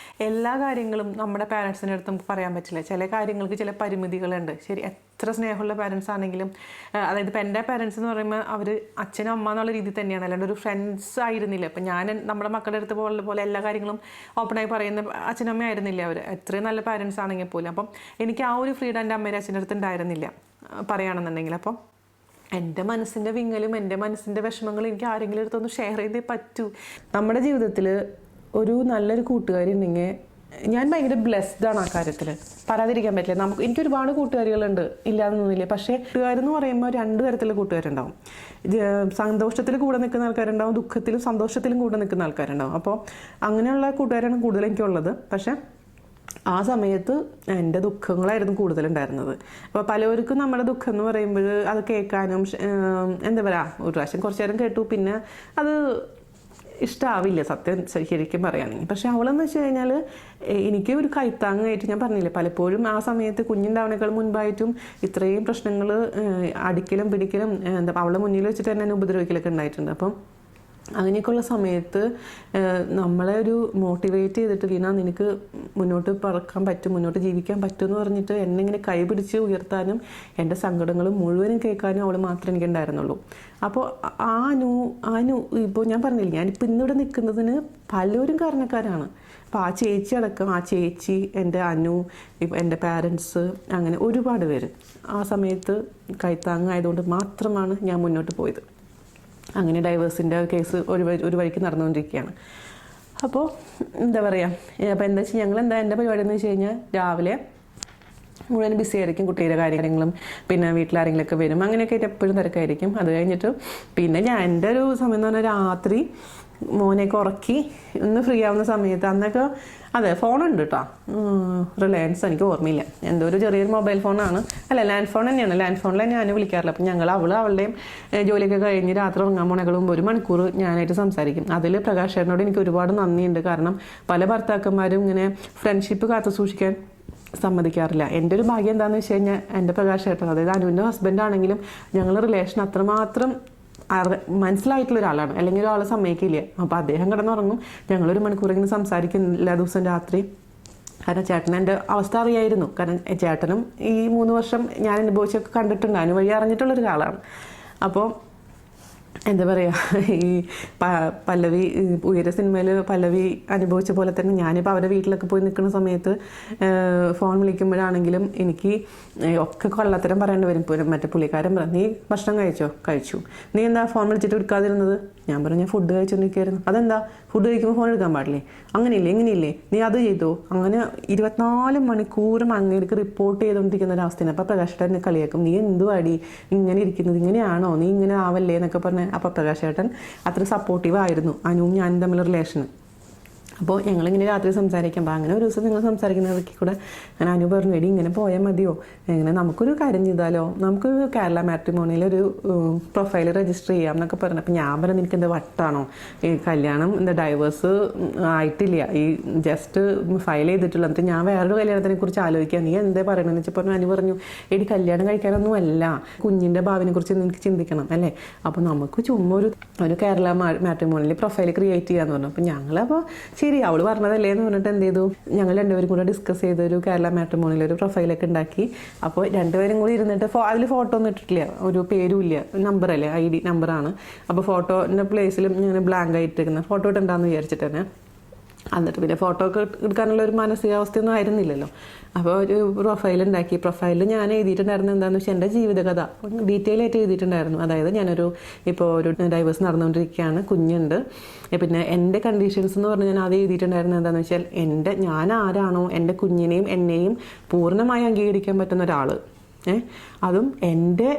എല്ലാ കാര്യങ്ങളും നമ്മുടെ പാരൻസിൻ്റെ അടുത്ത് നമുക്ക് പറയാൻ പറ്റില്ല. ചില കാര്യങ്ങൾക്ക് ചില പരിമിതികളുണ്ട്. ശരി, എത്ര സ്നേഹമുള്ള പാരൻസ് ആണെങ്കിലും, അതായത് ഇപ്പം എൻ്റെ പാരൻസ് എന്ന് പറയുമ്പോൾ അവർ അച്ഛനും അമ്മ എന്നുള്ള രീതിയിൽ തന്നെയാണ്, അല്ലാണ്ട് ഒരു ഫ്രണ്ട്സ് ആയിരുന്നില്ല. ഇപ്പം ഞാൻ നമ്മുടെ മക്കളുടെ അടുത്ത് പോലെ എല്ലാ കാര്യങ്ങളും ഓപ്പണായി പറയുന്ന അച്ഛനമ്മ ആയിരുന്നില്ല അവർ, എത്രയും നല്ല പാരൻസ് ആണെങ്കിൽ പോലും. അപ്പം എനിക്ക് ആ ഒരു ഫ്രീഡം എൻ്റെ അമ്മയുടെ അച്ഛൻ്റെ അടുത്ത് ഉണ്ടായിരുന്നില്ല പറയുകയാണെന്നുണ്ടെങ്കിൽ. അപ്പം എൻ്റെ മനസ്സിൻ്റെ വിങ്ങലും എൻ്റെ മനസ്സിൻ്റെ വിഷമങ്ങളും എനിക്ക് ആരെങ്കിലും അടുത്തൊന്ന് ഷെയർ ചെയ്തേ പറ്റൂ. നമ്മുടെ ജീവിതത്തിൽ ഒരു നല്ലൊരു കൂട്ടുകാരി ഉണ്ടെങ്കിൽ ഞാൻ ഭയങ്കര ബ്ലെസ്ഡാണ് ആ കാര്യത്തിൽ, പറയാതിരിക്കാൻ പറ്റില്ല. എനിക്ക് ഒരുപാട് കൂട്ടുകാരികളുണ്ട്, ഇല്ലാതൊന്നുമില്ല. പക്ഷേ കൂട്ടുകാരെന്ന് പറയുമ്പോൾ 2 തരത്തിലുള്ള കൂട്ടുകാരുണ്ടാവും. സന്തോഷത്തിൽ കൂടെ നിൽക്കുന്ന ആൾക്കാരുണ്ടാവും, ദുഃഖത്തിലും സന്തോഷത്തിലും കൂടെ നിൽക്കുന്ന ആൾക്കാരുണ്ടാവും. അപ്പോൾ അങ്ങനെയുള്ള കൂട്ടുകാരാണ് കൂടുതൽ എനിക്കുള്ളത്. പക്ഷേ ആ സമയത്ത് എൻ്റെ ദുഃഖങ്ങളായിരുന്നു കൂടുതലുണ്ടായിരുന്നത്. അപ്പോൾ പലവർക്കും നമ്മുടെ ദുഃഖം എന്ന് പറയുമ്പോൾ അത് കേൾക്കാനും എന്താ പറയുക, ഒരു പ്രാവശ്യം കുറച്ച് നേരം കേട്ടു, പിന്നെ അത് ഇഷ്ടമാവില്ല സത്യം ശരിക്കും പറയുകയാണെങ്കിൽ. പക്ഷെ അവളെന്ന് വെച്ച് കഴിഞ്ഞാൽ എനിക്ക് ഒരു കൈത്താങ്ങായിട്ട്, ഞാൻ പറഞ്ഞില്ലേ പലപ്പോഴും ആ സമയത്ത് കുഞ്ഞുണ്ടാവണേക്കാൾ മുൻപായിട്ടും ഇത്രയും പ്രശ്നങ്ങൾ അടിക്കലും പിടിക്കലും എന്താ അവളെ മുന്നിൽ വെച്ചിട്ട് തന്നെ എന്നെ ഉപദ്രവിക്കലൊക്കെ ഉണ്ടായിട്ടുണ്ട്. അപ്പം അങ്ങനെയൊക്കെയുള്ള സമയത്ത് നമ്മളെ ഒരു മോട്ടിവേറ്റ് ചെയ്തിട്ട് വീണ നിനക്ക് മുന്നോട്ട് പറക്കാൻ പറ്റും, മുന്നോട്ട് ജീവിക്കാൻ പറ്റും എന്ന് പറഞ്ഞിട്ട് എന്നെ ഇങ്ങനെ കൈ പിടിച്ച് ഉയർത്താനും എൻ്റെ സങ്കടങ്ങളും മുഴുവനും കേൾക്കാനും അവൾ മാത്രമേ എനിക്ക് ഉണ്ടായിരുന്നുള്ളൂ. അപ്പോൾ ആനു ഇപ്പോൾ ഞാൻ പറഞ്ഞില്ല, ഞാനിപ്പോൾ ഇന്നിവിടെ നിൽക്കുന്നതിന് പലരും കാരണക്കാരാണ്. അപ്പോൾ ആ ചേച്ചി അടക്കം, ആ ചേച്ചി, എൻ്റെ അനു, ഇപ്പം എൻ്റെ പാരൻസ്, അങ്ങനെ ഒരുപാട് പേര് ആ സമയത്ത് കൈത്താങ്ങായതുകൊണ്ട് മാത്രമാണ് ഞാൻ മുന്നോട്ട് പോയത്. അങ്ങനെ ഡൈവേഴ്സിൻ്റെ കേസ് ഒരു വഴിക്ക് നടന്നുകൊണ്ടിരിക്കുകയാണ്. അപ്പോൾ എന്താ പറയുക, അപ്പോൾ എന്താ വെച്ചാൽ എൻ്റെ പരിപാടി എന്ന് വെച്ച് കഴിഞ്ഞാൽ രാവിലെ മുഴുവൻ ബിസി ആയിരിക്കും, കുട്ടിയുടെ കാര്യങ്ങളും പിന്നെ വീട്ടിലാരെങ്കിലുമൊക്കെ വരും, അങ്ങനെയൊക്കെ ആയിട്ട് എപ്പോഴും തിരക്കായിരിക്കും. അത് കഴിഞ്ഞിട്ട് പിന്നെ എൻ്റെ ഒരു സമയം എന്ന് പറഞ്ഞാൽ രാത്രി മോനെയൊക്കെ ഉറക്കി ഒന്ന് ഫ്രീ ആവുന്ന സമയത്ത്, അന്നൊക്കെ അതെ ഫോണുണ്ട് കേട്ടോ, റിലയൻസ്, എനിക്ക് ഓർമ്മയില്ല, എന്തോ ഒരു ചെറിയൊരു മൊബൈൽ ഫോണാണ്, അല്ല ലാൻഡ് ഫോൺ തന്നെയാണ്, ലാൻഡ് ഫോണിൽ ഞാൻ വിളിക്കാറില്ല. അപ്പം അവളുടെയും ജോലിയൊക്കെ കഴിഞ്ഞ് രാത്രി ഉറങ്ങാൻ പോണേക്കാളും 1 മണിക്കൂർ ഞാനായിട്ട് സംസാരിക്കും. അതിൽ പ്രകാശ് ചേട്ടനോട് എനിക്ക് ഒരുപാട് നന്ദിയുണ്ട്. കാരണം പല ഭർത്താക്കന്മാരും ഇങ്ങനെ ഫ്രണ്ട്ഷിപ്പ് കാത്തു സൂക്ഷിക്കാൻ സമ്മതിക്കാറില്ല. എൻ്റെ ഒരു ഭാഗ്യം എന്താണെന്ന് വെച്ച് കഴിഞ്ഞാൽ എൻ്റെ പ്രകാശ് ചേട്ടൻ, അതായത് അനുവിൻ്റെ ഹസ്ബൻഡ് ആണെങ്കിലും ഞങ്ങൾ റിലേഷൻ അത്രമാത്രം മനസ്സിലായിട്ടുള്ള ഒരാളാണ്, അല്ലെങ്കിൽ ഒരാൾ സമ്മതിക്കില്ല. അപ്പോൾ അദ്ദേഹം കിടന്നുറങ്ങും, ഞങ്ങൾ 1 മണിക്കൂർ ഇങ്ങനെ സംസാരിക്കും എല്ലാ ദിവസവും രാത്രി. കാരണം ചേട്ടൻ എൻ്റെ അവസ്ഥ അറിയായിരുന്നു. കാരണം ചേട്ടനും ഈ 3 വർഷം ഞാൻ അനുഭവിച്ചൊക്കെ കണ്ടിട്ടുണ്ട്, അതിന് വഴി അറിഞ്ഞിട്ടുള്ളൊരാളാണ്. അപ്പോൾ എന്താ പറയുക, ഈ പല്ലവി ഉയര സിനിമയിൽ പല്ലവി അനുഭവിച്ച പോലെ തന്നെ ഞാനിപ്പോൾ അവരുടെ വീട്ടിലൊക്കെ പോയി നിൽക്കുന്ന സമയത്ത് ഫോൺ വിളിക്കുമ്പോഴാണെങ്കിലും എനിക്ക് ഒക്കെ കൊള്ളത്തരം പറയേണ്ടി വരും. മറ്റേ പുള്ളിക്കാരൻ പറഞ്ഞു, നീ ഭക്ഷണം കഴിച്ചു, നീ എന്താ ഫോൺ വിളിച്ചിട്ട് എടുക്കാതിരുന്നത്? ഞാൻ പറഞ്ഞു, ഞാൻ ഫുഡ് കഴിച്ചുകൊണ്ടിരിക്കുകയായിരുന്നു. അതെന്താ ഫുഡ് കഴിക്കുമ്പോൾ ഫോൺ എടുക്കാൻ പാടില്ലേ? ഇങ്ങനെയില്ലേ, നീ അത് ചെയ്തോ? അങ്ങനെ 24 മണിക്കൂറും അങ്ങേക്ക് റിപ്പോർട്ട് ചെയ്തുകൊണ്ടിരിക്കുന്ന ഒരവസ്ഥയാണ്. അപ്പോൾ പ്രകാശ് ചേട്ടൻ കളിയാക്കും, നീ എന്തുവാടി ഇങ്ങനെ ഇരിക്കുന്നത്, ഇങ്ങനെയാണോ, നീ ഇങ്ങനെ ആവല്ലേ എന്നൊക്കെ പറഞ്ഞ്. അപ്പോൾ പ്രകാശ് ചേട്ടൻ അത്ര സപ്പോർട്ടീവ് ആയിരുന്നു അനുവും ഞാനും തമ്മിലുള്ള റിലേഷന്. അപ്പോൾ ഞങ്ങളിങ്ങനെ രാത്രി സംസാരിക്കുമ്പോൾ അങ്ങനെ ഒരു ദിവസം ഞങ്ങൾ സംസാരിക്കുന്നതൊക്കെ കൂടെ ഞാൻ അനു പറഞ്ഞു, എടി ഇങ്ങനെ പോയാൽ മതിയോ, ഇങ്ങനെ നമുക്കൊരു കാര്യം ചെയ്താലോ, നമുക്ക് കേരള മാട്രിമോണിയിൽ ഒരു പ്രൊഫൈൽ രജിസ്റ്റർ ചെയ്യാം എന്നൊക്കെ പറഞ്ഞു. അപ്പോൾ ഞാൻ പറഞ്ഞു, എനിക്ക് എന്താ വട്ടാണോ, ഈ കല്യാണം എന്താ ഡൈവേഴ്സ് ആയിട്ടില്ല, ഈ ജസ്റ്റ് ഫയൽ ചെയ്തിട്ടുള്ളൂ, എന്നിട്ട് ഞാൻ വേറൊരു കല്യാണത്തിനെ കുറിച്ച് ആലോചിക്കുക, നീ എന്താ പറയണമെന്ന് വെച്ചപ്പോൾ അനു പറഞ്ഞു, എടി കല്യാണം കഴിക്കാനൊന്നും അല്ല, കുഞ്ഞിൻ്റെ ഭാവിനെ കുറിച്ച് എനിക്ക് ചിന്തിക്കണം അല്ലേ, അപ്പോൾ നമുക്ക് ചുമ്മാ ഒരു കേരള മാട്രിമോണിയിൽ പ്രൊഫൈൽ ക്രിയേറ്റ് ചെയ്യാന്ന് പറഞ്ഞു. അപ്പോൾ ഞങ്ങളപ്പോൾ ശരി അവൾ പറഞ്ഞതല്ലേ എന്ന് പറഞ്ഞിട്ട് എന്ത് ചെയ്തു, ഞങ്ങൾ രണ്ടുപേരും കൂടെ ഡിസ്കസ് ചെയ്ത് ഒരു കേരള മാട്രിമോണിയിൽ ഒരു പ്രൊഫൈലൊക്കെ ഉണ്ടാക്കി. അപ്പോൾ രണ്ടുപേരും കൂടി ഇരുന്നിട്ട് അതിൽ ഫോട്ടോ ഒന്നും ഇട്ടിട്ടില്ല, ഒരു പേരും ഇല്ല, നമ്പറല്ലേ, ID നമ്പറാണ്. അപ്പോൾ ഫോട്ടോൻ്റെ പ്ലേസിലും ഇങ്ങനെ ബ്ലാങ്ക് ആയിട്ടിരിക്കുന്ന ഫോട്ടോ ഇട്ടുണ്ടാന്ന് വിചാരിച്ചിട്ട് തന്നെ. എന്നിട്ട് പിന്നെ ഫോട്ടോ ഒക്കെ എടുക്കാനുള്ള ഒരു മാനസികാവസ്ഥയൊന്നും ആയിരുന്നില്ലല്ലോ. അപ്പോൾ ഒരു പ്രൊഫൈൽ ഉണ്ടാക്കി. പ്രൊഫൈലിൽ ഞാൻ എഴുതിയിട്ടുണ്ടായിരുന്നത് എന്താണെന്ന് വെച്ചാൽ എൻ്റെ ജീവിതകഥ ഡീറ്റെയിൽ ആയിട്ട് എഴുതിയിട്ടുണ്ടായിരുന്നു. അതായത് ഇപ്പോൾ ഒരു ഡൈവേഴ്സ് നടന്നുകൊണ്ടിരിക്കുകയാണ്, കുഞ്ഞുണ്ട്, പിന്നെ എൻ്റെ കണ്ടീഷൻസ് എന്ന് പറഞ്ഞ് ഞാൻ ആദ്യം എഴുതിയിട്ടുണ്ടായിരുന്നത് എന്താണെന്ന് വെച്ചാൽ ഞാൻ ആരാണോ എൻ്റെ കുഞ്ഞിനെയും എന്നെയും പൂർണ്ണമായി അംഗീകരിക്കാൻ പറ്റുന്ന ഒരാൾ, അതും എൻ്റെ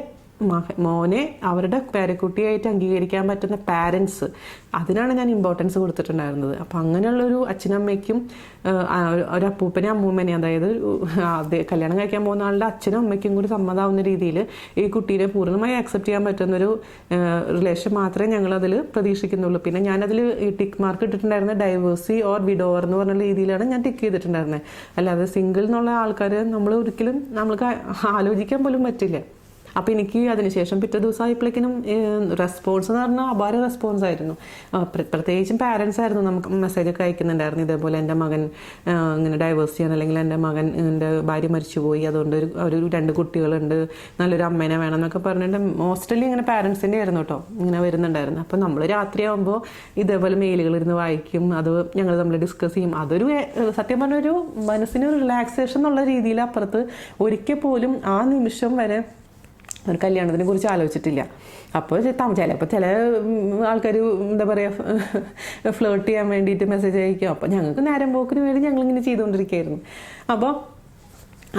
മോനെ അവരുടെ പേരക്കുട്ടിയായിട്ട് അംഗീകരിക്കാൻ പറ്റുന്ന പാരൻസ്, അതിനാണ് ഞാൻ ഇമ്പോർട്ടൻസ് കൊടുത്തിട്ടുണ്ടായിരുന്നത്. അപ്പം അങ്ങനെയുള്ളൊരു അച്ഛനമ്മയ്ക്കും ഒരു അപ്പൂപ്പനെ അമ്മൂമ്മനെ, അതായത് കല്യാണം കഴിക്കാൻ പോകുന്ന ആളുടെ അച്ഛനും അമ്മയ്ക്കും കൂടി സമ്മതമാവുന്ന രീതിയിൽ ഈ കുട്ടീനെ പൂർണ്ണമായി അക്സെപ്റ്റ് ചെയ്യാൻ പറ്റുന്നൊരു റിലേഷൻ മാത്രമേ ഞങ്ങളതിൽ പ്രതീക്ഷിക്കുന്നുള്ളൂ. പിന്നെ ഞാനതിൽ ടിക്ക് മാർക്ക് ഇട്ടിട്ടുണ്ടായിരുന്ന ഡൈവേഴ്സി ഓർ വിഡോവർ എന്ന് പറഞ്ഞ രീതിയിലാണ് ഞാൻ ടിക്ക് ചെയ്തിട്ടുണ്ടായിരുന്നത്. അല്ലാതെ സിംഗിൾ എന്നുള്ള ആൾക്കാർ നമ്മൾക്ക് ആലോചിക്കാൻ പോലും പറ്റില്ല. അപ്പോൾ എനിക്ക് അതിനുശേഷം പിറ്റേ ദിവസം ആയപ്പോഴേക്കിനും റെസ്പോൺസ് എന്ന് പറഞ്ഞാൽ അപാര റെസ്പോൺസ് ആയിരുന്നു. പ്രത്യേകിച്ചും പാരൻസ് ആയിരുന്നു നമുക്ക് മെസ്സേജൊക്കെ അയക്കുന്നുണ്ടായിരുന്നു, ഇതേപോലെ എൻ്റെ മകൻ ഇങ്ങനെ ഡൈവേഴ്സ് ചെയ്യാൻ, അല്ലെങ്കിൽ എൻ്റെ ഭാര്യ മരിച്ചുപോയി, അതുകൊണ്ട് ഒരു 2 കുട്ടികളുണ്ട്, നല്ലൊരു അമ്മേനെ വേണം എന്നൊക്കെ പറഞ്ഞിട്ട് മോസ്റ്റ്ലി ഇങ്ങനെ പാരൻസിൻ്റെ ആയിരുന്നു കേട്ടോ ഇങ്ങനെ വരുന്നുണ്ടായിരുന്നു. അപ്പോൾ നമ്മൾ രാത്രിയാകുമ്പോൾ ഇതേപോലെ മെയിലുകൾ ഇരുന്ന് വായിക്കും, അത് ഞങ്ങൾ തമ്മിൽ ഡിസ്കസ് ചെയ്യും. അതൊരു സത്യം പറഞ്ഞൊരു മനസ്സിനൊരു റിലാക്സേഷൻ എന്നുള്ള രീതിയിൽ അപ്പുറത്ത് ഒരിക്കൽ പോലും ആ നിമിഷം വരെ ഒരു കല്യാണത്തിനെ കുറിച്ച് ആലോചിച്ചിട്ടില്ല. അപ്പോൾ ചിലപ്പോൾ ചില ആൾക്കാർ എന്താ പറയുക ഫ്ലേർട്ട് ചെയ്യാൻ വേണ്ടിയിട്ട് മെസ്സേജ് അയക്കും. അപ്പോൾ ഞങ്ങൾക്ക് നേരം പോക്കിന് വേണ്ടി ഞങ്ങളിങ്ങനെ ചെയ്തുകൊണ്ടിരിക്കുകയായിരുന്നു. അപ്പോൾ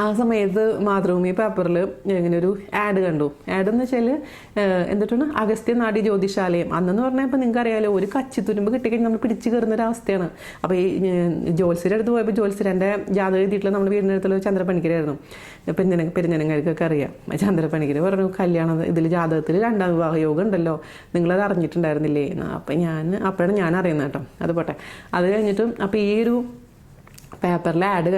ആ സമയത്ത് മാതൃഭൂമി പേപ്പറിൽ ഇങ്ങനെ ഒരു ആഡ് കണ്ടു. ആഡ് എന്ന് വെച്ചാൽ എന്നിട്ടാണ് അഗസ്ത്യ നാഡി ജ്യോതിശാലയം. അന്നെന്ന് പറഞ്ഞാൽ ഇപ്പോൾ നിങ്ങൾക്ക് അറിയാലോ, ഒരു കച്ചിത്തുരുമ്പ് കിട്ടിക്കഴിഞ്ഞാൽ നമ്മൾ പിടിച്ച് കയറുന്നൊരവസ്ഥയാണ്. അപ്പോൾ ഈ ജ്യോത്സ്യരുടെ അടുത്ത് പോയപ്പോൾ ജ്യോത്സ്യരൻ്റെ ജാതകം എഴുതിയിട്ടുള്ള നമ്മുടെ വീടിൻ്റെ അടുത്തുള്ള ചന്ദ്രപ്പണിക്കരായിരുന്നു. പെരുന്നനങ്ങൾക്കൊക്കെ അറിയാം. ചന്ദ്രപ്പണിക്കർ പറഞ്ഞു, കല്യാണം ഇതിൽ ജാതകത്തിൽ 2ാം വിവാഹ യോഗം ഉണ്ടല്ലോ, നിങ്ങളത് അറിഞ്ഞിട്ടുണ്ടായിരുന്നില്ലേ? അപ്പോഴാണ് ഞാൻ അറിയുന്നത് കേട്ടോ. അത് പോട്ടെ. അത് കഴിഞ്ഞിട്ട് അപ്പോൾ ഈ ഒരു പേപ്പറിലെ ആഡ്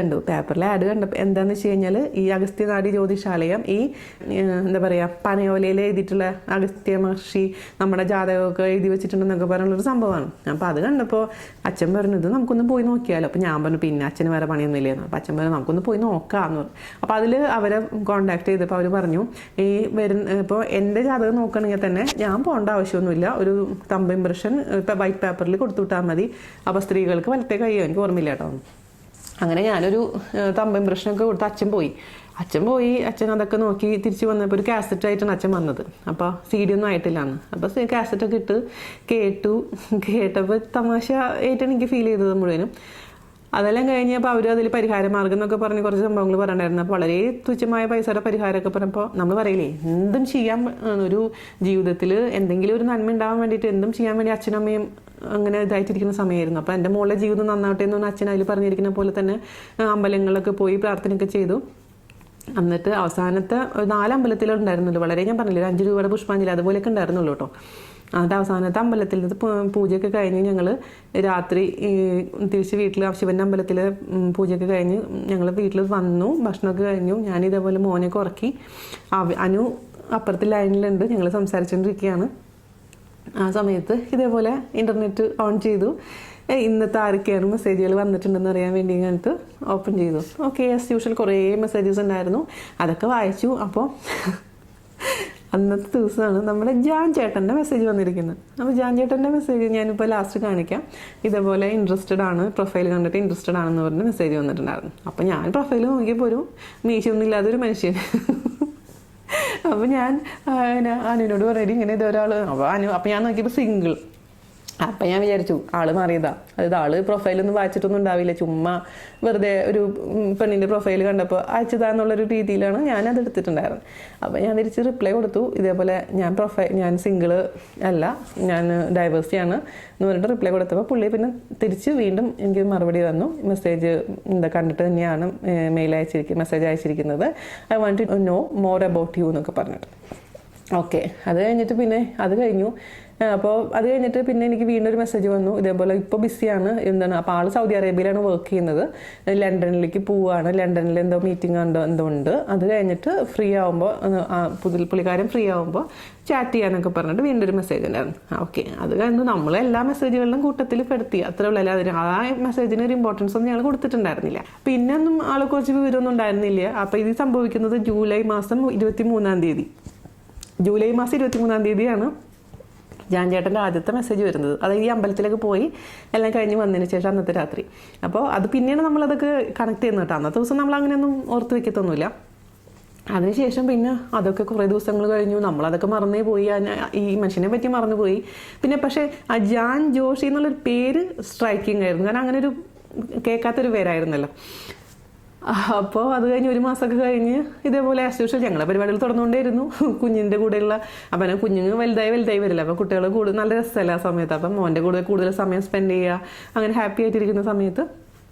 കണ്ടപ്പോൾ എന്താണെന്ന് വെച്ച് കഴിഞ്ഞാൽ ഈ അഗസ്ത്യനാഡി ജ്യോതിശാലയം ഈ എന്താ പറയുക പനയോലയിൽ എഴുതിയിട്ടുള്ള അഗസ്ത്യ മഹർഷി നമ്മുടെ ജാതകമൊക്കെ എഴുതി വെച്ചിട്ടുണ്ടെന്നൊക്കെ പറഞ്ഞുള്ളൊരു സംഭവമാണ്. അപ്പോൾ അത് കണ്ടപ്പോൾ അച്ഛൻ പറഞ്ഞു, ഇത് നമുക്കൊന്ന് പോയി നോക്കിയാലോ. അപ്പോൾ ഞാൻ പറഞ്ഞു, പിന്നെ അച്ഛന് വേറെ പണിയൊന്നുമില്ലെന്ന്. അപ്പോൾ അച്ഛൻ പറഞ്ഞു, നമുക്കൊന്ന് പോയി നോക്കാമെന്ന് പറഞ്ഞു. അപ്പോൾ അതിൽ അവരെ കോൺടാക്ട് ചെയ്തപ്പോൾ അവർ പറഞ്ഞു, ഈ ഇപ്പോൾ എൻ്റെ ജാതകം നോക്കുകയാണെങ്കിൽ തന്നെ ഞാൻ പോകേണ്ട ആവശ്യമൊന്നുമില്ല, ഒരു തമ്പ് ഇംപ്രഷൻ ഇപ്പോൾ വൈറ്റ് പേപ്പറിൽ കൊടുത്തു വിട്ടാൽ മതി. അപ്പോൾ സ്ത്രീകൾക്ക് വലത്തെ കയ്യോ, എനിക്ക് ഓർമ്മയില്ല കേട്ടോ. അങ്ങനെ ഞാനൊരു തമ്പ് ഇംപ്രഷനൊക്കെ കൊടുത്ത് അച്ഛൻ അതൊക്കെ നോക്കി തിരിച്ച് വന്നപ്പോൾ ഒരു കാസറ്റ് ആയിട്ടാണ് അച്ഛൻ വന്നത്. അപ്പോൾ CD ഒന്നും ആയിട്ടില്ലാന്ന്. അപ്പോൾ കാസറ്റൊക്കെ ഇട്ട് കേട്ടപ്പോൾ തമാശ ആയിട്ടാണ് എനിക്ക് ഫീൽ ചെയ്തത് മുഴുവനും. അതെല്ലാം കഴിഞ്ഞപ്പോൾ അവർ അതിൽ പരിഹാര മാർഗം എന്നൊക്കെ പറഞ്ഞ് കുറച്ച് സംഭവങ്ങൾ പറഞ്ഞിട്ടുണ്ടായിരുന്നു. അപ്പോൾ വളരെ തുച്ഛമായ പൈസയുടെ പരിഹാരമൊക്കെ പറഞ്ഞപ്പോൾ നമ്മൾ പറയില്ലേ, എന്തും ചെയ്യാൻ ഒരു ജീവിതത്തിൽ എന്തെങ്കിലും ഒരു നന്മ ഉണ്ടാവാൻ വേണ്ടിയിട്ട് എന്തും ചെയ്യാൻ വേണ്ടി അച്ഛനും അമ്മയും അങ്ങനെ ഇതായിട്ടിരിക്കുന്ന സമയമായിരുന്നു. അപ്പോൾ എൻ്റെ മോളുടെ ജീവിതം നന്നാവട്ടെ എന്ന് പറഞ്ഞാൽ അച്ഛൻ അതിൽ പറഞ്ഞിരിക്കുന്ന പോലെ തന്നെ അമ്പലങ്ങളിലൊക്കെ പോയി പ്രാർത്ഥനയൊക്കെ ചെയ്തു. എന്നിട്ട് അവസാനത്തെ 4 അമ്പലത്തിലുണ്ടായിരുന്നുള്ളൂ. വളരെ ഞാൻ പറഞ്ഞില്ല, 5 രൂപയുടെ പുഷ്പാഞ്ജലി അതുപോലെയൊക്കെ ഉണ്ടായിരുന്നുള്ളൂ കേട്ടോ. അത് അവസാനത്തെ അമ്പലത്തിൽ നിന്ന് പൂജയൊക്കെ കഴിഞ്ഞ് ഞങ്ങൾ രാത്രി തിരിച്ച് വീട്ടിൽ ശിവൻ്റെ അമ്പലത്തിൽ പൂജയൊക്കെ കഴിഞ്ഞ് ഞങ്ങൾ വീട്ടിൽ വന്നു. ഭക്ഷണമൊക്കെ കഴിഞ്ഞു. ഞാനിതേപോലെ മോനെയൊക്കെ ഉറക്കി. അനു അപ്പുറത്തെ ലൈനിലുണ്ട്, ഞങ്ങൾ സംസാരിച്ചുകൊണ്ടിരിക്കുകയാണ്. ആ സമയത്ത് ഇതേപോലെ ഇൻ്റർനെറ്റ് ഓൺ ചെയ്തു. ഇന്നത്തെ ആരൊക്കെയാണ് മെസ്സേജുകൾ വന്നിട്ടുണ്ടെന്ന് അറിയാൻ വേണ്ടി ഞാനിട്ട് ഓപ്പൺ ചെയ്തു. ഓക്കെ, ആസ് യൂഷ്വൽ കുറേ മെസ്സേജസ് ഉണ്ടായിരുന്നു, അതൊക്കെ വായിച്ചു. അപ്പോൾ അന്നത്തെ ദിവസമാണ് നമ്മുടെ ജാൻ ചേട്ടൻ്റെ മെസ്സേജ് വന്നിരിക്കുന്നത്. അപ്പോൾ ജാൻ ചേട്ടൻ്റെ മെസ്സേജ് ഞാനിപ്പോൾ ലാസ്റ്റ് കാണിക്കാം. ഇതേപോലെ ഇൻട്രസ്റ്റഡ് ആണ്, പ്രൊഫൈൽ കണ്ടിട്ട് ഇൻട്രസ്റ്റഡ് ആണെന്ന് പറഞ്ഞ് മെസ്സേജ് വന്നിട്ടുണ്ടായിരുന്നു. അപ്പോൾ ഞാൻ പ്രൊഫൈൽ നോക്കിയപ്പോൾ ഒരു മീശയൊന്നും ഇല്ലാതൊരു മനുഷ്യൻ. അപ്പോൾ ഞാൻ അനുവിനോട് പറയുന്നത് ഇങ്ങനെ ഇതൊരാൾ. അപ്പോൾ ഞാൻ നോക്കിയപ്പോൾ സിംഗിൾ. അപ്പം ഞാൻ വിചാരിച്ചു ആള് മാറിയതാ. അതായത് ആള് പ്രൊഫൈലൊന്നും വായിച്ചിട്ടൊന്നും ഉണ്ടാവില്ല, ചുമ്മാ വെറുതെ ഒരു പെണ്ണിൻ്റെ പ്രൊഫൈൽ കണ്ടപ്പോൾ അയച്ചതാന്നുള്ളൊരു രീതിയിലാണ് ഞാനത് എടുത്തിട്ടുണ്ടായിരുന്നത്. അപ്പോൾ ഞാൻ തിരിച്ച് റിപ്ലൈ കൊടുത്തു, ഇതേപോലെ ഞാൻ സിംഗിള് അല്ല, ഞാൻ ഡൈവേഴ്സിയാണ് എന്ന് പറഞ്ഞിട്ട് റിപ്ലൈ കൊടുത്തപ്പോൾ പുള്ളി പിന്നെ തിരിച്ച് വീണ്ടും എനിക്ക് മറുപടി തന്നു. മെസ്സേജ് കണ്ടിട്ട് തന്നെയാണ് മെസ്സേജ് അയച്ചിരിക്കുന്നത്. I want to know more about you എന്നൊക്കെ പറഞ്ഞിട്ട്. ഓക്കെ, അത് കഴിഞ്ഞിട്ട് പിന്നെ അത് കഴിഞ്ഞു. അപ്പോൾ അത് കഴിഞ്ഞിട്ട് പിന്നെ എനിക്ക് വീണ്ടും ഒരു മെസ്സേജ് വന്നു, ഇതേപോലെ ഇപ്പോൾ ബിസിയാണ് എന്താണ്. അപ്പോൾ ആൾ സൗദി അറേബ്യയിലാണ് വർക്ക് ചെയ്യുന്നത്, ലണ്ടനിലേക്ക് പോവുകയാണ്, ലണ്ടനിൽ എന്തോ മീറ്റിംഗ് എന്തോ ഉണ്ട്. അത് കഴിഞ്ഞിട്ട് ഫ്രീ ആകുമ്പോൾ പുള്ളിക്കാരൻ ഫ്രീ ആകുമ്പോൾ ചാറ്റ് ചെയ്യാനൊക്കെ പറഞ്ഞിട്ട് വീണ്ടും ഒരു മെസ്സേജ് ഉണ്ടായിരുന്നു. ഓക്കെ, അത് കഴിഞ്ഞു നമ്മൾ എല്ലാ മെസ്സേജുകളിലും കൂട്ടത്തിൽ പെടുത്തി, അത്രേ ഉള്ളൂ. അല്ലാതെ ആ മെസ്സേജിന് ഒരു ഇമ്പോർട്ടൻസ് ഒന്നും ഞങ്ങൾ കൊടുത്തിട്ടുണ്ടായിരുന്നില്ല. പിന്നെ ഒന്നും ആളെ കുറിച്ച് വിവരമൊന്നും ഉണ്ടായിരുന്നില്ല. അപ്പോൾ ഇത് സംഭവിക്കുന്നത് ജൂലൈ മാസം 23-ാം തീയതി. ജൂലൈ മാസം 23-ാം തീയതിയാണ് ജാൻ ചേട്ടൻ്റെ ആദ്യത്തെ മെസ്സേജ് വരുന്നത്. അതായത് ഈ അമ്പലത്തിലേക്ക് പോയി എല്ലാം കഴിഞ്ഞ് വന്നതിന് ശേഷം അന്നത്തെ രാത്രി. അപ്പോൾ അത് പിന്നെയാണ് നമ്മളതൊക്കെ കണക്ട് ചെയ്യുന്നത് കേട്ടോ. അന്നത്തെ ദിവസം നമ്മൾ അങ്ങനെയൊന്നും ഓർത്ത് വെക്കത്തൊന്നുമില്ല. അതിനുശേഷം പിന്നെ അതൊക്കെ കുറേ ദിവസങ്ങൾ കഴിഞ്ഞു, നമ്മളതൊക്കെ മറന്നേ പോയി, ഈ മനുഷ്യനെ പറ്റി മറന്നുപോയി. പിന്നെ പക്ഷേ ആ ജാൻ ജോഷി എന്നുള്ളൊരു പേര് സ്ട്രൈക്കിംഗ് ആയിരുന്നു, കാരണം അങ്ങനെ ഒരു കേൾക്കാത്തൊരു പേരായിരുന്നല്ലോ. അപ്പോൾ അത് കഴിഞ്ഞ് 1 മാസമൊക്കെ കഴിഞ്ഞ് ഇതേപോലെ ആസ് യൂഷ്വൽ ഞങ്ങളുടെ പരിപാടികൾ തുടർന്നുകൊണ്ടേയിരുന്നു. കുഞ്ഞിൻ്റെ കൂടെയുള്ള അപ്പം കുഞ്ഞുങ്ങൾ വലുതായി വരില്ല. അപ്പോൾ കുട്ടികൾ കൂടുതൽ നല്ല രസമല്ല ആ സമയത്ത്. അപ്പം മോൻ്റെ കൂടെ കൂടുതൽ സമയം സ്പെൻഡ് ചെയ്യുക, അങ്ങനെ ഹാപ്പി ആയിട്ടിരിക്കുന്ന സമയത്ത്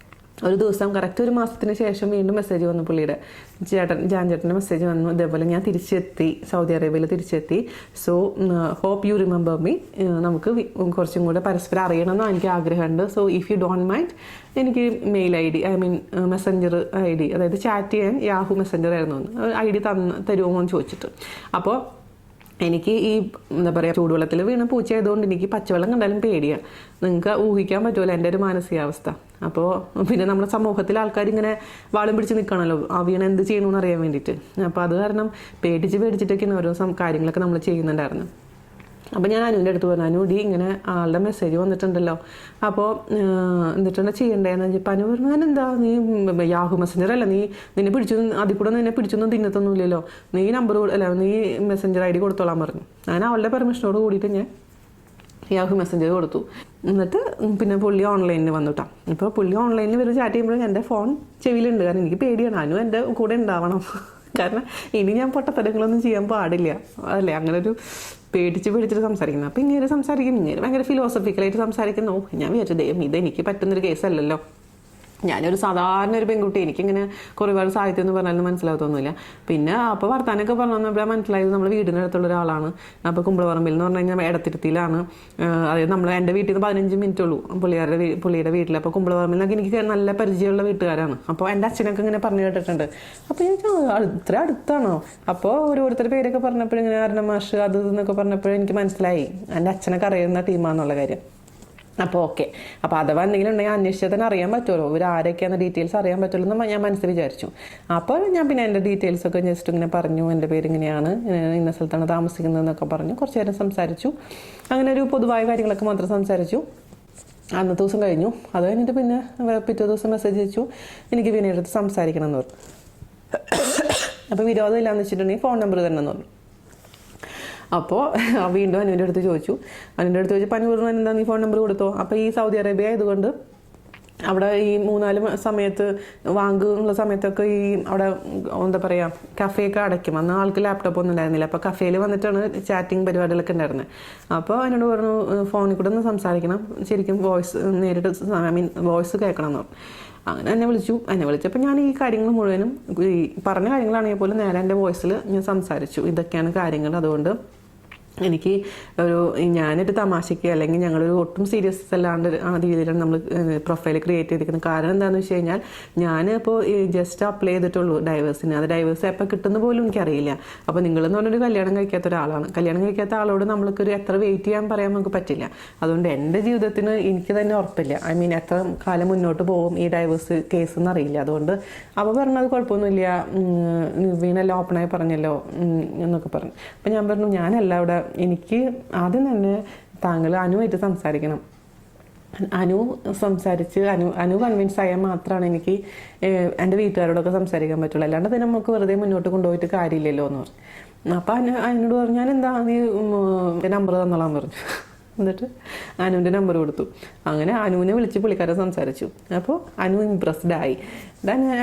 ഒരു ദിവസം കറക്റ്റ് 1 മാസത്തിന് ശേഷം വീണ്ടും മെസ്സേജ് വന്നു പുള്ളിയുടെ. ജാൻ ചേട്ടൻ്റെ മെസ്സേജ് വന്നു, ഇതേപോലെ ഞാൻ തിരിച്ചെത്തി, സൗദി അറേബ്യയിൽ തിരിച്ചെത്തി. So hope you remember me. നമുക്ക് കുറച്ചും കൂടെ പരസ്പരം അറിയണമെന്ന് എനിക്ക് ആഗ്രഹമുണ്ട്. So if you don't mind എനിക്ക് മെയിൽ ID, മെസ്സഞ്ചർ ID, അതായത് ചാറ്റ് ചെയ്യാൻ യാഹു മെസ്സഞ്ചർ ആയിരുന്നു ID തരുമോ എന്ന് ചോദിച്ചിട്ട്. അപ്പോൾ എനിക്ക് ഈ എന്താ പറയുക, ചൂടുവെള്ളത്തിൽ വീണ പൂച്ചയായതുകൊണ്ട് എനിക്ക് പച്ചവെള്ളം കണ്ടാലും പേടിയാണ്. നിങ്ങൾക്ക് ഊഹിക്കാൻ പറ്റുമല്ലോ എൻ്റെ ഒരു മാനസികാവസ്ഥ. അപ്പോൾ പിന്നെ നമ്മുടെ സമൂഹത്തിൽ ആൾക്കാർ ഇങ്ങനെ വാളും പിടിച്ച് നിൽക്കണമല്ലോ ആ വീണ എന്ത് ചെയ്യണമെന്ന് അറിയാൻ വേണ്ടിയിട്ട്. അപ്പോൾ അത് കാരണം പേടിച്ചിട്ടൊക്കെയാണ് ഓരോ കാര്യങ്ങളൊക്കെ നമ്മൾ ചെയ്യുന്നുണ്ടായിരുന്നു. അപ്പോൾ ഞാൻ അനുവിൻ്റെ അടുത്ത് പറഞ്ഞു, അനുടി ഇങ്ങനെ ആളുടെ മെസ്സേജ് വന്നിട്ടുണ്ടല്ലോ, അപ്പോൾ എന്നിട്ടാണ് ചെയ്യണ്ടേന്ന് വെച്ചപ്പോൾ അനു പറഞ്ഞു, ഞാനെന്താ നീ യാഹു മെസ്സഞ്ചർ അല്ല, നിന്നെ അതിൽ കൂടെ നിന്നെ പിടിച്ചൊന്നും തിന്നത്തൊന്നുമില്ലല്ലോ, നീ നമ്പർ നീ മെസ്സഞ്ചർ ID കൊടുത്തോളാൻ പറഞ്ഞു. അങ്ങനെ അവളുടെ പെർമിഷനോട് കൂടിയിട്ട് ഞാൻ യാഹു മെസ്സഞ്ചർ കൊടുത്തു. എന്നിട്ട് പിന്നെ പുള്ളി ഓൺലൈനിൽ വന്നു കേട്ടോ. ഇപ്പോൾ പുള്ളി ഓൺലൈനിൽ വരും ചാറ്റ് ചെയ്യുമ്പോഴും എൻ്റെ ഫോൺ ചെവിയിലുണ്ട്. കാരണം എനിക്ക് പേടിയാണ്, അനു എൻ്റെ കൂടെ ഉണ്ടാവണം. കാരണം ഇനി ഞാൻ പൊട്ടത്തരങ്ങളൊന്നും ചെയ്യാൻ പാടില്ല അല്ലേ, അങ്ങനെ ഒരു പേടിച്ചിട്ട് സംസാരിക്കുന്നത്. അപ്പോൾ ഇങ്ങനെ സംസാരിക്കും, ഇങ്ങനെ ഭയങ്കര ഫിലോസഫിക്കലായിട്ട് സംസാരിക്കുന്നു. ഞാൻ വിചാരിച്ചു ദൈവം ഇതെനിക്ക് പറ്റുന്നൊരു കേസല്ലല്ലോ, ഞാനൊരു സാധാരണ ഒരു പെൺകുട്ടി, എനിക്കിങ്ങനെ ഒരുപാട് സാഹിത്യം എന്ന് പറഞ്ഞാലും മനസ്സിലാകത്തൊന്നുമില്ല. പിന്നെ അപ്പോൾ വർത്താനൊക്കെ പറഞ്ഞു വന്നപ്പോൾ മനസ്സിലായത് നമ്മൾ വീടിൻ്റെ അടുത്തുള്ള ഒരാളാണ്. അപ്പോൾ കുമ്പളപ്പറമ്പിൽ എന്ന് പറഞ്ഞു കഴിഞ്ഞാൽ ഇടത്തിരുത്തിയിലാണ്. അതായത് എൻ്റെ വീട്ടിൽ നിന്ന് 15 മിനിറ്റ് ഉള്ളൂ പുള്ളിയുടെ വീട്ടിൽ. അപ്പോൾ കുമ്പളപ്പറമ്പിൽ നിന്നൊക്കെ എനിക്ക് നല്ല പരിചയമുള്ള വീട്ടുകാരാണ്. അപ്പോൾ എൻ്റെ അച്ഛനൊക്കെ ഇങ്ങനെ പറഞ്ഞു കേട്ടിട്ടുണ്ട്. അപ്പോൾ എനിക്ക് ഇത്ര അടുത്താണോ? അപ്പോൾ ഓരോരുത്തർ പേരൊക്കെ പറഞ്ഞപ്പോഴും ഇങ്ങനെ അരുണ മാഷ് അത് എന്നൊക്കെ പറഞ്ഞപ്പോഴും എനിക്ക് മനസ്സിലായി എൻ്റെ അച്ഛനൊക്കെ അറിയുന്ന ടീമാണെന്നുള്ള കാര്യം. അപ്പോൾ ഓക്കെ, അപ്പോൾ അഥവാ എന്തെങ്കിലും ഉണ്ടെങ്കിൽ അന്വേഷിച്ചാൽ തന്നെ അറിയാൻ പറ്റുമല്ലോ, ഇവർ ആരൊക്കെയാണ് ഡീറ്റെയിൽസ് അറിയാൻ പറ്റുമല്ലോ എന്ന് ഞാൻ മനസ്സിൽ വിചാരിച്ചു. അപ്പോൾ ഞാൻ പിന്നെ എൻ്റെ ഡീറ്റെയിൽസൊക്കെ ജസ്റ്റ് ഇങ്ങനെ പറഞ്ഞു, എൻ്റെ പേര് ഇങ്ങനെയാണ്, ഇന്ന സ്ഥലത്താണ് താമസിക്കുന്നതെന്നൊക്കെ പറഞ്ഞു. കുറച്ച് നേരം സംസാരിച്ചു. അങ്ങനെ ഒരു പൊതുവായ കാര്യങ്ങളൊക്കെ മാത്രം സംസാരിച്ചു. അന്നത്തെ ദിവസം കഴിഞ്ഞു. അത് കഴിഞ്ഞിട്ട് പിന്നെ പിറ്റേ ദിവസം മെസ്സേജ് അയച്ചു, എനിക്ക് പിന്നെ എടുത്ത് സംസാരിക്കണം എന്ന് പറഞ്ഞു. അപ്പോൾ വിരോധം ഇല്ലാന്ന് വെച്ചിട്ടുണ്ടെങ്കിൽ ഫോൺ നമ്പർ തന്നെ എന്ന് പറഞ്ഞു. അപ്പോൾ വീണ്ടും അനുവിൻ്റെ അടുത്ത് ചോദിച്ചു. അനു പറഞ്ഞു എന്താ നീ ഫോൺ നമ്പർ കൊടുത്തോ? അപ്പോൾ ഈ സൗദി അറേബ്യ ആയതുകൊണ്ട് അവിടെ ഈ 3-4 സമയത്ത് വാങ്ങുള്ള സമയത്തൊക്കെ ഈ അവിടെ എന്താ പറയുക കഫേയൊക്കെ അടയ്ക്കും. അന്ന് ആൾക്ക് ലാപ്ടോപ്പ് ഒന്നും ഉണ്ടായിരുന്നില്ല. അപ്പോൾ കഫേയിൽ വന്നിട്ടാണ് ചാറ്റിങ് പരിപാടികളൊക്കെ ഉണ്ടായിരുന്നത്. അപ്പോൾ എന്നോട് പറഞ്ഞു ഫോണിൽ കൂടെ ഒന്ന് സംസാരിക്കണം, ശരിക്കും നേരിട്ട് വോയിസ് കേൾക്കണം എന്ന് പറഞ്ഞു. അങ്ങനെ എന്നെ വിളിച്ചപ്പോൾ ഞാൻ ഈ കാര്യങ്ങൾ മുഴുവനും ഈ പറഞ്ഞ കാര്യങ്ങളാണെങ്കിൽ പോലും നേരെ എൻ്റെ വോയിസിൽ ഞാൻ സംസാരിച്ചു. ഇതൊക്കെയാണ് കാര്യങ്ങൾ. അതുകൊണ്ട് എനിക്ക് ഞാനൊരു തമാശയ്ക്ക് അല്ലെങ്കിൽ ഞങ്ങളൊരു ഒട്ടും സീരിയസ് അല്ലാണ്ട് ആ രീതിയിലാണ് നമ്മൾ പ്രൊഫൈൽ ക്രിയേറ്റ് ചെയ്തിരിക്കുന്നത്. കാരണം എന്താണെന്ന് വെച്ച് കഴിഞ്ഞാൽ ഞാനിപ്പോൾ ജസ്റ്റ് അപ്ലൈ ചെയ്തിട്ടുള്ളൂ ഡൈവേഴ്സിന്. അത് ഡൈവേഴ്സ് എപ്പോൾ കിട്ടുന്ന പോലും എനിക്കറിയില്ല. അപ്പോൾ നിങ്ങളെന്ന് പറഞ്ഞൊരു കല്യാണം കഴിക്കാത്ത ഒരാളാണ്. കല്യാണം കഴിക്കാത്ത ആളോട് നമ്മൾക്കൊരു എത്ര വെയിറ്റ് ചെയ്യാൻ പറയാൻ നമുക്ക് പറ്റില്ല. അതുകൊണ്ട് എൻ്റെ ജീവിതത്തിന് എനിക്ക് തന്നെ ഉറപ്പില്ല, എത്ര കാലം മുന്നോട്ട് പോകും ഈ ഡൈവേഴ്സ് കേസ് എന്നറിയില്ല. അതുകൊണ്ട് അപ്പോൾ പറഞ്ഞത് കുഴപ്പമൊന്നുമില്ല, വീണെല്ലാം ഓപ്പണായി പറഞ്ഞല്ലോ എന്നൊക്കെ പറഞ്ഞു. അപ്പം ഞാൻ പറഞ്ഞു ഞാനല്ല അവിടെ, എനിക്ക് ആദ്യം തന്നെ താങ്കൾ അനുവായിട്ട് സംസാരിക്കണം. അനു കൺവിൻസ് ആയാൽ മാത്രമാണ് എനിക്ക് എൻ്റെ വീട്ടുകാരോടൊക്കെ സംസാരിക്കാൻ പറ്റുള്ളൂ. അല്ലാണ്ട് തന്നെ നമുക്ക് വെറുതെ മുന്നോട്ട് കൊണ്ടുപോയിട്ട് കാര്യമില്ലല്ലോ എന്ന് പറഞ്ഞു. അപ്പോൾ അതിനോട് പറഞ്ഞു ഞാൻ എന്താ നീ നമ്പർ തന്നോളാൻ പറഞ്ഞു. എന്നിട്ട് അനുവിൻ്റെ നമ്പർ കൊടുത്തു. അങ്ങനെ അനുവിനെ വിളിച്ച് പുള്ളിക്കാരെ സംസാരിച്ചു. അപ്പോൾ അനു ഇംപ്രസ്ഡ് ആയി.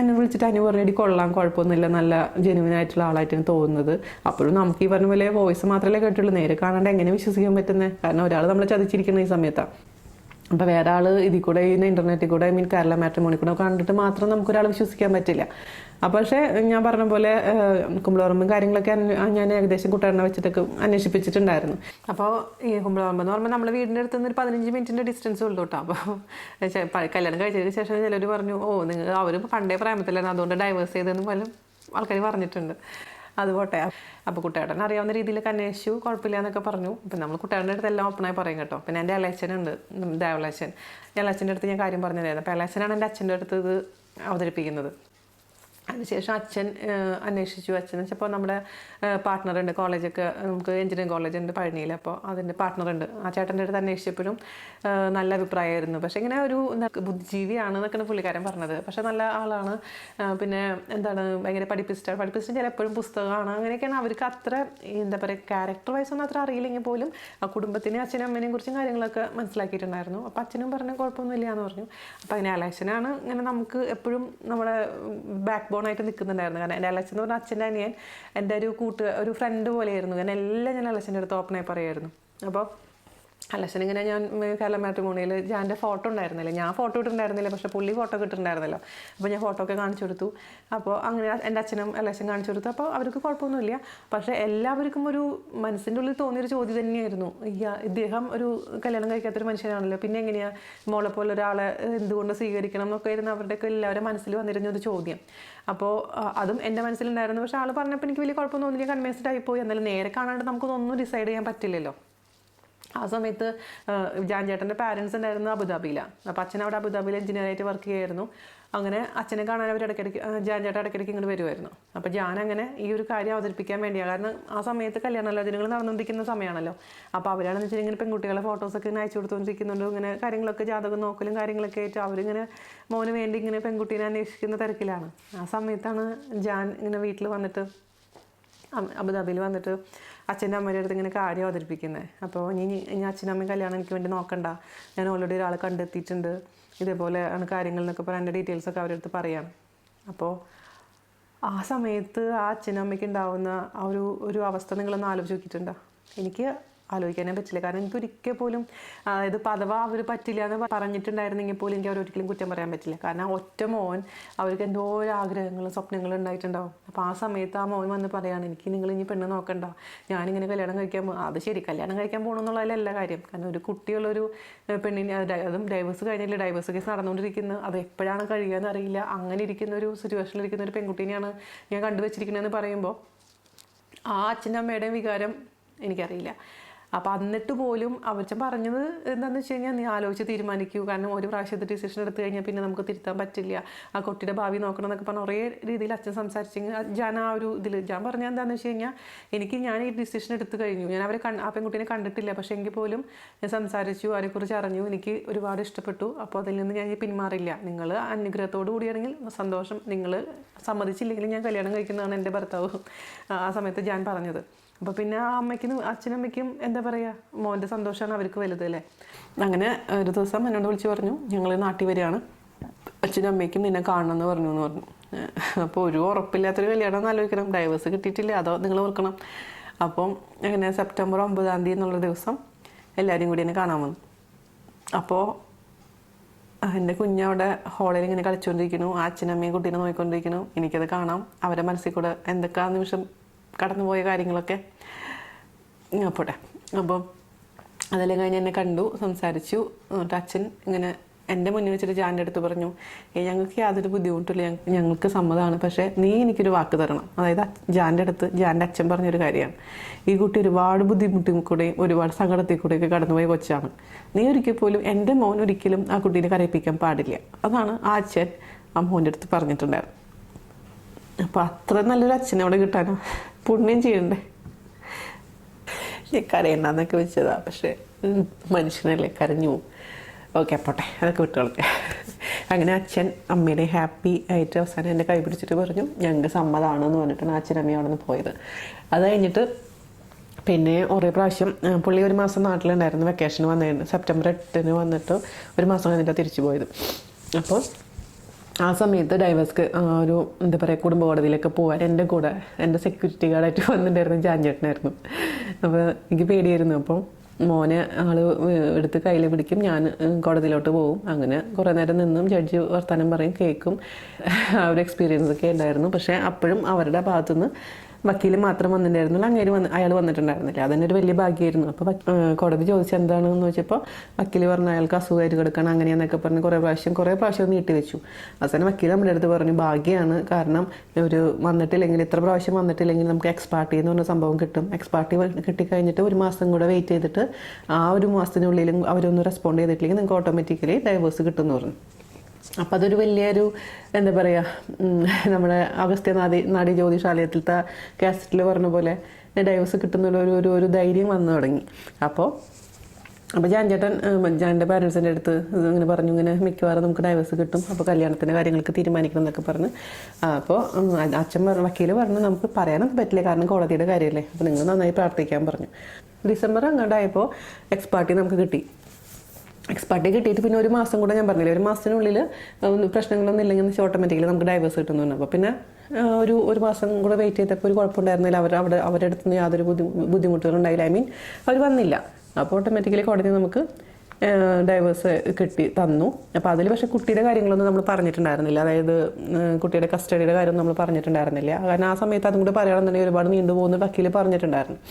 അനു വിളിച്ചിട്ട് അനു പറഞ്ഞിട്ട് കൊള്ളാം, കുഴപ്പമൊന്നുമില്ല, നല്ല ജെനുവിൻ ആയിട്ടുള്ള ആളായിട്ടാണ് തോന്നുന്നത്. അപ്പോഴും നമുക്ക് ഈ പറഞ്ഞ പോലെ വോയിസ് മാത്രമല്ലേ കേട്ടുള്ളൂ, നേരെ കാണാണ്ട് എങ്ങനെ വിശ്വസിക്കാൻ പറ്റുന്നത്? കാരണം ഒരാൾ നമ്മളെ ചതിച്ചിരിക്കുന്ന ഈ സമയത്താണ്. അപ്പോൾ വേറെ ആൾ ഇതിൽ കൂടെ ഇൻ്റർനെറ്റിൽ കൂടെ കേരള മാട്രിമോണി കൂടെ കണ്ടിട്ട് മാത്രം നമുക്കൊരാൾ വിശ്വസിക്കാൻ പറ്റില്ല. അപ്പോൾ പക്ഷേ ഞാൻ പറഞ്ഞ പോലെ കുമ്പളപ്പറമ്പും കാര്യങ്ങളൊക്കെ ഞാൻ ഏകദേശം കൂട്ടുകാരനെ വെച്ചിട്ടൊക്കെ അന്വേഷിപ്പിച്ചിട്ടുണ്ടായിരുന്നു. അപ്പോൾ ഈ കുമ്പളപ്പറമ്പ് എന്ന് പറയുമ്പോൾ നമ്മൾ വീടിൻ്റെ അടുത്ത് നിന്ന് ഒരു 15 മിനിറ്റിൻ്റെ ഡിസ്റ്റൻസ് ഉള്ളൂ കേട്ടോ. അപ്പോൾ കല്യാണം കഴിച്ചതിന് ശേഷം ചിലർ പറഞ്ഞു അവർ പണ്ടേ പ്രായത്തിലായിരുന്നു അതുകൊണ്ട് ഡൈവേഴ്സ് ചെയ്തതെന്ന് പോലും ആൾക്കാർ പറഞ്ഞിട്ടുണ്ട്. അതുപോട്ടെ. അപ്പോൾ കുട്ടേട്ടൻ അറിയാവുന്ന രീതിയിലൊക്കെ അന്വേഷിച്ചു, കുഴപ്പമില്ല എന്നൊക്കെ പറഞ്ഞു. അപ്പം നമ്മൾ കുട്ടേട്ടൻ്റെ അടുത്ത് എല്ലാം ഓപ്പണായി പറയും കേട്ടോ. പിന്നെ എൻ്റെ ഇളയച്ചനുണ്ട്, ദേവളച്ചൻ. ഇളയച്ചൻ്റെ അടുത്ത് ഞാൻ കാര്യം പറഞ്ഞിട്ടുണ്ടായിരുന്നു. അപ്പോൾ ഇളയച്ചനാണ് എൻ്റെ അച്ഛൻ്റെ അടുത്ത് ഇത് അവതരിപ്പിക്കുന്നത്. അതിനുശേഷം അച്ഛൻ അന്വേഷിച്ചു. അച്ഛൻ വെച്ചപ്പോൾ നമ്മുടെ പാർട്ട്ണറുണ്ട്, കോളേജൊക്കെ നമുക്ക് എഞ്ചിനീയറിംഗ് കോളേജുണ്ട് പഴനിയിൽ. അപ്പോൾ അതിൻ്റെ പാർട്ട്ണറുണ്ട്. ആ ചേട്ടൻ്റെ അടുത്ത് അന്വേഷിച്ചപ്പോഴും നല്ല അഭിപ്രായമായിരുന്നു. പക്ഷേ ഇങ്ങനെ ഒരു ബുദ്ധിജീവിയാണ് എന്നൊക്കെയാണ് പുള്ളിക്കാരൻ പറഞ്ഞത്. പക്ഷേ നല്ല ആളാണ്. പിന്നെ എന്താണ് ഭയങ്കര പഠിപ്പിസ്റ്റ് ചിലപ്പോഴും പുസ്തകമാണ്. അങ്ങനെയൊക്കെയാണ്. അവർക്ക് അത്ര എന്താ പറയുക ക്യാരക്ടർ വൈസ് ഒന്നും അത്ര അറിയില്ലെങ്കിൽ പോലും ആ കുടുംബത്തിനെ അച്ഛനും അമ്മേനെയും കുറിച്ചും കാര്യങ്ങളൊക്കെ മനസ്സിലാക്കിയിട്ടുണ്ടായിരുന്നു. അപ്പോൾ അച്ഛനും പറഞ്ഞു കുഴപ്പമൊന്നുമില്ല എന്ന് പറഞ്ഞു. അപ്പോൾ അതിന് അലക്ഷനാണ് ഇങ്ങനെ നമുക്ക് എപ്പോഴും നമ്മുടെ ബാക്ക് ആയിട്ട് നിൽക്കുന്നുണ്ടായിരുന്നു. കാരണം എൻ്റെ അലക്ഷൻ എന്ന് പറഞ്ഞാൽ അച്ഛൻ്റെ അനിയൻ എൻ്റെ ഒരു ഫ്രണ്ട് പോലെയായിരുന്നു. കാരണം എല്ലാം ഞാൻ അലക്ഷൻ്റെ അടുത്ത് ഓപ്പണായി പറയുമായിരുന്നു. അപ്പോൾ അലക്ഷൻ ഇങ്ങനെ ഞാൻ കേരള മാട്രിമോണിയിൽ ഞാൻ്റെ ഫോട്ടോ ഉണ്ടായിരുന്നില്ല, ഞാൻ ഫോട്ടോ ഇട്ടിട്ടുണ്ടായിരുന്നില്ല, പക്ഷേ പുള്ളി ഫോട്ടോ ഇട്ടിട്ടുണ്ടായിരുന്നല്ലോ. അപ്പോൾ ഞാൻ ഫോട്ടോ ഒക്കെ കാണിച്ചു കൊടുത്തു. അപ്പോൾ അങ്ങനെ എൻ്റെ അച്ഛനും അലക്ഷൻ കാണിച്ചു കൊടുത്തു. അപ്പോൾ അവർക്ക് കുഴപ്പമൊന്നുമില്ല. പക്ഷേ എല്ലാവർക്കും ഒരു മനസ്സിൻ്റെ ഉള്ളിൽ തോന്നിയൊരു ചോദ്യം തന്നെയായിരുന്നു, ഇദ്ദേഹം ഒരു കല്യാണം കഴിക്കാത്തൊരു മനുഷ്യനാണല്ലോ, പിന്നെ എങ്ങനെയാണ് മോളെ പോലെ ഒരാളെ എന്തുകൊണ്ട് സ്വീകരിക്കണം എന്നൊക്കെ ആയിരുന്നു അവരുടെയൊക്കെ എല്ലാവരുടെ മനസ്സിൽ വന്നിരുന്ന ഒരു ചോദ്യം. അപ്പോൾ അതും എൻ്റെ മനസ്സിലുണ്ടായിരുന്നു. പക്ഷേ ആൾ പറഞ്ഞപ്പോൾ എനിക്ക് വലിയ കുഴപ്പമൊന്നും തോന്നില്ല, കൺവിൻസ്ഡ് ആയിപ്പോയി. എന്നാലും നേരെ കാണാണ്ട് നമുക്കൊന്നും ഡിസൈഡ് ചെയ്യാൻ പറ്റില്ലല്ലോ. ആ സമയത്ത് ജാൻ ചേട്ടൻ്റെ പാരൻസ് ഉണ്ടായിരുന്നു അബുദാബിയിലാണ്. അപ്പോൾ അച്ഛൻ അവിടെ അബുദാബിയിൽ എഞ്ചിനീയറായിട്ട് വർക്ക് ചെയ്യുമായിരുന്നു. അങ്ങനെ അച്ഛനെ കാണാൻ അവർ ജാൻ ചേട്ടൻ ഇടയ്ക്കിടയ്ക്ക് ഇങ്ങോട്ട് വരുമായിരുന്നു. അപ്പോൾ ജാൻ അങ്ങനെ ഈ ഒരു കാര്യം അവതരിപ്പിക്കാൻ വേണ്ടിയാണ്. കാരണം ആ സമയത്ത് കല്യാണാലോചനകൾ നടന്നുകൊണ്ടിരിക്കുന്ന സമയമാണല്ലോ. അപ്പോൾ അവരാണെന്ന് വെച്ചാൽ ഇങ്ങനെ പെൺകുട്ടികളെ ഫോട്ടോസൊക്കെ ഇങ്ങനെ അയച്ചു കൊടുത്തുകൊണ്ടിരിക്കുന്നുണ്ട്. ഇങ്ങനെ കാര്യങ്ങളൊക്കെ ജാതകം നോക്കലും കാര്യങ്ങളൊക്കെ ആയിട്ട് അവരിങ്ങനെ മോന് വേണ്ടി ഇങ്ങനെ പെൺകുട്ടീനെ അന്വേഷിക്കുന്ന തിരക്കിലാണ്. ആ സമയത്താണ് ജാൻ ഇങ്ങനെ വീട്ടിൽ വന്നിട്ട് അബുദാബിയിൽ വന്നിട്ട് അച്ഛൻ്റെ അമ്മയുടെ അടുത്ത് ഇങ്ങനെ കാര്യം അവതരിപ്പിക്കുന്നത്. അപ്പോൾ ഇനി അച്ഛനും അമ്മയും കല്യാണം എനിക്ക് വേണ്ടി നോക്കണ്ട, ഞാൻ ഓൾറെഡി ഒരാളെ കണ്ടെത്തിയിട്ടുണ്ട്, ഇതേപോലെ ആണ് കാര്യങ്ങൾ എന്നൊക്കെ പറഞ്ഞ് എൻ്റെ ഡീറ്റെയിൽസൊക്കെ അവരുടെ അടുത്ത് പറയാം. അപ്പോൾ ആ സമയത്ത് ആ അച്ഛനും അമ്മയ്ക്ക് ഉണ്ടാവുന്ന ആ ഒരു അവസ്ഥ നിങ്ങളൊന്ന് ആലോചിച്ച് നോക്കിയിട്ടുണ്ടോ? എനിക്ക് ആലോചിക്കാനേ പറ്റില്ല. കാരണം എനിക്ക് ഒരിക്കൽ പോലും അതായത് അഥവാ അവർ പറ്റില്ല എന്ന് പറഞ്ഞിട്ടുണ്ടായിരുന്നെങ്കിൽ പോലും എനിക്ക് അവരൊരിക്കലും കുറ്റം പറയാൻ പറ്റില്ല. കാരണം ഒറ്റ മോൻ, അവർക്ക് എന്തോ ആഗ്രഹങ്ങളും സ്വപ്നങ്ങളും ഉണ്ടായിട്ടുണ്ടാവും. അപ്പോൾ ആ സമയത്ത് ആ മോൻ വന്ന് പറയാണ്, എനിക്ക് നിങ്ങൾ ഇനി പെണ്ണ് നോക്കണ്ട, ഞാനിങ്ങനെ കല്യാണം കഴിക്കാൻ അത് ശരി, കല്യാണം കഴിക്കാൻ പോകണമെന്നുള്ളതിലല്ല കാര്യം. കാരണം ഒരു കുട്ടിയുള്ളൊരു പെണ്ണിനെ, അതും ഡൈവേഴ്സ് കഴിഞ്ഞില്ല, ഡൈവേഴ്സ് കേസ് നടന്നുകൊണ്ടിരിക്കുന്നത്, അത് എപ്പോഴാണ് കഴിയുകയെന്ന് അറിയില്ല, അങ്ങനെ ഇരിക്കുന്ന ഒരു സിറ്റുവേഷനിലിരിക്കുന്ന ഒരു പെൺകുട്ടീനെയാണ് ഞാൻ കണ്ടുവച്ചിരിക്കുന്നതെന്ന് പറയുമ്പോൾ ആ അച്ഛൻ്റെ അമ്മയുടെയും വികാരം എനിക്കറിയില്ല. അപ്പോൾ എന്നിട്ട് പോലും അച്ഛൻ പറഞ്ഞത് എന്താണെന്ന് വെച്ച് കഴിഞ്ഞാൽ, നീ ആലോചിച്ച് തീരുമാനിക്കൂ, കാരണം ഒരു പ്രാവശ്യത്തെ ഡിസിഷൻ എടുത്തു കഴിഞ്ഞാൽ പിന്നെ നമുക്ക് തിരുത്താൻ പറ്റില്ല, ആ കുട്ടിയുടെ ഭാവി നോക്കണം എന്നൊക്കെ പറഞ്ഞ് കുറേ രീതിയിൽ അച്ഛൻ സംസാരിച്ചെങ്കിൽ ഞാൻ ആ ഒരു ഇതിൽ ഞാൻ പറഞ്ഞത് എന്താണെന്ന് വെച്ച് കഴിഞ്ഞാൽ, ഞാൻ ഈ ഡിസിഷൻ എടുത്തു കഴിഞ്ഞു, ഞാൻ അവരെ ആ പെൺകുട്ടീനെ കണ്ടിട്ടില്ല, പക്ഷേ എങ്കിൽ പോലും ഞാൻ സംസാരിച്ചു, അവരെക്കുറിച്ച് അറിഞ്ഞു, എനിക്ക് ഒരുപാട് ഇഷ്ടപ്പെട്ടു, അപ്പോൾ അതിൽ നിന്ന് ഞാൻ പിന്മാറില്ല, നിങ്ങൾ അനുഗ്രഹത്തോടു കൂടിയാണെങ്കിൽ സന്തോഷം, നിങ്ങൾ സമ്മതിച്ചില്ലെങ്കിലും ഞാൻ കല്യാണം കഴിക്കുന്നതാണ് എൻ്റെ ഭർത്താവ് ആ സമയത്ത് ഞാൻ പറഞ്ഞത്. അപ്പോൾ പിന്നെ ആ അച്ഛനമ്മയ്ക്കും എന്താ പറയുക, മോൻ്റെ സന്തോഷമാണ് അവർക്ക് വലുത് അല്ലേ. അങ്ങനെ ഒരു ദിവസം എന്നോട് വിളിച്ച് പറഞ്ഞു, ഞങ്ങൾ നാട്ടിൽ വരികയാണ്, അച്ഛനും അമ്മയ്ക്കും നിന്നെ കാണണമെന്ന് പറഞ്ഞു. അപ്പോൾ ഒരു ഉറപ്പില്ലാത്തൊരു കല്യാണം എന്ന് ആലോചിക്കണം, ഡൈവേഴ്സ് കിട്ടിയിട്ടില്ല, അതോ നിങ്ങൾ ഓർക്കണം. അപ്പം അങ്ങനെ സെപ്റ്റംബർ 9 എന്നുള്ള ദിവസം എല്ലാവരും കൂടി എന്നെ കാണാൻ വന്നു. അപ്പോൾ എൻ്റെ കുഞ്ഞവിടെ ഹോളിൽ ഇങ്ങനെ കളിച്ചുകൊണ്ടിരിക്കുന്നു, ആ അച്ഛനമ്മയും കുട്ടീനെ നോക്കിക്കൊണ്ടിരിക്കുന്നു, എനിക്കത് കാണാം, അവരുടെ മനസ്സിൽ കൂടെ എന്തൊക്കെ ആ നിമിഷം കടന്നുപോയ കാര്യങ്ങളൊക്കെ പോട്ടെ. അപ്പം അതെല്ലാം കഴിഞ്ഞ് എന്നെ കണ്ടു, സംസാരിച്ചു. എന്നിട്ട് അച്ഛൻ ഇങ്ങനെ എൻ്റെ മുന്നിൽ വെച്ചിട്ട് ജാൻ്റെ അടുത്ത് പറഞ്ഞു, ഞങ്ങൾക്ക് യാതൊരു ബുദ്ധിമുട്ടില്ല, ഞങ്ങൾക്ക് സമ്മതമാണ്, പക്ഷേ നീ എനിക്കൊരു വാക്ക് തരണം. അതായത് ജാൻ്റെ അടുത്ത് ജാൻ്റെ അച്ഛൻ പറഞ്ഞൊരു കാര്യമാണ്, ഈ കുട്ടി ഒരുപാട് ബുദ്ധിമുട്ടിൽ കൂടെയും ഒരുപാട് സങ്കടത്തിൽ കൂടെയൊക്കെ കടന്നുപോയ കൊച്ചാണ്, നീ ഒരിക്കൽ പോലും എൻ്റെ മോൻ ഒരിക്കലും ആ കുട്ടീനെ കരയിപ്പിക്കാൻ പാടില്ല. അതാണ് ആ അച്ഛൻ ആ മോൻ്റെ അടുത്ത് പറഞ്ഞിട്ടുണ്ടായിരുന്നു. അപ്പോൾ അത്ര നല്ലൊരു അച്ഛനെ അവിടെ കിട്ടാനോ പുണ്യം ചെയ്യണ്ടേ. കരയണ്ടെന്നൊക്കെ വെച്ചതാ, പക്ഷേ മനുഷ്യനല്ലേ, കരഞ്ഞു പോവും. ഓക്കെ പോട്ടെ, അതൊക്കെ വിട്ടോളട്ടെ. അങ്ങനെ അച്ഛൻ അമ്മയുടെ ഹാപ്പി ആയിട്ട് അവസാനം എൻ്റെ കൈ പിടിച്ചിട്ട് പറഞ്ഞു, ഞങ്ങൾക്ക് സമ്മതമാണെന്ന് പറഞ്ഞിട്ടാണ് അച്ഛനമ്മയും അവിടെ നിന്ന് പോയത്. അത് കഴിഞ്ഞിട്ട് പിന്നെ കുറേ പ്രാവശ്യം പുള്ളി ഒരു മാസം നാട്ടിലുണ്ടായിരുന്നു, വെക്കേഷന് വന്നിരുന്നു, സെപ്റ്റംബർ 8 വന്നിട്ട് ഒരു മാസം കഴിഞ്ഞിട്ടാണ് തിരിച്ചു പോയത്. അപ്പോൾ ആ സമയത്ത് ഡൈവേഴ്സ് ഒരു എന്താ പറയുക കുടുംബ കോടതിയിലൊക്കെ പോകാൻ എൻ്റെ കൂടെ എൻ്റെ സെക്യൂരിറ്റി ഗാർഡായിട്ട് വന്നിട്ടുണ്ടായിരുന്നു ജാൻചേട്ടനായിരുന്നു. അപ്പോൾ എനിക്ക് പേടിയായിരുന്നു. അപ്പോൾ മോനെ ആൾ എടുത്ത് കയ്യിൽ പിടിക്കും, ഞാൻ കോടതിയിലോട്ട് പോകും. അങ്ങനെ കുറേ നേരം നിന്നും ജഡ്ജി വർത്തമാനം പറയും, കേൾക്കും. ആ ഒരു എക്സ്പീരിയൻസ് ഒക്കെ ഉണ്ടായിരുന്നു. പക്ഷേ അപ്പോഴും അവരുടെ ഭാഗത്തുനിന്ന് വക്കീൽ മാത്രം വന്നിട്ടുണ്ടായിരുന്നില്ല, അയാൾ വന്നിട്ടുണ്ടായിരുന്നില്ല. അതന്നെ ഒരു വലിയ ഭാഗ്യമായിരുന്നു. അപ്പോൾ കോടതി ചോദിച്ചത് എന്താണെന്ന് വെച്ചപ്പോൾ വക്കീൽ പറഞ്ഞു അയാൾക്ക് അസുഖമായിട്ട് കിടക്കണം അങ്ങനെയെന്നൊക്കെ പറഞ്ഞ് കുറേ പ്രാവശ്യം നീട്ടി വെച്ചു. അവസാനം വക്കീൽ നമ്മുടെ അടുത്ത് പറഞ്ഞു, ഭാഗ്യമാണ്, കാരണം ഒരു വന്നിട്ടില്ലെങ്കിൽ ഇത്ര പ്രാവശ്യം വന്നിട്ടില്ലെങ്കിൽ നമുക്ക് എക്സ്പാർട്ടി എന്ന് പറഞ്ഞ സംഭവം കിട്ടും. എക്സ്പാർട്ടി കിട്ടിക്കഴിഞ്ഞിട്ട് ഒരു മാസം കൂടെ വെയിറ്റ് ചെയ്തിട്ട് ആ ഒരു മാസത്തിനുള്ളിലും അവരൊന്നും റെസ്പോണ്ട് ചെയ്തിട്ടില്ലെങ്കിൽ നിങ്ങൾക്ക് ഓട്ടോമാറ്റിക്കലി ഡൈവേഴ്സ് കിട്ടുമെന്ന് പറഞ്ഞു. അപ്പം അതൊരു വലിയൊരു എന്താ പറയുക, നമ്മുടെ അഗസ്ത്യ നാഡി ജ്യോതിഷാലയത്തിലത്തെ കാസറ്റിൽ പറഞ്ഞ പോലെ ഡൈവേഴ്സ് കിട്ടുന്നുള്ള ഒരു ധൈര്യം വന്നു തുടങ്ങി. അപ്പോൾ ജാൻ്റെ പാരൻസിൻ്റെ അടുത്ത് ഇങ്ങനെ പറഞ്ഞു, ഇങ്ങനെ മിക്കവാറും നമുക്ക് ഡൈവേഴ്സ് കിട്ടും, അപ്പോൾ കല്യാണത്തിൻ്റെ കാര്യങ്ങൾക്ക് തീരുമാനിക്കണം എന്നൊക്കെ പറഞ്ഞ്. അപ്പോൾ വക്കീൽ പറഞ്ഞു നമുക്ക് പറയാനൊന്നും പറ്റില്ല, കാരണം കോടതിയുടെ കാര്യമല്ലേ, അപ്പോൾ നിങ്ങൾ നന്നായി പ്രാർത്ഥിക്കാൻ പറഞ്ഞു. ഡിസംബർ അങ്ങോട്ടായപ്പോൾ എക്സ്പാർട്ടി നമുക്ക് കിട്ടി. എക്സ്പാർട്ടി കിട്ടിയിട്ട് പിന്നെ ഒരു മാസം കൂടെ ഞാൻ പറഞ്ഞില്ലേ, ഒരു മാസത്തിനുള്ളിൽ പ്രശ്നങ്ങളൊന്നും ഇല്ലെങ്കിൽ ഓട്ടോമാറ്റിക്കലി നമുക്ക് ഡൈവേഴ്സ് കിട്ടുന്നു പറഞ്ഞു. അപ്പോൾ പിന്നെ ഒരു മാസം കൂടെ വെയിറ്റ് ചെയ്തപ്പോൾ ഒരു കുഴപ്പമുണ്ടായിരുന്നില്ല, അവരുടെ അടുത്ത് നിന്ന് യാതൊരു ബുദ്ധിമുട്ടുകളുണ്ടായില്ല. അവർ വന്നില്ല. അപ്പോൾ ഓട്ടോമാറ്റിക്കലി കോടതി നമുക്ക് ഡൈവേഴ്സ് തന്നു. അപ്പോൾ അതിൽ പക്ഷേ കുട്ടിയുടെ കാര്യങ്ങളൊന്നും നമ്മൾ പറഞ്ഞിട്ടുണ്ടായിരുന്നില്ല, അതായത് കുട്ടിയുടെ കസ്റ്റഡിയുടെ കാര്യമൊന്നും നമ്മൾ പറഞ്ഞിട്ടുണ്ടായിരുന്നില്ല. കാരണം ആ സമയത്ത് അതും കൂടെ പറയുകയാണെന്നുണ്ടെങ്കിൽ ഒരുപാട് നീണ്ടുപോകുന്ന വക്കീൽ പറഞ്ഞിട്ടുണ്ടായിരുന്നു.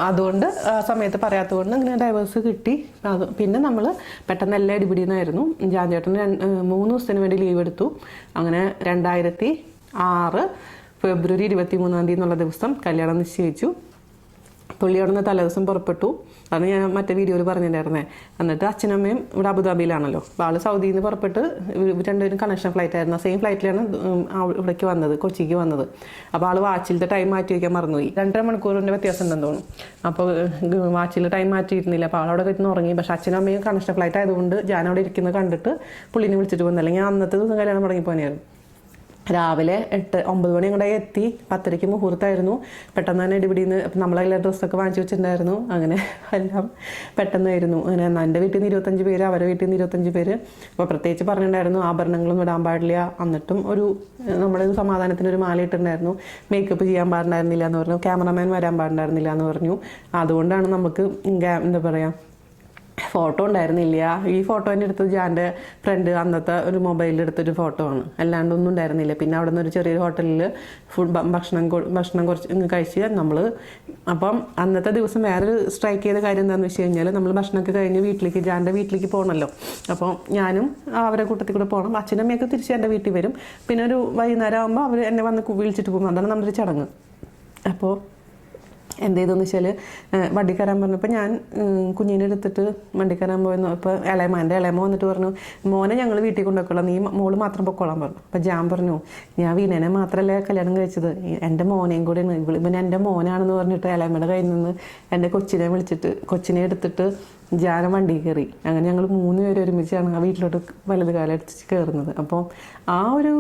അതുകൊണ്ട് ആ സമയത്ത് പറയാത്തതുകൊണ്ട് അങ്ങനെ ഡൈവേഴ്സ് കിട്ടി. പിന്നെ നമ്മൾ പെട്ടെന്ന് എല്ലാം ഇടിപിടിയെന്നായിരുന്നു. ജാൻചേട്ടന് 3 ദിവസത്തിന് വേണ്ടി ലീവ് എടുത്തു. അങ്ങനെ 2006 ഫെബ്രുവരി 23 എന്നുള്ള ദിവസം കല്യാണം നിശ്ചയിച്ചു. പുള്ളി അവിടെ നിന്ന് തലേദിവസം പുറപ്പെട്ടു. അതാണ് ഞാൻ മറ്റേ വീഡിയോയിൽ പറഞ്ഞിട്ടുണ്ടായിരുന്നേ. എന്നിട്ട് അച്ഛനമ്മയും ഇവിടെ അബുദാബിയിലാണല്ലോ, അപ്പോൾ ആൾ സൗദിയിൽ നിന്ന് പുറപ്പെട്ട് രണ്ടുപേരും കണക്ഷൻ ഫ്ലൈറ്റ് ആയിരുന്നു. സെയിം ഫ്ലൈറ്റിലാണ് ഇവിടേക്ക് വന്നത്, കൊച്ചിക്ക് വന്നത്. അപ്പോൾ ആൾ വാച്ചിലത്തെ ടൈം മാറ്റി വയ്ക്കാൻ മറന്നുപോയി. 2.5 മണിക്കൂറിൻ്റെ വ്യത്യാസം ഉണ്ടെന്ന് തോന്നുന്നു. അപ്പോൾ വാച്ചിൽ ടൈം മാറ്റിയിരുന്നില്ല. അപ്പോൾ ആളവിടെ കിട്ടുന്ന ഉറങ്ങി. പക്ഷേ അച്ഛനമ്മയും കണക്ഷൻ ഫ്ലൈറ്റ് ആയതുകൊണ്ട് ഞാൻ അവിടെ ഇരിക്കുന്നത് കണ്ടിട്ട് പുള്ളിനെ വിളിച്ചിട്ട് വന്നു. അല്ലെങ്കിൽ ഞാൻ അന്നത്തെ ദിവസം കല്യാണം തുടങ്ങിപ്പോനായിരുന്നു. രാവിലെ 8-9 മണി അങ്ങോട്ടേ എത്തി. 10:30 മുഹൂർത്തമായിരുന്നു. പെട്ടെന്ന് തന്നെ ഇടിപിടിന്ന് നമ്മളെല്ലാം ഡ്രസ്സൊക്കെ വാങ്ങിച്ചു വെച്ചിട്ടുണ്ടായിരുന്നു. അങ്ങനെ എല്ലാം പെട്ടെന്നായിരുന്നു. അങ്ങനെ എൻ്റെ വീട്ടിൽ നിന്ന് 25 പേര്, അവരുടെ വീട്ടിൽ നിന്ന് 25 പേര്. അപ്പോൾ പ്രത്യേകിച്ച് പറഞ്ഞിട്ടുണ്ടായിരുന്നു ആഭരണങ്ങളൊന്നും ഇടാൻ പാടില്ല. എന്നിട്ടും നമ്മുടെ ഒരു സമാധാനത്തിനൊരു മാല ഇട്ടിട്ടുണ്ടായിരുന്നു. മേക്കപ്പ് ചെയ്യാൻ പാടുണ്ടായിരുന്നില്ല എന്ന് പറഞ്ഞു. ക്യാമറമാൻ വരാൻ പാടുണ്ടായിരുന്നില്ല എന്ന് പറഞ്ഞു. അതുകൊണ്ടാണ് നമുക്ക് എന്താ പറയുക, ഫോട്ടോ ഉണ്ടായിരുന്നില്ല. ഈ ഫോട്ടോ തന്നെ എടുത്തത് ജാൻ്റെ ഫ്രണ്ട് അന്നത്തെ ഒരു മൊബൈലിൽ എടുത്തൊരു ഫോട്ടോ ആണ്, അല്ലാണ്ട് ഒന്നും ഉണ്ടായിരുന്നില്ല. പിന്നെ അവിടെ നിന്ന് ഒരു ചെറിയൊരു ഹോട്ടലിൽ ഭക്ഷണം കുറച്ച് കഴിച്ച് നമ്മൾ. അപ്പം അന്നത്തെ ദിവസം വേറൊരു സ്ട്രൈക്ക് ചെയ്ത കാര്യം എന്താണെന്ന് വെച്ച് കഴിഞ്ഞാൽ, നമ്മൾ ഭക്ഷണമൊക്കെ കഴിഞ്ഞ് ജാൻ്റെ വീട്ടിലേക്ക് പോകണമല്ലോ. അപ്പോൾ ഞാനും അവരെ കൂട്ടത്തിൽ കൂടെ പോകണം. അച്ഛനും അമ്മയൊക്കെ തിരിച്ച് എൻ്റെ വീട്ടിൽ വരും. പിന്നെ ഒരു വൈകുന്നേരം ആകുമ്പോൾ അവർ എന്നെ വന്ന് വിളിച്ചിട്ട് പോകും. അതാണ് നമ്മുടെ ഒരു ചടങ്ങ്. അപ്പോൾ എന്ത് ചെയ്തെന്ന് വെച്ചാൽ, വണ്ടി കയറാൻ പറഞ്ഞപ്പോൾ ഞാൻ കുഞ്ഞിനെ എടുത്തിട്ട് വണ്ടി കയറാൻ പോയെന്ന്. ഇപ്പോൾ എൻ്റെ ഇളയമ വന്നിട്ട് പറഞ്ഞു, മോനെ ഞങ്ങൾ വീട്ടിൽ കൊണ്ടുപോയിക്കോളാം, നീ മോള് മാത്രം പൊക്കോളാൻ പറഞ്ഞു. അപ്പോൾ ഞാൻ പറഞ്ഞു, ഞാൻ വീണേനെ മാത്രമല്ല കല്യാണം കഴിച്ചത്, എൻ്റെ മോനെയും കൂടെയാണ്. ഇവൻ എൻ്റെ മോനാണെന്ന് പറഞ്ഞിട്ട് ഇളയമ്മയുടെ കയ്യിൽ നിന്ന് എൻ്റെ കൊച്ചിനെ എടുത്തിട്ട് ജാന വണ്ടി കയറി. അങ്ങനെ ഞങ്ങൾ 3 പേര് ഒരുമിച്ചാണ് ആ വീട്ടിലോട്ട് വലത് കാലം എടുത്ത് കയറുന്നത്. അപ്പോൾ ആ ഒരു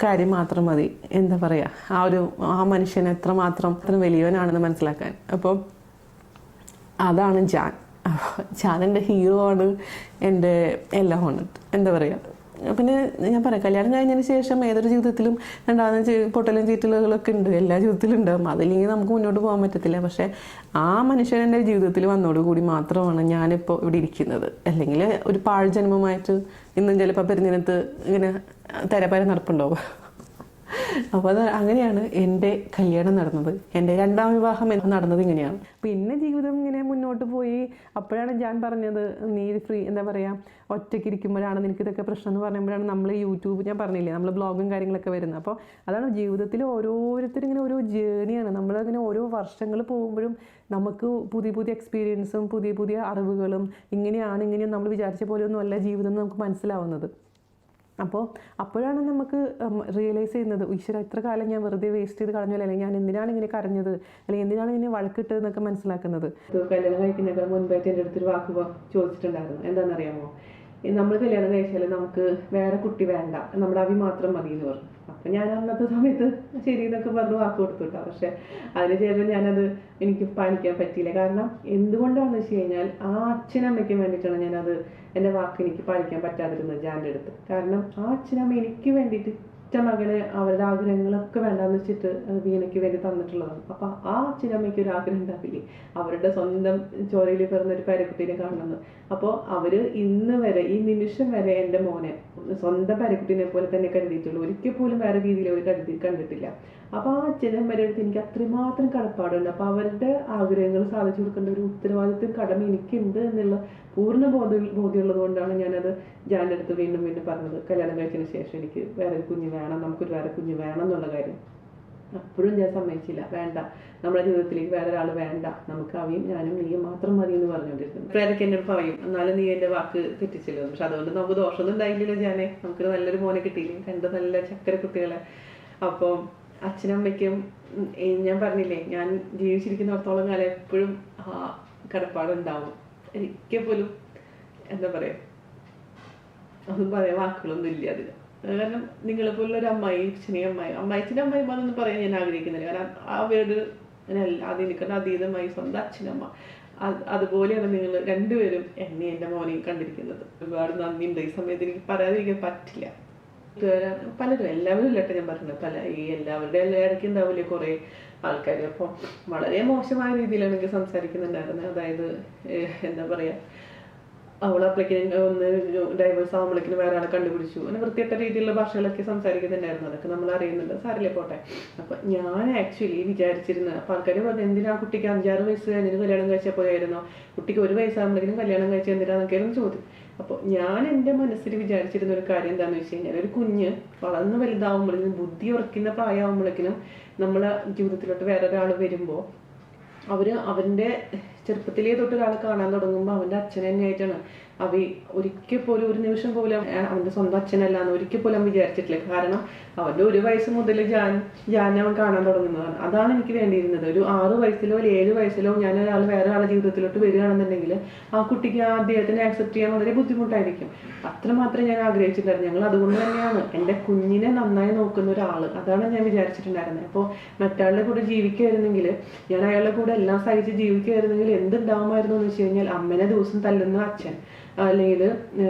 കാര്യം മാത്രം മതി, എന്താ പറയുക, ആ മനുഷ്യൻ എത്രമാത്രം വലിയവനാണെന്ന് മനസ്സിലാക്കാൻ. അപ്പോൾ അതാണ് ജാൻ എൻ്റെ ഹീറോ ആണ്, എൻ്റെ എല്ലാമാണ്. എന്താ പറയുക, പിന്നെ ഞാൻ പറയാം, കല്യാണം കഴിഞ്ഞതിന് ശേഷം ഏതൊരു ജീവിതത്തിലും ഉണ്ടാകുന്ന പൊട്ടലും ചീറ്റലുകളൊക്കെ ഉണ്ട്, എല്ലാ ജീവിതത്തിലും ഉണ്ടാകും. അതില്ലെങ്കിൽ നമുക്ക് മുന്നോട്ട് പോകാൻ പറ്റത്തില്ല. പക്ഷേ ആ മനുഷ്യൻ എൻ്റെ ജീവിതത്തിൽ വന്നോടുകൂടി മാത്രമാണ് ഞാനിപ്പോൾ ഇവിടെ ഇരിക്കുന്നത്. അല്ലെങ്കിൽ ഒരു പാഴ്ജന്മമായിട്ട് ഇന്നും ചിലപ്പോൾ പെരുന്നിനത്ത് ഇങ്ങനെ തരപ്പര നടപ്പുണ്ടാവും. അപ്പോൾ അങ്ങനെയാണ് എൻ്റെ കല്യാണം നടന്നത്. എൻ്റെ 2ാം വിവാഹം നടന്നത് ഇങ്ങനെയാണ്. പിന്നെ ജീവിതം ഇങ്ങനെ മുന്നോട്ട് പോയി. അപ്പോഴാണ് ഞാൻ പറഞ്ഞത്, നീ എന്താ പറയുക, ഒറ്റയ്ക്ക് ഇരിക്കുമ്പോഴാണ് നിനക്ക് ഇതൊക്കെ പ്രശ്നം എന്ന് പറയുമ്പോഴാണ് നമ്മൾ യൂട്യൂബ്, ഞാൻ പറഞ്ഞില്ലേ, നമ്മൾ ബ്ലോഗും കാര്യങ്ങളൊക്കെ വരുന്നത്. അപ്പോൾ അതാണ് ജീവിതത്തിൽ ഓരോരുത്തരും ഇങ്ങനെ ഓരോ ജേണിയാണ്. നമ്മളങ്ങനെ ഓരോ വർഷങ്ങൾ പോകുമ്പോഴും നമുക്ക് പുതിയ പുതിയ എക്സ്പീരിയൻസും പുതിയ പുതിയ അറിവുകളും ഇങ്ങനെയും നമ്മൾ വിചാരിച്ച പോലെയൊന്നും അല്ല ജീവിതം നമുക്ക് മനസ്സിലാവുന്നത്. അപ്പോഴാണ് നമുക്ക് റിയലൈസ് ചെയ്യുന്നത്, ഈശ്വര ഇത്ര കാലം ഞാൻ വെറുതെ വേസ്റ്റ് ചെയ്ത് കളഞ്ഞല്ലോ, അല്ലെങ്കിൽ ഞാൻ എന്തിനാണ് ഇങ്ങനെ കരഞ്ഞത്, അല്ലെങ്കിൽ എന്തിനാണ് ഇങ്ങനെ വഴക്കിട്ടതെന്നൊക്കെ മനസ്സിലാക്കുന്നത്. കല്യാണം കഴിക്കുന്നതിനേക്കാൾ മുൻപായിട്ട് എൻ്റെ അടുത്തൊരു വാക്ക് ചോദിച്ചിട്ടുണ്ടായിരുന്നു. എന്താണെന്നറിയാമോ, നമ്മൾ കല്യാണം കഴിച്ചാൽ നമുക്ക് വേറെ കുട്ടി വേണ്ട, നമ്മുടെ അവി മാത്രം മതി എന്ന് പറഞ്ഞു. അപ്പം ഞാൻ അന്നത്തെ സമയത്ത് ശരി എന്നൊക്കെ പറഞ്ഞ് വാക്ക് കൊടുത്തുട്ടോ. പക്ഷെ അതിനുശേഷം ഞാനത് എനിക്ക് പാലിക്കാൻ പറ്റിയില്ല. കാരണം എന്തുകൊണ്ടാണെന്ന് വെച്ച് കഴിഞ്ഞാൽ, ആ അച്ഛനമ്മയ്ക്കും വേണ്ടിയിട്ടാണ് ഞാനത് എൻ്റെ വാക്ക് എനിക്ക് പാലിക്കാൻ പറ്റാതിരുന്നത് ജാൻ്റെ അടുത്ത്. കാരണം ആ അച്ഛനമ്മ എനിക്ക് വേണ്ടിയിട്ട് മകളെ അവരുടെ ആഗ്രഹങ്ങളൊക്കെ വേണ്ടാന്ന് വെച്ചിട്ട് വീണയ്ക്ക് വേണ്ടി തന്നിട്ടുള്ളതാണ്. അപ്പം ആ അച്ഛനമ്മയ്ക്ക് ഒരു ആഗ്രഹം ഉണ്ടാവില്ലേ, അവരുടെ സ്വന്തം ചോരയിൽ പിറന്നൊരു പേരക്കുട്ടീനെ കാണണമെന്ന്. അപ്പോൾ അവർ ഇന്ന് വരെ, ഈ നിമിഷം വരെ എൻ്റെ മോനെ സ്വന്തം പേരക്കുട്ടീനെ പോലെ തന്നെ കരുതിയിട്ടുള്ളൂ. ഒരിക്കൽ പോലും വേറെ രീതിയിൽ അവർ കണ്ടിട്ടില്ല. അപ്പോൾ ആ അച്ഛനമ്മയുടെ അടുത്ത് എനിക്ക് അത്രമാത്രം കടപ്പാടുണ്ട്. അപ്പോൾ അവരുടെ ആഗ്രഹങ്ങൾ സാധിച്ചു കൊടുക്കേണ്ട ഒരു ഉത്തരവാദിത്വം, കടമ എനിക്കുണ്ട് എന്നുള്ള പൂർണ്ണ ബോധ്യമുള്ളത് കൊണ്ടാണ് ഞാനത് ജാൻ്റെ അടുത്ത് വീണ്ടും പറഞ്ഞത്. കല്യാണം കഴിച്ചതിന് ശേഷം എനിക്ക് വേറെ കുഞ്ഞ് വേണം, നമുക്കൊരു വേറെ കുഞ്ഞ് വേണം എന്നുള്ള കാര്യം. അപ്പോഴും ഞാൻ സമ്മതിച്ചില്ല, വേണ്ട, നമ്മുടെ ജീവിതത്തിലേക്ക് വേറെ ഒരാൾ വേണ്ട, നമുക്ക് അവയും ഞാനും നീയും മാത്രം മതി എന്ന് പറഞ്ഞുകൊണ്ടിരുന്നു. ഇപ്പോഴൊക്കെ എന്നോട് പറയും, എന്നാലും നീ എൻ്റെ വാക്ക് തെറ്റിച്ചല്ലോ. പക്ഷെ അതുകൊണ്ട് നമുക്ക് ദോഷമൊന്നും ഉണ്ടായില്ലല്ലോ ജാനെ, നമുക്ക് നല്ലൊരു മോനെ കിട്ടിയില്ലേ, 2 നല്ല ചക്കര കുട്ടികളെ. അപ്പം അച്ഛനമ്മയ്ക്കും ഞാൻ പറഞ്ഞില്ലേ, ഞാൻ ജീവിച്ചിരിക്കുന്നിടത്തോളം കാലം എപ്പോഴും ആ കടപ്പാടുണ്ടാവും. ഒരിക്കൽ പോലും എന്താ പറയുക, ഒന്നും പറയാൻ വാക്കുകളൊന്നും ഇല്ല അതിന്. കാരണം നിങ്ങളെപ്പോലുള്ളൊരു അച്ഛനെയും അച്ഛൻ്റെ അമ്മായിമാരൊന്നും പറയാൻ ഞാൻ ആഗ്രഹിക്കുന്നില്ല. കാരണം അവരുടെ അതിനേക്കാൾ അതീതമായി സ്വന്തം അച്ഛനമ്മ, അതുപോലെയാണ് നിങ്ങൾ 2 പേരും എന്നെ എൻ്റെ മോനെയും കണ്ടിരിക്കുന്നത്. ഒരുപാട് നന്ദിയുണ്ട്. ഈ സമയത്ത് എനിക്ക് പറയാതിരിക്കാൻ പറ്റില്ല. പലരും, എല്ലാവരും ഇല്ലട്ടെ ഞാൻ പറഞ്ഞത്, എല്ലാവരുടെ ഇടയ്ക്ക് ഉണ്ടാവില്ലേ കുറേ ആൾക്കാർ. അപ്പോൾ വളരെ മോശമായ രീതിയിലാണ് എനിക്ക് സംസാരിക്കുന്നുണ്ടായിരുന്നത്. അതായത് എന്താ പറയുക, അവളപ്പോഴേക്കും ഒന്ന് ഡൈവേഴ്സ് ആകുമ്പോഴേക്കും വേറെ ആളെ കണ്ടുപിടിച്ചു, അങ്ങനെ വൃത്തിയായിട്ട രീതിയിലുള്ള ഭാഷകളൊക്കെ സംസാരിക്കുന്നുണ്ടായിരുന്നു. അതൊക്കെ നമ്മൾ അറിയുന്നുണ്ട്, സാരില്ലേ പോട്ടെ. അപ്പം ഞാൻ ആക്ച്വലി വിചാരിച്ചിരുന്നത്, അപ്പോൾ ആൾക്കാർ പറഞ്ഞു, എന്തിനാ കുട്ടിക്ക് 5-6 വയസ്സ് കഴിഞ്ഞിട്ട് കല്യാണം കഴിച്ചാൽ പോയായിരുന്നോ, കുട്ടിക്ക് 1 വയസ്സാകുമ്പോഴേക്കും കല്യാണം കഴിച്ചാൽ എന്തിനാന്നൊക്കെയായിരുന്നു ചോദ്യം. അപ്പോൾ ഞാൻ എൻ്റെ മനസ്സിൽ വിചാരിച്ചിരുന്ന ഒരു കാര്യം എന്താണെന്ന് വെച്ച് കഴിഞ്ഞാൽ, ഒരു കുഞ്ഞ് വളർന്ന് വലുതാവുമ്പോഴേക്കും, ബുദ്ധി ഉറക്കുന്ന പ്രായമാകുമ്പോഴേക്കും നമ്മളെ ജീവിതത്തിലോട്ട് വേറൊരാൾ വരുമ്പോൾ അവരുടെ ചെറുപ്പത്തിലേ തൊട്ട് ഒരാളെ കാണാൻ തുടങ്ങുമ്പോൾ അവൻ്റെ അച്ഛൻ തന്നെയായിട്ടാണ് ഒരിക്കൽ പോലും ഒരു നിമിഷം പോലും അവൻ്റെ സ്വന്തം അച്ഛനല്ലാന്ന് ഒരിക്കൽ പോലും അവൻ വിചാരിച്ചിട്ടില്ല. കാരണം അവൻ്റെ 1 വയസ്സ് മുതൽ ഞാൻ അവൻ കാണാൻ തുടങ്ങുന്നതാണ്. അതാണ് എനിക്ക് വേണ്ടിയിരുന്നത്. ഒരു 6 വയസ്സിലോ 7 വയസ്സിലോ ഞാൻ വേറെ ആളുടെ ജീവിതത്തിലോട്ട് വരികയാണെന്നുണ്ടെങ്കിൽ ആ കുട്ടിക്ക് അദ്ദേഹത്തിനെ ആക്സെപ്റ്റ് ചെയ്യാൻ വളരെ ബുദ്ധിമുട്ടായിരിക്കും. അത്രമാത്രം ഞാൻ ആഗ്രഹിച്ചിട്ടുണ്ടായിരുന്നു. ഞങ്ങൾ അതുകൊണ്ട് തന്നെയാണ് എൻ്റെ കുഞ്ഞിനെ നന്നായി നോക്കുന്ന ഒരാൾ, അതാണ് ഞാൻ വിചാരിച്ചിട്ടുണ്ടായിരുന്നത്. അപ്പോൾ മറ്റാളുടെ കൂടെ ജീവിക്കുകയായിരുന്നെങ്കിൽ, ഞാൻ അയാളുടെ കൂടെ എല്ലാം സഹിച്ച് ജീവിക്കുകയായിരുന്നെങ്കിൽ എന്തുണ്ടാവുമായിരുന്നു എന്ന് വെച്ച് കഴിഞ്ഞാൽ, അമ്മനെ ദിവസം തല്ലുന്ന അച്ഛൻ, അല്ലെങ്കിൽ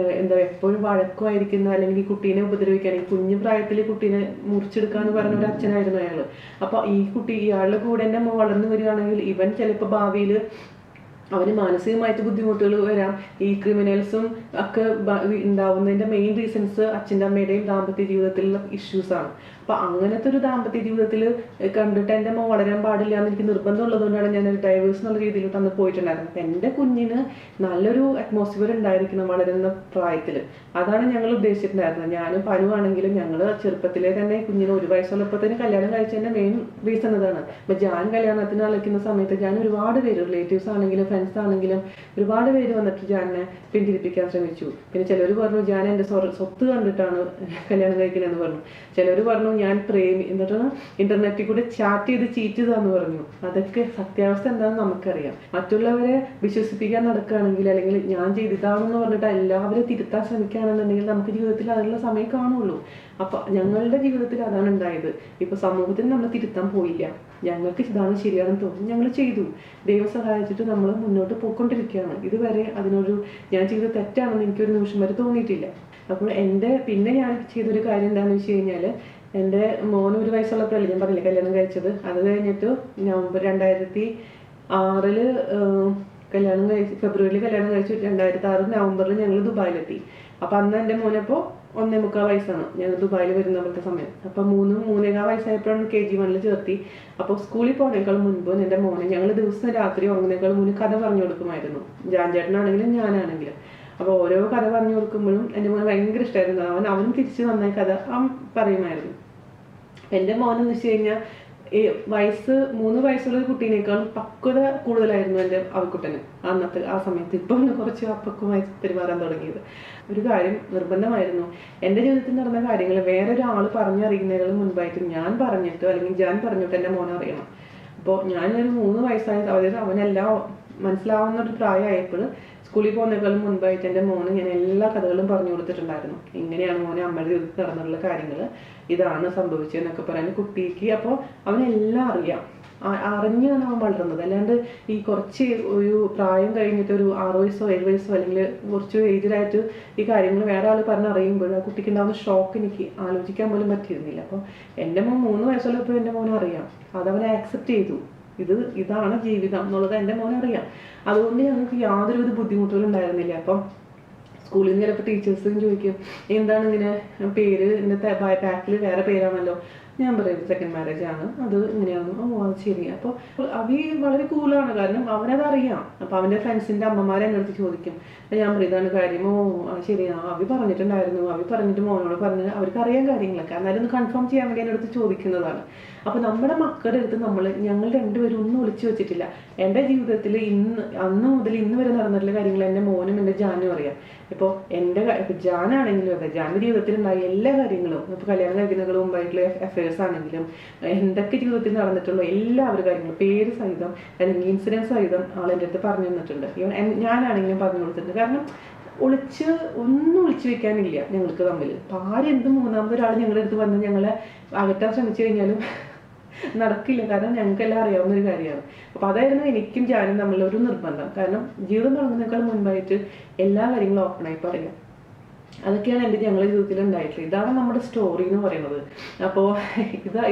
എപ്പോഴും വഴക്കുമായിരിക്കുന്ന, അല്ലെങ്കിൽ ഈ കുട്ടീനെ ഉപദ്രവിക്കുകയാണെങ്കിൽ കുഞ്ഞു പ്രായത്തിൽ കുട്ടീനെ മുറിച്ചെടുക്കാന്ന് പറഞ്ഞ ഒരു അച്ഛനായിരുന്നു അയാള്. അപ്പൊ ഈ കുട്ടി ഇയാളുടെ കൂടെ തന്നെ വളർന്നു വരികയാണെങ്കിൽ ഇവൻ ചിലപ്പോൾ ഭാവിയിൽ അവന് മാനസികമായിട്ട് ബുദ്ധിമുട്ടുകൾ വരാം. ഈ ക്രിമിനൽസും ഒക്കെ ഉണ്ടാവുന്നതിന്റെ മെയിൻ റീസൺസ് അച്ഛൻ്റെ അമ്മയുടെയും ദാമ്പത്യ ജീവിതത്തിലുള്ള ഇഷ്യൂസാണ്. അപ്പൊ അങ്ങനത്തെ ഒരു ദാമ്പത്യ ജീവിതത്തിൽ കണ്ടിട്ട് എൻ്റെ അമ്മ വളരാൻ പാടില്ല എന്ന് എനിക്ക് നിർബന്ധം ഉള്ളതുകൊണ്ടാണ് ഞാൻ ഒരു ഡൈവേഴ്സ് എന്നുള്ള രീതിയിലോട്ട് അന്ന് പോയിട്ടുണ്ടായിരുന്നത്. അപ്പം എൻ്റെ കുഞ്ഞിന് നല്ലൊരു അറ്റ്മോസ്ഫിയർ ഉണ്ടായിരിക്കണം വളരുന്ന പ്രായത്തിൽ. അതാണ് ഞങ്ങൾ ഉദ്ദേശിച്ചിട്ടുണ്ടായിരുന്നത്. ഞാനും പനുവാണെങ്കിലും ഞങ്ങൾ ചെറുപ്പത്തിലെ തന്നെ കുഞ്ഞിന് 1 വയസ്സുള്ളപ്പോൾ തന്നെ കല്യാണം കഴിച്ചതിൻ്റെ മെയിൻ റീസൺ അതാണ്. അപ്പം ഞാൻ കല്യാണത്തിന് അലക്കുന്ന സമയത്ത് ഞാൻ ഒരുപാട് പേര്, റിലേറ്റീവ്സ് ആണെങ്കിലും ഫ്രണ്ട്സ് ആണെങ്കിലും ഒരുപാട് പേര് വന്നിട്ട് ജാനെ പിന്തിരിപ്പിക്കാൻ ശ്രമിച്ചു. പിന്നെ ചിലർ പറഞ്ഞു ഞാൻ എൻ്റെ സ്വത്ത് കണ്ടിട്ടാണ് കല്യാണം കഴിക്കണമെന്ന് പറഞ്ഞു. ചിലർ പറഞ്ഞു ഞാൻ എന്നിട്ട് ഇന്റർനെറ്റിൽ കൂടെ ചാറ്റ് ചെയ്ത് ചീറ്റ് ചെയ്താന്ന് പറഞ്ഞു. അതൊക്കെ സത്യാവസ്ഥ എന്താണെന്ന് നമുക്കറിയാം. മറ്റുള്ളവരെ വിശ്വസിപ്പിക്കാൻ നടക്കുകയാണെങ്കിൽ, അല്ലെങ്കിൽ ഞാൻ ചെയ്തിട്ടാണെന്ന് പറഞ്ഞിട്ട് എല്ലാവരും തിരുത്താൻ ശ്രമിക്കുകയാണെന്നുണ്ടെങ്കിൽ നമുക്ക് ജീവിതത്തിൽ അതിനുള്ള സമയം കാണുള്ളൂ. അപ്പൊ ഞങ്ങളുടെ ജീവിതത്തിൽ അതാണ് ഉണ്ടായത്. ഇപ്പൊ സമൂഹത്തിന് നമ്മൾ തിരുത്താൻ പോയില്ല. ഞങ്ങൾക്ക് ഇതാണ് ശരിയാണെന്ന് തോന്നി, ഞങ്ങൾ ചെയ്തു. ദൈവം സഹായിച്ചിട്ട് നമ്മൾ മുന്നോട്ട് പോയിക്കൊണ്ടിരിക്കുകയാണ്. ഇതുവരെ അതിനൊരു ഞാൻ ചെയ്തത് തെറ്റാണെന്ന് എനിക്കൊരു നിമിഷം വരെ തോന്നിയിട്ടില്ല. അപ്പോൾ പിന്നെ ഞാൻ ചെയ്തൊരു കാര്യം എന്താണെന്ന് വെച്ച് കഴിഞ്ഞാൽ, എൻ്റെ മോന് 1 വയസ്സുള്ളപ്പോഴല്ലേ ഞാൻ പറഞ്ഞില്ലേ കല്യാണം കഴിച്ചത്. അത് കഴിഞ്ഞിട്ട് നവംബർ 2006 കല്യാണം കഴിച്ച്, ഫെബ്രുവരിയിൽ കല്യാണം കഴിച്ചു. 2006 നവംബറിൽ ഞങ്ങൾ ദുബായിലെത്തി. അപ്പം അന്ന് എൻ്റെ മോനപ്പോൾ 1.25 വയസ്സാണ്. ഞങ്ങൾ ദുബായിൽ വരുന്ന സമയം. അപ്പം 3.25 വയസ്സായപ്പോഴാണ് KG1 ചേർത്തി. അപ്പോൾ സ്കൂളിൽ പോകുന്നതിനേക്കാൾ മുൻപ് എൻ്റെ മോനെ ഞങ്ങൾ ദിവസം രാത്രി ഉറങ്ങുന്നതിനേക്കാൾ മുന്നേ കഥ പറഞ്ഞു കൊടുക്കുമായിരുന്നു. ജാൻചേട്ടനാണെങ്കിലും ഞാനാണെങ്കിലും. അപ്പോൾ ഓരോ കഥ പറഞ്ഞു കൊടുക്കുമ്പോഴും എൻ്റെ മോനെ ഭയങ്കര ഇഷ്ടമായിരുന്നു. അവനും തിരിച്ച് നന്നായി കഥ പറയുമായിരുന്നു. എൻ്റെ മോനെന്ന് വെച്ച് കഴിഞ്ഞാൽ 3 വയസ്സുള്ള ഒരു കുട്ടീനേക്കാളും പക്വത കൂടുതലായിരുന്നു എൻ്റെ അവക്കുട്ടന് അന്നത്തെ ആ സമയത്ത്. ഇപ്പം കുറച്ച് അപ്പക്വമായി പെരുമാറാൻ തുടങ്ങിയത്. ഒരു കാര്യം നിർബന്ധമായിരുന്നു, എൻ്റെ ജീവിതത്തിൽ നടന്ന കാര്യങ്ങൾ വേറൊരാൾ പറഞ്ഞറിയുന്നതിന് മുൻപായിട്ട് ഞാൻ പറഞ്ഞിട്ട്, അല്ലെങ്കിൽ ഞാൻ പറഞ്ഞിട്ട് എൻ്റെ മോനെ അറിയണം. അപ്പോൾ ഞാനൊരു 3 വയസ്സായ, അതായത് അവനെല്ലാം മനസ്സിലാവുന്ന ഒരു പ്രായമായപ്പോൾ സ്കൂളിൽ പോകുന്നതിനേക്കാളും മുൻപായിട്ട് എൻ്റെ മോന് ഞാൻ എല്ലാ കഥകളും പറഞ്ഞു കൊടുത്തിട്ടുണ്ടായിരുന്നു. ഇങ്ങനെയാണ് മോനെ അമ്മയുടെ ജീവിതത്തിൽ നടന്നുള്ള കാര്യങ്ങൾ, ഇതാണ് സംഭവിച്ചതെന്നൊക്കെ പറയാൻ കുട്ടിക്ക്. അപ്പോൾ അവനെല്ലാം അറിയാം, അറിഞ്ഞാണ് അവൻ വളർന്നത്. അല്ലാണ്ട് ഈ കുറച്ച് ഒരു പ്രായം കഴിഞ്ഞിട്ട് ഒരു 6 വയസ്സോ 7 വയസ്സോ അല്ലെങ്കിൽ കുറച്ച് ഏജിലായിട്ട് ഈ കാര്യങ്ങൾ വേറെ ആൾ പറഞ്ഞറിയുമ്പോൾ ആ കുട്ടിക്ക് ഉണ്ടാകുന്ന ഷോക്ക് എനിക്ക് ആലോചിക്കാൻ പോലും പറ്റിയിരുന്നില്ല. അപ്പോൾ എൻ്റെ മോൻ 3 വയസ്സുള്ളപ്പോൾ എൻ്റെ മോനെ അറിയാം, അതവനെ ആക്സെപ്റ്റ് ചെയ്തു. ഇതാണ് ജീവിതം എന്നുള്ളത് എൻ്റെ മോനറിയാം. അതുകൊണ്ട് ഞങ്ങൾക്ക് യാതൊരുവിധ ബുദ്ധിമുട്ടുകളും ഉണ്ടായിരുന്നില്ല. അപ്പം സ്കൂളിൽ നിന്ന് ചിലപ്പോൾ ടീച്ചേഴ്സും ചോദിക്കും, എന്താണ് ഇങ്ങനെ പേര്, ഇന്നത്തെ ബാക്കിൽ വേറെ പേരാണല്ലോ. ഞാൻ പറയുന്നത് സെക്കൻഡ് മാരേജ് ആണ്, അത് ഇങ്ങനെയാണ്. അത് ശരി. അപ്പോൾ അവി വളരെ കൂളാണ്, കാരണം അവനതറിയാം. അപ്പോൾ അവൻ്റെ ഫ്രണ്ട്സിൻ്റെ അമ്മമാരെ എൻ്റെ അടുത്ത് ചോദിക്കും. ഞാൻ പറയും ഇതാണ് കാര്യം. ശരിയാണ്, അവി പറഞ്ഞിട്ടുണ്ടായിരുന്നു, അവി പറഞ്ഞിട്ട് മോനോട് പറഞ്ഞ് അവർക്ക് അറിയാൻ കാര്യങ്ങളൊക്കെ, എന്നാലും ഒന്ന് കൺഫേം ചെയ്യാൻ വേണ്ടി എൻ്റെ അടുത്ത് ചോദിക്കുന്നതാണ്. അപ്പോൾ നമ്മുടെ മക്കളുടെ അടുത്ത് ഞങ്ങൾ രണ്ടുപേരും ഒന്നും ഒളിച്ചു വെച്ചിട്ടില്ല. എൻ്റെ ജീവിതത്തിൽ അന്ന് മുതൽ ഇന്ന് വരെ നടന്നിട്ടുള്ള കാര്യങ്ങൾ എൻ്റെ മോനും എൻ്റെ ജാനും അറിയാം. ഇപ്പോൾ ജാനാണെങ്കിലും അതെ, ജാൻ്റെ ജീവിതത്തിൽ ഉണ്ടായ എല്ലാ കാര്യങ്ങളും, ഇപ്പോൾ കല്യാണം കഴിക്കുന്നതിന് മുമ്പായിട്ടുള്ള അഫയേഴ്സ് ആണെങ്കിലും എന്തൊക്കെ ജീവിതത്തിൽ നടന്നിട്ടുള്ള എല്ലാവരും കാര്യങ്ങളും പേര് സഹിതം അല്ലെങ്കിൽ ഇൻസിഡൻസ് സഹിതം ആളെൻ്റെ അടുത്ത് പറഞ്ഞു തന്നിട്ടുണ്ട്. ഞാനാണെങ്കിലും പറഞ്ഞു കൊടുത്തിട്ടുണ്ട്. കാരണം ഒന്നും ഒളിച്ചു വെക്കാനില്ല ഞങ്ങൾക്ക് തമ്മിൽ. അപ്പോൾ ആരെന്തും മൂന്നാമതൊരാൾ ഞങ്ങളുടെ അടുത്ത് വന്ന് ഞങ്ങളെ അകറ്റാൻ ശ്രമിച്ചു കഴിഞ്ഞാലും നടക്കില്ല. കാരണം ഞങ്ങൾക്കെല്ലാം അറിയാവുന്ന ഒരു കാര്യമാണ്. അപ്പോൾ അതായിരുന്നു എനിക്കും ജാനും തമ്മിലുള്ള ഒരു നിർബന്ധം. കാരണം ജീവിതം തുടങ്ങുന്നതിനേക്കാൾ മുൻപായിട്ട് എല്ലാ കാര്യങ്ങളും ഓപ്പണായി പറയാം. അതൊക്കെയാണ് എൻ്റെ ഞങ്ങളുടെ ജീവിതത്തിൽ ഉണ്ടായിട്ടുള്ളത്. ഇതാണ് നമ്മുടെ സ്റ്റോറി എന്ന് പറയുന്നത്. അപ്പോൾ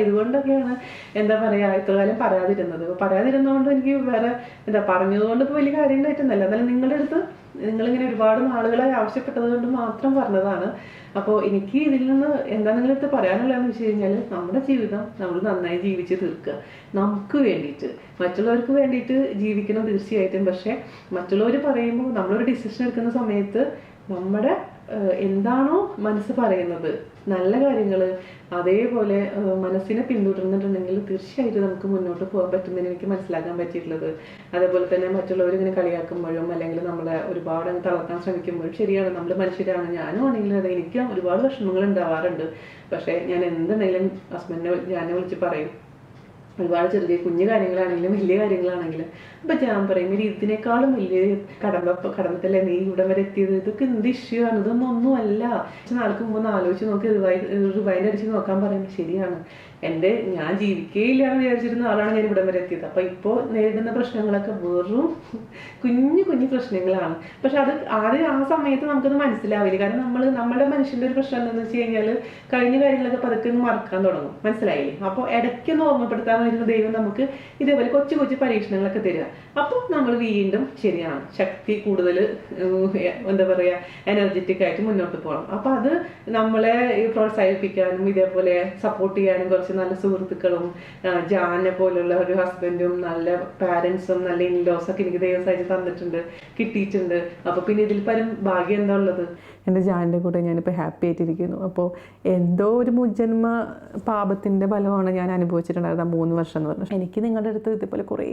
ഇതുകൊണ്ടൊക്കെയാണ് എന്താ പറയുക ഇത്രകാലം പറയാതിരുന്നതുകൊണ്ട് എനിക്ക് വേറെ പറഞ്ഞതുകൊണ്ട് ഇപ്പോൾ വലിയ കാര്യം ഉണ്ടായിട്ടൊന്നല്ല. എന്നാലും നിങ്ങളുടെ അടുത്ത് നിങ്ങളിങ്ങനെ ഒരുപാട് നാളുകളായി ആവശ്യപ്പെട്ടത് കൊണ്ട് മാത്രം പറഞ്ഞതാണ്. അപ്പോൾ എനിക്ക് ഇതിൽ നിന്ന് എന്താ നിങ്ങളടുത്ത് പറയാനുള്ളതെന്ന് വെച്ച് കഴിഞ്ഞാൽ, നമ്മുടെ ജീവിതം നമ്മൾ നന്നായി ജീവിച്ച് തീർക്കുക. നമുക്ക് വേണ്ടിയിട്ട്, മറ്റുള്ളവർക്ക് വേണ്ടിയിട്ട് ജീവിക്കണം തീർച്ചയായിട്ടും. പക്ഷേ മറ്റുള്ളവർ പറയുമ്പോൾ നമ്മളൊരു ഡിസിഷൻ എടുക്കുന്ന സമയത്ത് നമ്മുടെ എന്താണോ മനസ്സ് പറയുന്നത്, നല്ല കാര്യങ്ങൾ അതേപോലെ മനസ്സിനെ പിന്തുടർന്നിട്ടുണ്ടെങ്കിൽ തീർച്ചയായിട്ടും നമുക്ക് മുന്നോട്ട് പോകാൻ പറ്റുന്നതിന് എനിക്ക് മനസ്സിലാക്കാൻ പറ്റിയിട്ടുള്ളത്. അതേപോലെ തന്നെ മറ്റുള്ളവർ ഇങ്ങനെ കളിയാക്കുമ്പോഴും അല്ലെങ്കിൽ നമ്മളെ ഒരുപാട് അങ്ങ് തളർത്താൻ ശ്രമിക്കുമ്പോഴും ശരിയാണ്, നമ്മൾ മനുഷ്യരാണ്. ഞാനും ആണെങ്കിലും അതെ, എനിക്ക് ഒരുപാട് വിഷമങ്ങൾ ഉണ്ടാവാറുണ്ട്. പക്ഷേ ഞാൻ എന്തുണ്ടെങ്കിലും ഹസ്ബൻഡിനെ ഞാനെ വിളിച്ച് പറയും. ഒരുപാട് ചെറിയ കുഞ്ഞു കാര്യങ്ങളാണെങ്കിലും വലിയ കാര്യങ്ങളാണെങ്കിലും. അപ്പം ഞാൻ പറയും, ഇതിനേക്കാളും വലിയ കടമ്പത്തല്ലേ നീ ഇവിടെ വരെ എത്തിയത്, ഇതൊക്കെ എന്ത് ഇഷ്യൂ ആണ്, ഇതൊന്നും ഒന്നുമല്ല. നാൾക്ക് മുമ്പ് ഒന്ന് ആലോചിച്ച് നോക്കി റിവൈൻഡ് അടിച്ച് നോക്കാൻ പറയുമ്പോൾ ശരിയാണ്, ഞാൻ ജീവിക്കുകയില്ല എന്ന് വിചാരിച്ചിരുന്ന ആളാണ് ഞാൻ ഇവിടെ വരെ എത്തിയത്. അപ്പം ഇപ്പോൾ നേരിടുന്ന പ്രശ്നങ്ങളൊക്കെ വെറും കുഞ്ഞു കുഞ്ഞു പ്രശ്നങ്ങളാണ്. പക്ഷെ അത് ആദ്യം ആ സമയത്ത് നമുക്കത് മനസ്സിലാവില്ല. കാരണം നമ്മുടെ മനുഷ്യൻ്റെ ഒരു പ്രശ്നം എന്താണെന്ന് വെച്ച് കഴിഞ്ഞാൽ കഴിഞ്ഞ കാര്യങ്ങളൊക്കെ പതുക്കെ മറക്കാൻ തുടങ്ങും. മനസ്സിലായില്ലേ? അപ്പോൾ ഇടയ്ക്കൊന്ന് ഓർമ്മപ്പെടുത്താൻ വേണ്ടി ദൈവം നമുക്ക് ഇതേപോലെ കൊച്ചു കൊച്ചു പരീക്ഷണങ്ങളൊക്കെ തരിക. അപ്പം നമ്മൾ വീണ്ടും ശരിയാണ്, ശക്തി കൂടുതൽ എന്താ പറയുക, എനർജറ്റിക് ആയിട്ട് മുന്നോട്ട് പോകണം. അപ്പം അത് നമ്മളെ പ്രോത്സാഹിപ്പിക്കാനും ഇതേപോലെ സപ്പോർട്ട് ചെയ്യാനും കുറച്ച് നല്ല സുഹൃത്തുക്കളും ജാനെ പോലുള്ള ഒരു ഹസ്ബൻഡും നല്ല പാരൻസും നല്ല ഇൻലോസ് ഒക്കെ എനിക്ക് ദൈവം സഹായിച്ച് തന്നിട്ടുണ്ട്, കിട്ടിയിട്ടുണ്ട്. അപ്പോൾ പിന്നെ ഇതിൽ പരം ഭാഗ്യം എന്താ ഉള്ളത്? എൻ്റെ ജാൻ്റെ കൂടെ ഞാനിപ്പോൾ ഹാപ്പി ആയിട്ടിരിക്കുന്നു. അപ്പോൾ എന്തോ ഒരു മുജ്ജന്മ പാപത്തിൻ്റെ ഫലമാണ് ഞാൻ അനുഭവിച്ചിട്ടുണ്ടായിരുന്നത് ആ 3 വർഷം എന്ന് പറഞ്ഞാൽ. എനിക്ക് നിങ്ങളുടെ അടുത്ത് ഇതേപോലെ കുറേ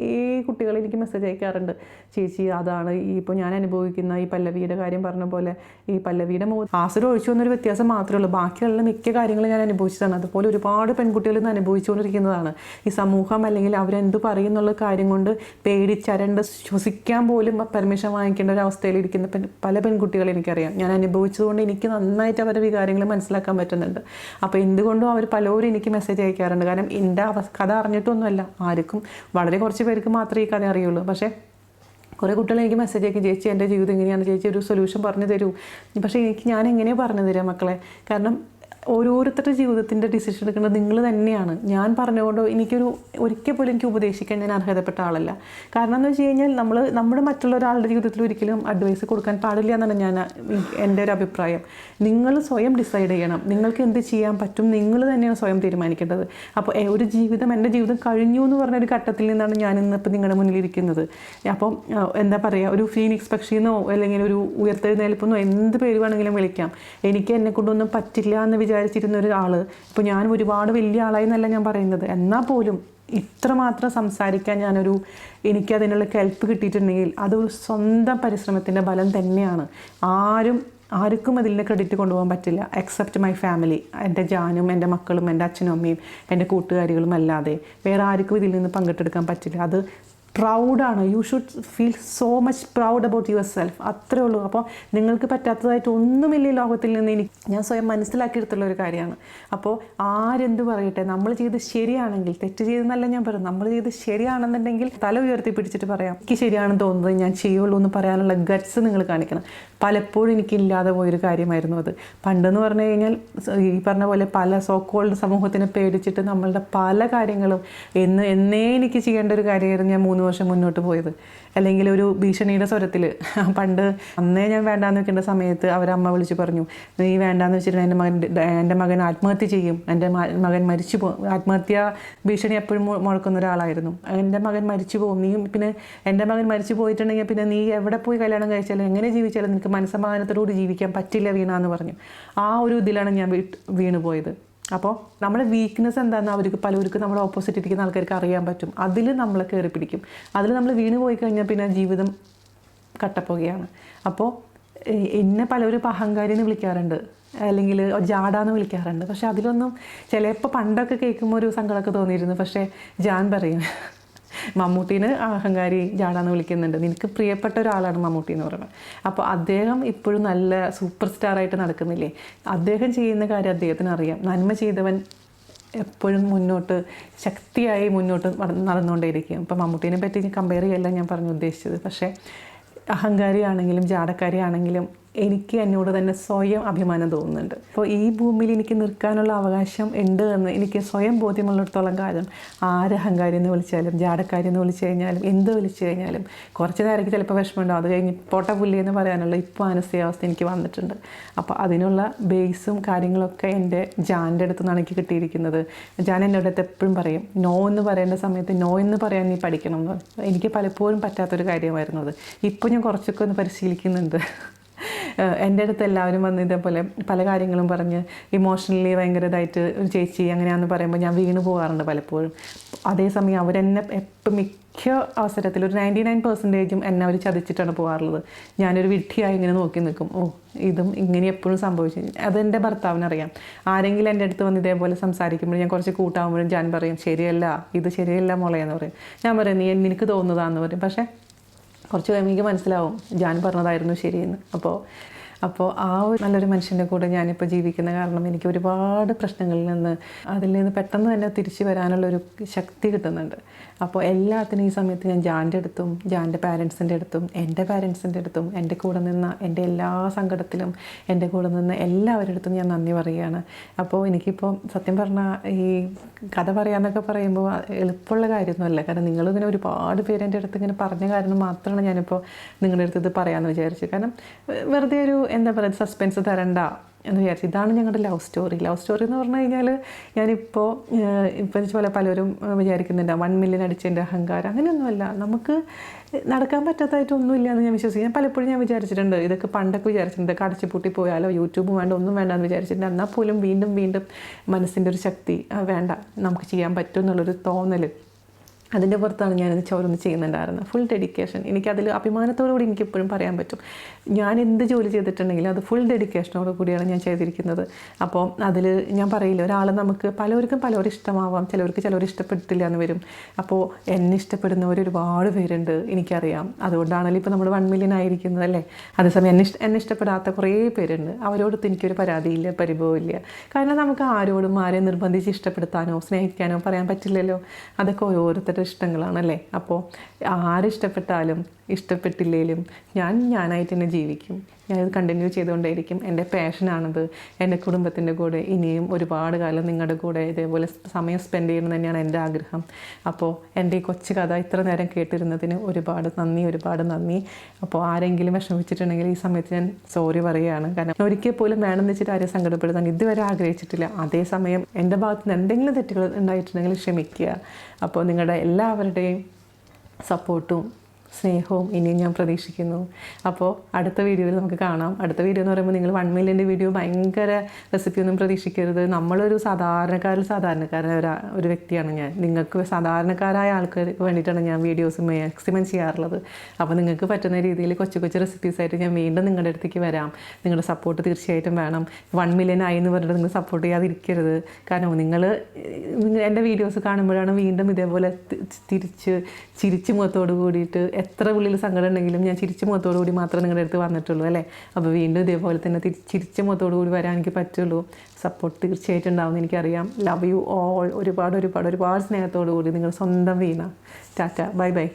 കുട്ടികൾ എനിക്ക് മെസ്സേജ് അയക്കാറുണ്ട്, ചേച്ചി അതാണ് ഇപ്പോൾ ഞാൻ അനുഭവിക്കുന്ന ഈ പല്ലവിയുടെ കാര്യം പറഞ്ഞ പോലെ ഈ പല്ലവിയുടെ ആസുരം ഒഴിച്ചു വന്നൊരു വ്യത്യാസം മാത്രമേ ഉള്ളൂ, ബാക്കിയുള്ള മിക്ക കാര്യങ്ങളും ഞാൻ അനുഭവിച്ചതാണ്. അതുപോലെ ഒരുപാട് പെൺകുട്ടികൾ ഇന്ന് അനുഭവിച്ചുകൊണ്ടിരിക്കുന്നതാണ്. ഈ സമൂഹം അല്ലെങ്കിൽ അവരെന്ത് പറയുന്നുള്ള കാര്യം കൊണ്ട് പേടിച്ചരണ്ട് ശ്വസിക്കാൻ പോലും പെർമിഷൻ വാങ്ങിക്കേണ്ട ഒരു അവസ്ഥയിലിരിക്കുന്ന പല പെൺകുട്ടികൾ എനിക്കറിയാം. ഞാൻ അനുഭവിച്ചതുകൊണ്ട് എനിക്ക് നന്നായിട്ട് അവരുടെ വികാരങ്ങൾ മനസ്സിലാക്കാൻ പറ്റുന്നുണ്ട്. അപ്പോൾ എന്തുകൊണ്ടും അവർ പലരും എനിക്ക് മെസ്സേജ് അയക്കാറുണ്ട്. കാരണം എൻ്റെ കഥ അറിഞ്ഞിട്ടൊന്നുമല്ല, ആർക്കും വളരെ കുറച്ച് പേർക്ക് മാത്രമേ ഈ കഥ അറിയുള്ളൂ. പക്ഷേ കുറേ കുട്ടികൾ എനിക്ക് മെസ്സേജ് അയക്കും, ചേച്ചി എൻ്റെ ജീവിതം എങ്ങനെയാണ്, ചേച്ചി ഒരു സൊല്യൂഷൻ പറഞ്ഞു തരൂ. പക്ഷേ ഞാൻ എങ്ങനെയാണ് പറഞ്ഞു തരാം മക്കളെ? കാരണം ഓരോരുത്തരുടെ ജീവിതത്തിൻ്റെ ഡിസിഷൻ എടുക്കുന്നത് നിങ്ങൾ തന്നെയാണ്. ഞാൻ പറഞ്ഞുകൊണ്ട് ഒരിക്കൽ പോലും എനിക്ക് ഉപദേശിക്കാൻ ഞാൻ അർഹതപ്പെട്ട ആളല്ല. കാരണം എന്ന് വെച്ച് കഴിഞ്ഞാൽ നമ്മുടെ മറ്റുള്ള ഒരാളുടെ ജീവിതത്തിൽ ഒരിക്കലും അഡ്വൈസ് കൊടുക്കാൻ പാടില്ല എന്നാണ് എൻ്റെ ഒരു അഭിപ്രായം. നിങ്ങൾ സ്വയം ഡിസൈഡ് ചെയ്യണം, നിങ്ങൾക്ക് എന്ത് ചെയ്യാൻ പറ്റും നിങ്ങൾ തന്നെയാണ് സ്വയം തീരുമാനിക്കേണ്ടത്. അപ്പോൾ എൻ്റെ ജീവിതം കഴിഞ്ഞു എന്ന് പറഞ്ഞൊരു ഘട്ടത്തിൽ നിന്നാണ് ഞാൻ ഇന്നിപ്പോൾ നിങ്ങളുടെ മുന്നിലിരിക്കുന്നത്. അപ്പം എന്താ പറയുക, ഒരു ഫീനിക്സ് പക്ഷിയെന്നോ അല്ലെങ്കിൽ ഒരു ഉയർത്തെഴുന്നേൽപ്പെന്നോ എന്ത് പേര് വേണമെങ്കിലും വിളിക്കാം. എനിക്ക് എന്നെ കൊണ്ടൊന്നും പറ്റില്ല എന്ന് വിചാരിച്ചിരുന്ന ഒരാൾ ഇപ്പോൾ ഞാൻ ഒരുപാട് വലിയ ആളായി എന്നല്ല ഞാൻ പറയുന്നത്, എന്നാൽ പോലും ഇത്രമാത്രം സംസാരിക്കാൻ എനിക്കതിനുള്ള കെൽപ്പ് കിട്ടിയിട്ടുണ്ടെങ്കിൽ അതൊരു സ്വന്തം പരിശ്രമത്തിൻ്റെ ഫലം തന്നെയാണ്. ആർക്കും അതിൻ്റെ ക്രെഡിറ്റ് കൊണ്ടുപോകാൻ പറ്റില്ല എക്സെപ്റ്റ് മൈ ഫാമിലി. എൻ്റെ ജാനും എൻ്റെ മക്കളും എൻ്റെ അച്ഛനും അമ്മയും എൻ്റെ കൂട്ടുകാരികളും അല്ലാതെ വേറെ ആർക്കും ഇതിൽ നിന്ന് പങ്കെടുക്കാൻ പറ്റില്ല. അത് പ്രൗഡാണ്. You should feel so much proud about yourself. അത്രേ ഉള്ളൂ. അപ്പോൾ നിങ്ങൾക്ക് പറ്റാത്തതായിട്ട് ഒന്നുമില്ല ലോകത്തിൽ നിന്ന് ഞാൻ സ്വയം മനസ്സിലാക്കിയെടുത്തുള്ള ഒരു കാര്യമാണ്. അപ്പോൾ ആരെന്ത് പറയട്ടെ, നമ്മൾ ചെയ്ത് ശരിയാണെങ്കിൽ, തെറ്റ് ചെയ്തെന്നല്ല ഞാൻ പറയും, നമ്മൾ ചെയ്ത് ശരിയാണെന്നുണ്ടെങ്കിൽ തല ഉയർത്തി പിടിച്ചിട്ട് പറയാം, എനിക്ക് ശരിയാണെന്ന് തോന്നുന്നത് ഞാൻ ചെയ്യുള്ളൂ എന്ന് പറയാനുള്ള ഗട്ട്സ് നിങ്ങൾ കാണിക്കണം. പലപ്പോഴും എനിക്കില്ലാതെ പോയൊരു കാര്യമായിരുന്നു അത്. പണ്ടെന്ന് പറഞ്ഞു കഴിഞ്ഞാൽ ഈ പറഞ്ഞ പോലെ പല സോക്കോൾഡ് സമൂഹത്തിനെ പേടിച്ചിട്ട് നമ്മളുടെ പല കാര്യങ്ങളും എന്നേ എനിക്ക് ചെയ്യേണ്ട ഒരു കാര്യമായിരുന്നു ഞാൻ 3 വർഷം മുന്നോട്ട് പോയത്. അല്ലെങ്കിൽ ഒരു ഭീഷണിയുടെ സ്വരത്തിൽ പണ്ട് അന്നേ ഞാൻ വേണ്ടാന്ന് വെക്കേണ്ട സമയത്ത് അവരമ്മ വിളിച്ച് പറഞ്ഞു, നീ വേണ്ടാന്ന് വെച്ചിട്ടുണ്ടെങ്കിൽ എൻ്റെ മകൻ ആത്മഹത്യ ചെയ്യും, എൻ്റെ മകൻ മരിച്ചു പോകും. ആത്മഹത്യ ഭീഷണി എപ്പോഴും മുഴക്കുന്ന ഒരാളായിരുന്നു. എൻ്റെ മകൻ മരിച്ചു പോകും, പിന്നെ എൻ്റെ മകൻ മരിച്ചു പോയിട്ടുണ്ടെങ്കിൽ പിന്നെ നീ എവിടെ പോയി കല്യാണം കഴിച്ചാലും എങ്ങനെ ജീവിച്ചാലും നിനക്ക് മനസ്സമാധാനത്തോടുകൂടി ജീവിക്കാൻ പറ്റില്ല വീണ എന്ന് പറഞ്ഞു. ആ ഒരു ഇതിലാണ് ഞാൻ വീണു പോയത്. അപ്പോൾ നമ്മുടെ വീക്ക്നെസ് എന്താണെന്ന് പലർക്കും നമ്മുടെ ഓപ്പോസിറ്റ് ഇരിക്കുന്ന ആൾക്കാർക്ക് അറിയാൻ പറ്റും. അതിൽ നമ്മളെ കയറി പിടിക്കും. അതിൽ നമ്മൾ വീണ് പോയി കഴിഞ്ഞാൽ പിന്നെ ജീവിതം കട്ടപ്പോകുകയാണ്. അപ്പോൾ എന്നെ പലരും ഇപ്പോൾ അഹങ്കാരി എന്ന് വിളിക്കാറുണ്ട്, അല്ലെങ്കിൽ ജാടാന്ന് വിളിക്കാറുണ്ട്. പക്ഷെ അതിലൊന്നും ചിലപ്പോൾ പണ്ടൊക്കെ കേൾക്കുമ്പോൾ ഒരു സങ്കടമൊക്കെ തോന്നിയിരുന്നു. പക്ഷേ ജാൻ പറയും, മമ്മൂട്ടീനെ അഹങ്കാരി ജാടാന്ന് വിളിക്കുന്നുണ്ട്, നിനക്ക് പ്രിയപ്പെട്ട ഒരാളാണ് മമ്മൂട്ടി എന്ന് പറയുന്നത്. അപ്പോൾ അദ്ദേഹം ഇപ്പോഴും നല്ല സൂപ്പർ സ്റ്റാറായിട്ട് നടക്കുന്നില്ലേ? അദ്ദേഹം ചെയ്യുന്ന കാര്യം അദ്ദേഹത്തിന് അറിയാം. നന്മ ചെയ്തവൻ എപ്പോഴും ശക്തിയായി മുന്നോട്ട് നടന്നുകൊണ്ടേയിരിക്കും. ഇപ്പോൾ മമ്മൂട്ടീനെ പറ്റി കമ്പയർ ചെയ്യല്ല ഞാൻ പറഞ്ഞു ഉദ്ദേശിച്ചത്. പക്ഷേ അഹങ്കാരിയാണെങ്കിലും ജാടക്കാരിയാണെങ്കിലും എനിക്ക് എന്നോട് തന്നെ സ്വയം അഭിമാനം തോന്നുന്നുണ്ട്. അപ്പോൾ ഈ ഭൂമിയിൽ എനിക്ക് നിൽക്കാനുള്ള അവകാശം ഉണ്ട് എന്ന് എനിക്ക് സ്വയം ബോധ്യമുള്ളിടത്തോളം കാലം അഹങ്കാരി എന്ന് വിളിച്ചാലും ജാടക്കാരി എന്ന് വിളിച്ചു കഴിഞ്ഞാലും എന്ത് വിളിച്ചു കഴിഞ്ഞാലും കുറച്ച് നേരത്തേക്ക് ചിലപ്പോൾ വിഷമമുണ്ടാവും. അത് കഴിഞ്ഞ് പോട്ട പുല്ലി എന്ന് പറയാനുള്ള ഇപ്പോൾ മാനസികാവസ്ഥ എനിക്ക് വന്നിട്ടുണ്ട്. അപ്പോൾ അതിനുള്ള ബേസും കാര്യങ്ങളൊക്കെ എൻ്റെ ജാൻ്റെ അടുത്ത് നിന്നാണ് എനിക്ക് കിട്ടിയിരിക്കുന്നത്. ജാൻ എൻ്റെ അടുത്ത് എപ്പോഴും പറയും, നോ എന്ന് പറയേണ്ട സമയത്ത് നോ എന്ന് പറയാൻ നീ പഠിക്കണം എന്ന്. എനിക്ക് പലപ്പോഴും പറ്റാത്തൊരു കാര്യമായിരുന്നു അത്. ഇപ്പോൾ ഞാൻ കുറച്ചൊക്കെ ഒന്ന് പരിശീലിക്കുന്നുണ്ട്. എൻ്റെ അടുത്ത് എല്ലാവരും വന്ന് ഇതേപോലെ പല കാര്യങ്ങളും പറഞ്ഞ് ഇമോഷണലി ഭയങ്കര ഇതായിട്ട് ഒരു ചേച്ചി അങ്ങനെയാണെന്ന് പറയുമ്പോൾ ഞാൻ വീണ് പോകാറുണ്ട് പലപ്പോഴും. അതേസമയം അവരെന്നെ എപ്പം മിക്ക അവസരത്തിൽ ഒരു 99% എന്നെ അവർ ചതിച്ചിട്ടാണ് പോകാറുള്ളത്. ഞാനൊരു വിഡ്ഢിയായി ഇങ്ങനെ നോക്കി നിൽക്കും, ഇതും ഇങ്ങനെ എപ്പോഴും സംഭവിച്ചു. അതെൻ്റെ ഭർത്താവിനറിയാം. ആരെങ്കിലും എൻ്റെ അടുത്ത് വന്ന് ഇതേപോലെ സംസാരിക്കുമ്പോൾ ഞാൻ കുറച്ച് കൂട്ടാകുമ്പോഴും ഞാൻ പറയും ശരിയല്ല, ഇത് ശരിയല്ല മോളെ എന്ന് പറയും. ഞാൻ പറയും നിനക്ക് തോന്നുന്നതാന്ന് പറയും. പക്ഷേ കുറച്ച് കഴിയുമ്പോൾ എനിക്ക് മനസ്സിലാവും ഞാൻ പറഞ്ഞതായിരുന്നു ശരിയെന്ന്. അപ്പോൾ ആ ഒരു നല്ലൊരു മനുഷ്യൻ്റെ കൂടെ ഞാനിപ്പോൾ ജീവിക്കുന്ന കാരണം എനിക്ക് ഒരുപാട് പ്രശ്നങ്ങളിൽ നിന്ന് അതിൽ നിന്ന് പെട്ടെന്ന് തന്നെ തിരിച്ചു വരാനുള്ളൊരു ശക്തി കിട്ടുന്നുണ്ട്. അപ്പോൾ എല്ലാത്തിനും ഈ സമയത്ത് ഞാൻ ജാൻ്റെ അടുത്തും ജാൻ്റെ പാരൻസിൻ്റെ അടുത്തും എൻ്റെ പാരൻസിൻ്റെ അടുത്തും എൻ്റെ കൂടെ നിന്ന എൻ്റെ എല്ലാ സങ്കടത്തിലും എൻ്റെ കൂടെ നിന്ന് എല്ലാവരുടെ അടുത്തും ഞാൻ നന്ദി പറയുകയാണ്. അപ്പോൾ എനിക്കിപ്പോൾ സത്യം പറഞ്ഞാൽ ഈ കഥ പറയാമെന്നൊക്കെ പറയുമ്പോൾ എളുപ്പമുള്ള കാര്യമൊന്നുമല്ല. കാരണം നിങ്ങളിങ്ങനെ ഒരുപാട് പേര് എൻ്റെ അടുത്ത് ഇങ്ങനെ പറഞ്ഞ കാരണം മാത്രമാണ് ഞാനിപ്പോൾ നിങ്ങളുടെ അടുത്ത് ഇത് പറയാമെന്ന് വിചാരിച്ചു. കാരണം വെറുതെ ഒരു എന്താ പറയുക സസ്പെൻസ് തരണ്ട എന്ന് വിചാരിച്ചു. ഇതാണ് ഞങ്ങളുടെ ലവ് സ്റ്റോറി എന്ന് പറഞ്ഞു കഴിഞ്ഞാൽ ഞാനിപ്പോൾ പോലെ പലരും വിചാരിക്കുന്നുണ്ട് 1 മില്യൺ അടിച്ചതിൻ്റെ അഹങ്കാരം. അങ്ങനെയൊന്നുമല്ല. നമുക്ക് നടക്കാൻ പറ്റാത്തതായിട്ടൊന്നുമില്ല എന്ന് ഞാൻ വിശ്വസിക്കും. പലപ്പോഴും ഞാൻ വിചാരിച്ചിട്ടുണ്ട്, ഇതൊക്കെ പണ്ടൊക്കെ വിചാരിച്ചിട്ടുണ്ട്, അടച്ചുപൂട്ടി പോയാലോ യൂട്യൂബ് വേണ്ട ഒന്നും വേണ്ട എന്ന് വിചാരിച്ചിട്ടുണ്ട്. എന്നാൽ പോലും വീണ്ടും മനസ്സിൻ്റെ ഒരു ശക്തി വേണ്ട നമുക്ക് ചെയ്യാൻ പറ്റും എന്നുള്ളൊരു തോന്നൽ, അതിൻ്റെ പുറത്താണ് ഞാനിത് ചോരൊന്ന് ചെയ്യുന്നുണ്ടായിരുന്നത്. Full dedication. എനിക്കതിൽ അഭിമാനത്തോടുകൂടി എനിക്കെപ്പോഴും പറയാൻ പറ്റും, ഞാൻ എന്ത് ജോലി ചെയ്തിട്ടുണ്ടെങ്കിലും അത് ഫുൾ ഡെഡിക്കേഷനോട് കൂടിയാണ് ഞാൻ ചെയ്തിരിക്കുന്നത്. അപ്പോൾ അതിൽ ഞാൻ പറയില്ല, ഒരാൾ നമുക്ക് പലർക്കും ഇഷ്ടമാവാം, ചിലർ ഇഷ്ടപ്പെട്ടില്ല എന്ന് വരും. അപ്പോൾ എന്നെ ഇഷ്ടപ്പെടുന്നവർ ഒരുപാട് പേരുണ്ട് എനിക്കറിയാം. അതുകൊണ്ടാണല്ലോ ഇപ്പോൾ നമ്മൾ 1 മില്യൺ ആയിരിക്കുന്നത് അല്ലേ. അതേസമയം എന്നെ ഇഷ്ടപ്പെടാത്ത കുറേ പേരുണ്ട്. അവരോടൊത്ത് എനിക്കൊരു പരാതിയില്ല, പരിഭവമില്ല. കാരണം നമുക്ക് ആരോടും ആരെയും നിർബന്ധിച്ച് ഇഷ്ടപ്പെടുത്താനോ സ്നേഹിക്കാനോ പറയാൻ പറ്റില്ലല്ലോ. അതൊക്കെ ഓരോരുത്തരുടെ ഇഷ്ടങ്ങളാണല്ലേ. അപ്പോൾ ആരിഷ്ടപ്പെട്ടാലും ഇഷ്ടപ്പെട്ടില്ലേലും ഞാനായിട്ട് തന്നെ ജീവിക്കും. ഞാനിത് കണ്ടിന്യൂ ചെയ്തുകൊണ്ടേയിരിക്കും. എൻ്റെ പാഷനാണത്. എൻ്റെ കുടുംബത്തിൻ്റെ കൂടെ ഇനിയും ഒരുപാട് കാലം നിങ്ങളുടെ കൂടെ ഇതേപോലെ സമയം സ്പെൻഡ് ചെയ്യണം തന്നെയാണ് എൻ്റെ ആഗ്രഹം. അപ്പോൾ എൻ്റെ ഈ കൊച്ചു കഥ ഇത്ര നേരം കേട്ടിരുന്നതിന് ഒരുപാട് നന്ദി. അപ്പോൾ ആരെങ്കിലും വിഷമിച്ചിട്ടുണ്ടെങ്കിൽ ഈ സമയത്ത് ഞാൻ സോറി പറയുകയാണ്. കാരണം ഒരിക്കൽ പോലും വേണമെന്ന് വെച്ചിട്ട് ആരെയും സങ്കടപ്പെടുത്താൻ ഇതുവരെ ആഗ്രഹിച്ചിട്ടില്ല. അതേസമയം എൻ്റെ ഭാഗത്ത് നിന്ന് എന്തെങ്കിലും തെറ്റുകൾ ഉണ്ടായിട്ടുണ്ടെങ്കിൽ ക്ഷമിക്കുക. അപ്പോൾ നിങ്ങളുടെ എല്ലാവരുടെയും സപ്പോർട്ടും സ്നേഹവും ഇനിയും ഞാൻ പ്രതീക്ഷിക്കുന്നു. അപ്പോൾ അടുത്ത വീഡിയോയിൽ നമുക്ക് കാണാം. അടുത്ത വീഡിയോ എന്ന് പറയുമ്പോൾ നിങ്ങൾ 1 മില്യൻ്റെ വീഡിയോ ഭയങ്കര റെസിപ്പിയൊന്നും പ്രതീക്ഷിക്കരുത്. നമ്മളൊരു സാധാരണക്കാരായ ഒരു വ്യക്തിയാണ് ഞാൻ. നിങ്ങൾക്ക് സാധാരണക്കാരായ ആൾക്കാർക്ക് വേണ്ടിയിട്ടാണ് ഞാൻ വീഡിയോസ് മാക്സിമം ചെയ്യാറുള്ളത്. അപ്പോൾ നിങ്ങൾക്ക് പറ്റുന്ന രീതിയിൽ കൊച്ചു റെസിപ്പീസായിട്ട് ഞാൻ വീണ്ടും നിങ്ങളുടെ അടുത്തേക്ക് വരാം. നിങ്ങളുടെ സപ്പോർട്ട് തീർച്ചയായിട്ടും വേണം. 1 മില്യൺ ആയി എന്ന് പറഞ്ഞിട്ട് നിങ്ങൾ സപ്പോർട്ട് ചെയ്യാതിരിക്കരുത്. കാരണം നിങ്ങൾ എൻ്റെ വീഡിയോസ് കാണുമ്പോഴാണ് വീണ്ടും ഇതേപോലെ ചിരിച്ച് മുഖത്തോട് കൂടിയിട്ട് എത്ര ഉള്ളിൽ സങ്കടം ഉണ്ടെങ്കിലും ഞാൻ ചിരിച്ച മുഖത്തോടു കൂടി മാത്രമേ നിങ്ങളുടെ അടുത്ത് വന്നിട്ടുള്ളൂ അല്ലേ. അപ്പോൾ വീണ്ടും ഇതേപോലെ തന്നെ ചിരിച്ച മുഖത്തോടു കൂടി വരാൻ എനിക്ക് പറ്റുള്ളൂ. സപ്പോർട്ട് തീർച്ചയായിട്ടും ഉണ്ടാവുമെന്ന് എനിക്കറിയാം. Love you all. ഒരുപാട് സ്നേഹത്തോടു കൂടി നിങ്ങൾ സ്വന്തം വീണ. ടാറ്റ, ബൈ.